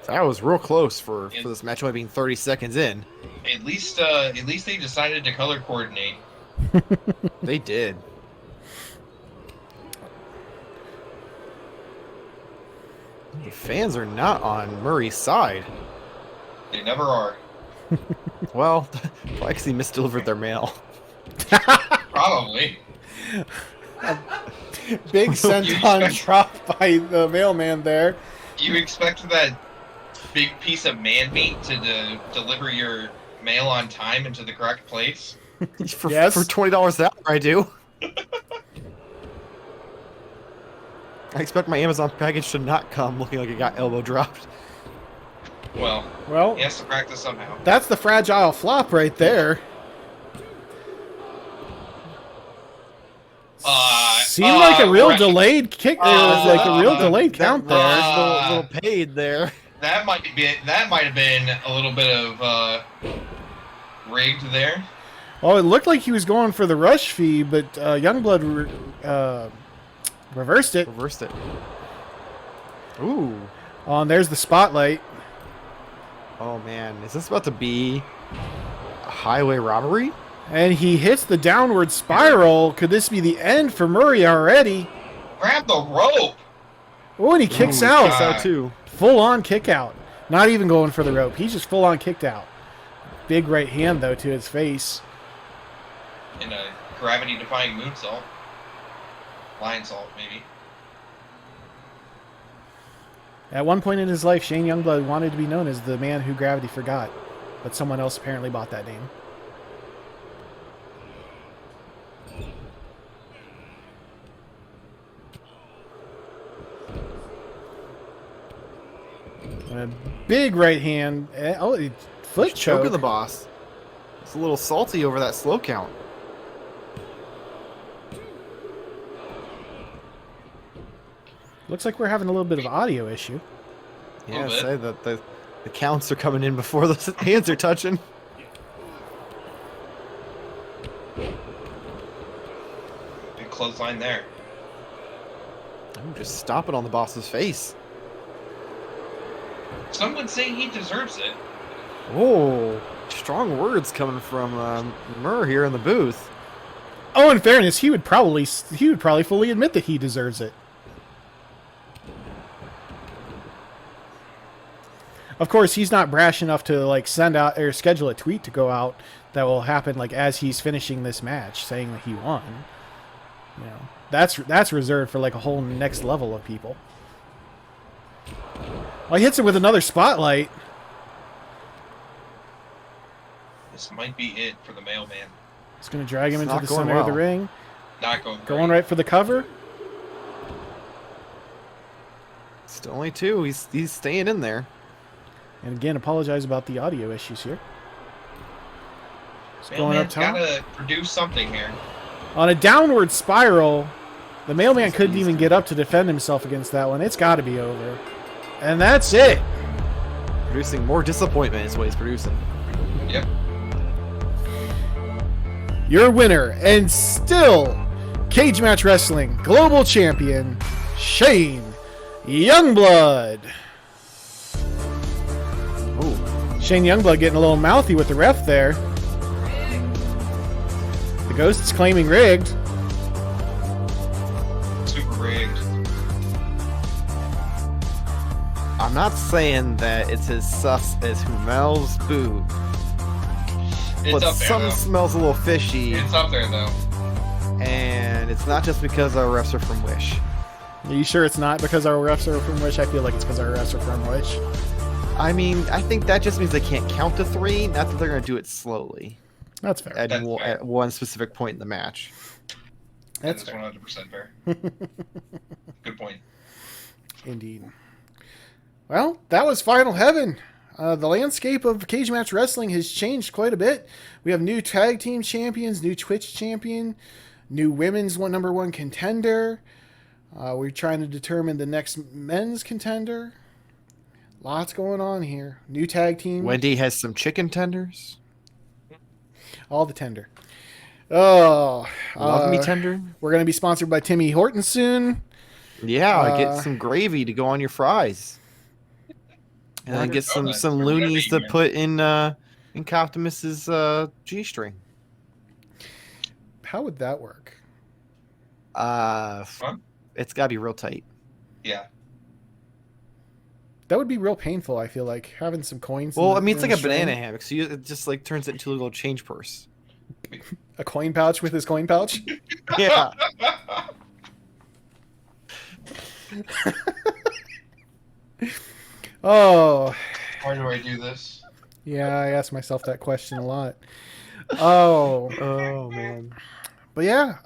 That was real close for this match only being 30 seconds in. At least they decided to color coordinate. They did. The fans are not on Murray's side. They never are. Well, probably because he misdelivered their mail. Probably. Big You senton expect- drop by the mailman there. You expect that big piece of man meat to deliver your mail on time into the correct place? For Yes. $20 an hour, I do. I expect my Amazon package to not come looking like it got elbow dropped. Well, Well, he has to practice somehow. that's the fragile flop right there. Seemed like a real right. delayed kick. There was like a real delayed count there. There's a little paid there. That might have been a little bit of rigged there. Oh, it looked like he was going for the rush fee, but Youngblood reversed it. Reversed it. Ooh. Oh, and there's the spotlight. Oh man, is this about to be a highway robbery? And he hits the downward spiral. Could this be the end for Murray already? Grab the rope. Oh, and he kicks Ooh, out. Kicks out too. Full on kick out. Not even going for the rope. He's just full on kicked out. Big right hand, though, to his face. In a gravity-defying moonsault. Lion salt, maybe. At one point in his life, Shane Youngblood wanted to be known as the man who gravity forgot. But someone else apparently bought that name. And a big right hand. Oh, foot choke. Choking the boss. It's a little salty over that slow count. Looks like we're having a little bit of audio issue. Yeah, Little bit. say that the counts are coming in before the hands are touching. Big clothesline there. I'm just stomping on the boss's face. Some would say he deserves it. Oh, strong words coming from Murr here in the booth. Oh, in fairness, he would probably fully admit that he deserves it. Of course, he's not brash enough to like send out or schedule a tweet to go out that will happen like as he's finishing this match, saying that he won. You know, that's reserved for like a whole next level of people. Well, he hits him with another spotlight. This might be it for the mailman. He's going to drag him It's into not the going center of the well. ring. Not going Going great. right for the cover. Still only two. He's staying in there. And again, apologize about the audio issues here. It's going up Mailman's top. gotta produce something here. On a downward spiral, the mailman It's couldn't easy. even get up to defend himself against that one. It's got to be over. And that's it. Producing more disappointment is what he's producing. Yep. Your winner and still Cage Match Wrestling Global Champion, Shane Youngblood. Ooh. Shane Youngblood getting a little mouthy with the ref there. The Ghost's claiming rigged. Super rigged. I'm not saying that it's as sus as Humel's boot, It's but up there something though. smells a little fishy, It's up there though. And it's not just because our refs are from Wish. Are you sure it's not because our refs are from Wish? I feel like it's because our refs are from Wish. I mean, I think that just means they can't count to 3, not that they're going to do it slowly That's fair. at, That's fair. at one specific point in the match. That's That's fair. 100% fair. Good point. Indeed. Well, that was Final Heaven. The landscape of Cage Match Wrestling has changed quite a bit. We have new tag team champions, new Twitch champion, new women's number 1 contender. We're trying to determine the next men's contender. Lots going on here. New tag team. Wendy has some chicken tenders. All the tender. Oh, Love me tender. We're going to be sponsored by Timmy Horton soon. Yeah, get some gravy to go on your fries. And then get some loonies to put in Optimus's G-string. How would that work? It's got to be real tight. Yeah. That would be real painful, I feel like, having some coins. Well, I mean, it's like a banana hammock, so it just like turns it into a little change purse. A coin pouch with his coin pouch? Yeah. Oh. Why do I do this? Yeah, I ask myself that question a lot. Oh. Oh, man. But yeah,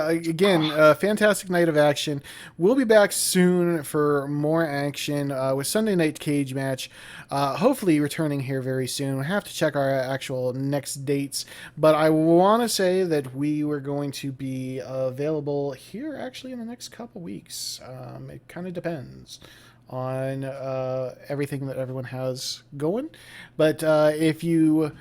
again, a fantastic night of action. We'll be back soon for more action with Sunday Night Cage Match. Hopefully returning here very soon. We have to check our actual next dates. But I want to say that we were going to be available here actually in the next couple weeks. It kind of depends on everything that everyone has going. But if you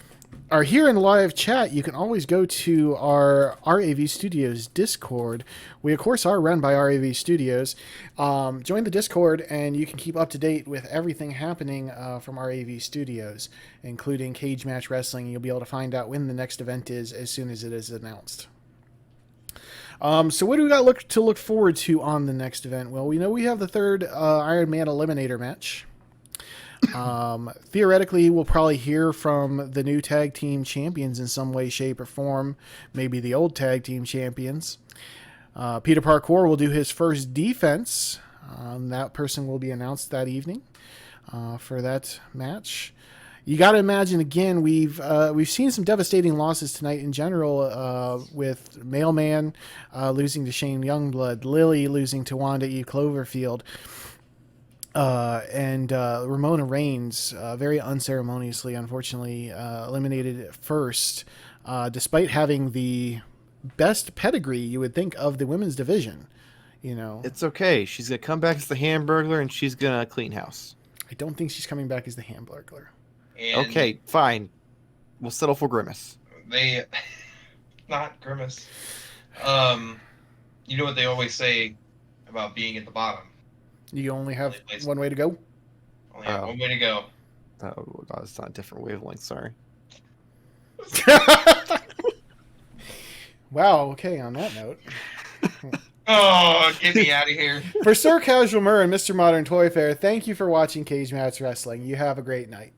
are here in live chat, you can always go to our RAV Studios Discord. We, of course, are run by RAV Studios. Join the Discord, and you can keep up to date with everything happening from RAV Studios, including Cage Match Wrestling. You'll be able to find out when the next event is as soon as it is announced. So what do we got to look forward to on the next event? Well, we know we have the third Iron Man Eliminator match. Theoretically, we'll probably hear from the new tag team champions in some way, shape, or form. Maybe the old tag team champions. Peter Parkour will do his first defense. That person will be announced that evening for that match. You got to imagine again. We've seen some devastating losses tonight in general, with Mailman losing to Shane Youngblood, Lily losing to Wanda Eve Cloverfield. And Ramona Reigns, very unceremoniously, unfortunately, eliminated first, despite having the best pedigree you would think of the women's division. You know, It's okay. She's going to come back as the Hamburglar, and she's going to clean house. I don't think she's coming back as the Hamburglar. And Okay, fine. We'll settle for Grimace. They, not Grimace. You know what they always say about being at the bottom? You only have one way to go. Only have one way to go. Oh, God, it's not a different wavelength. Sorry. Wow. Okay. On that note, Oh, get me out of here. for Sir Casual Murr and Mr. Modern Toy Fair, thank you for watching Cage Match Wrestling. You have a great night.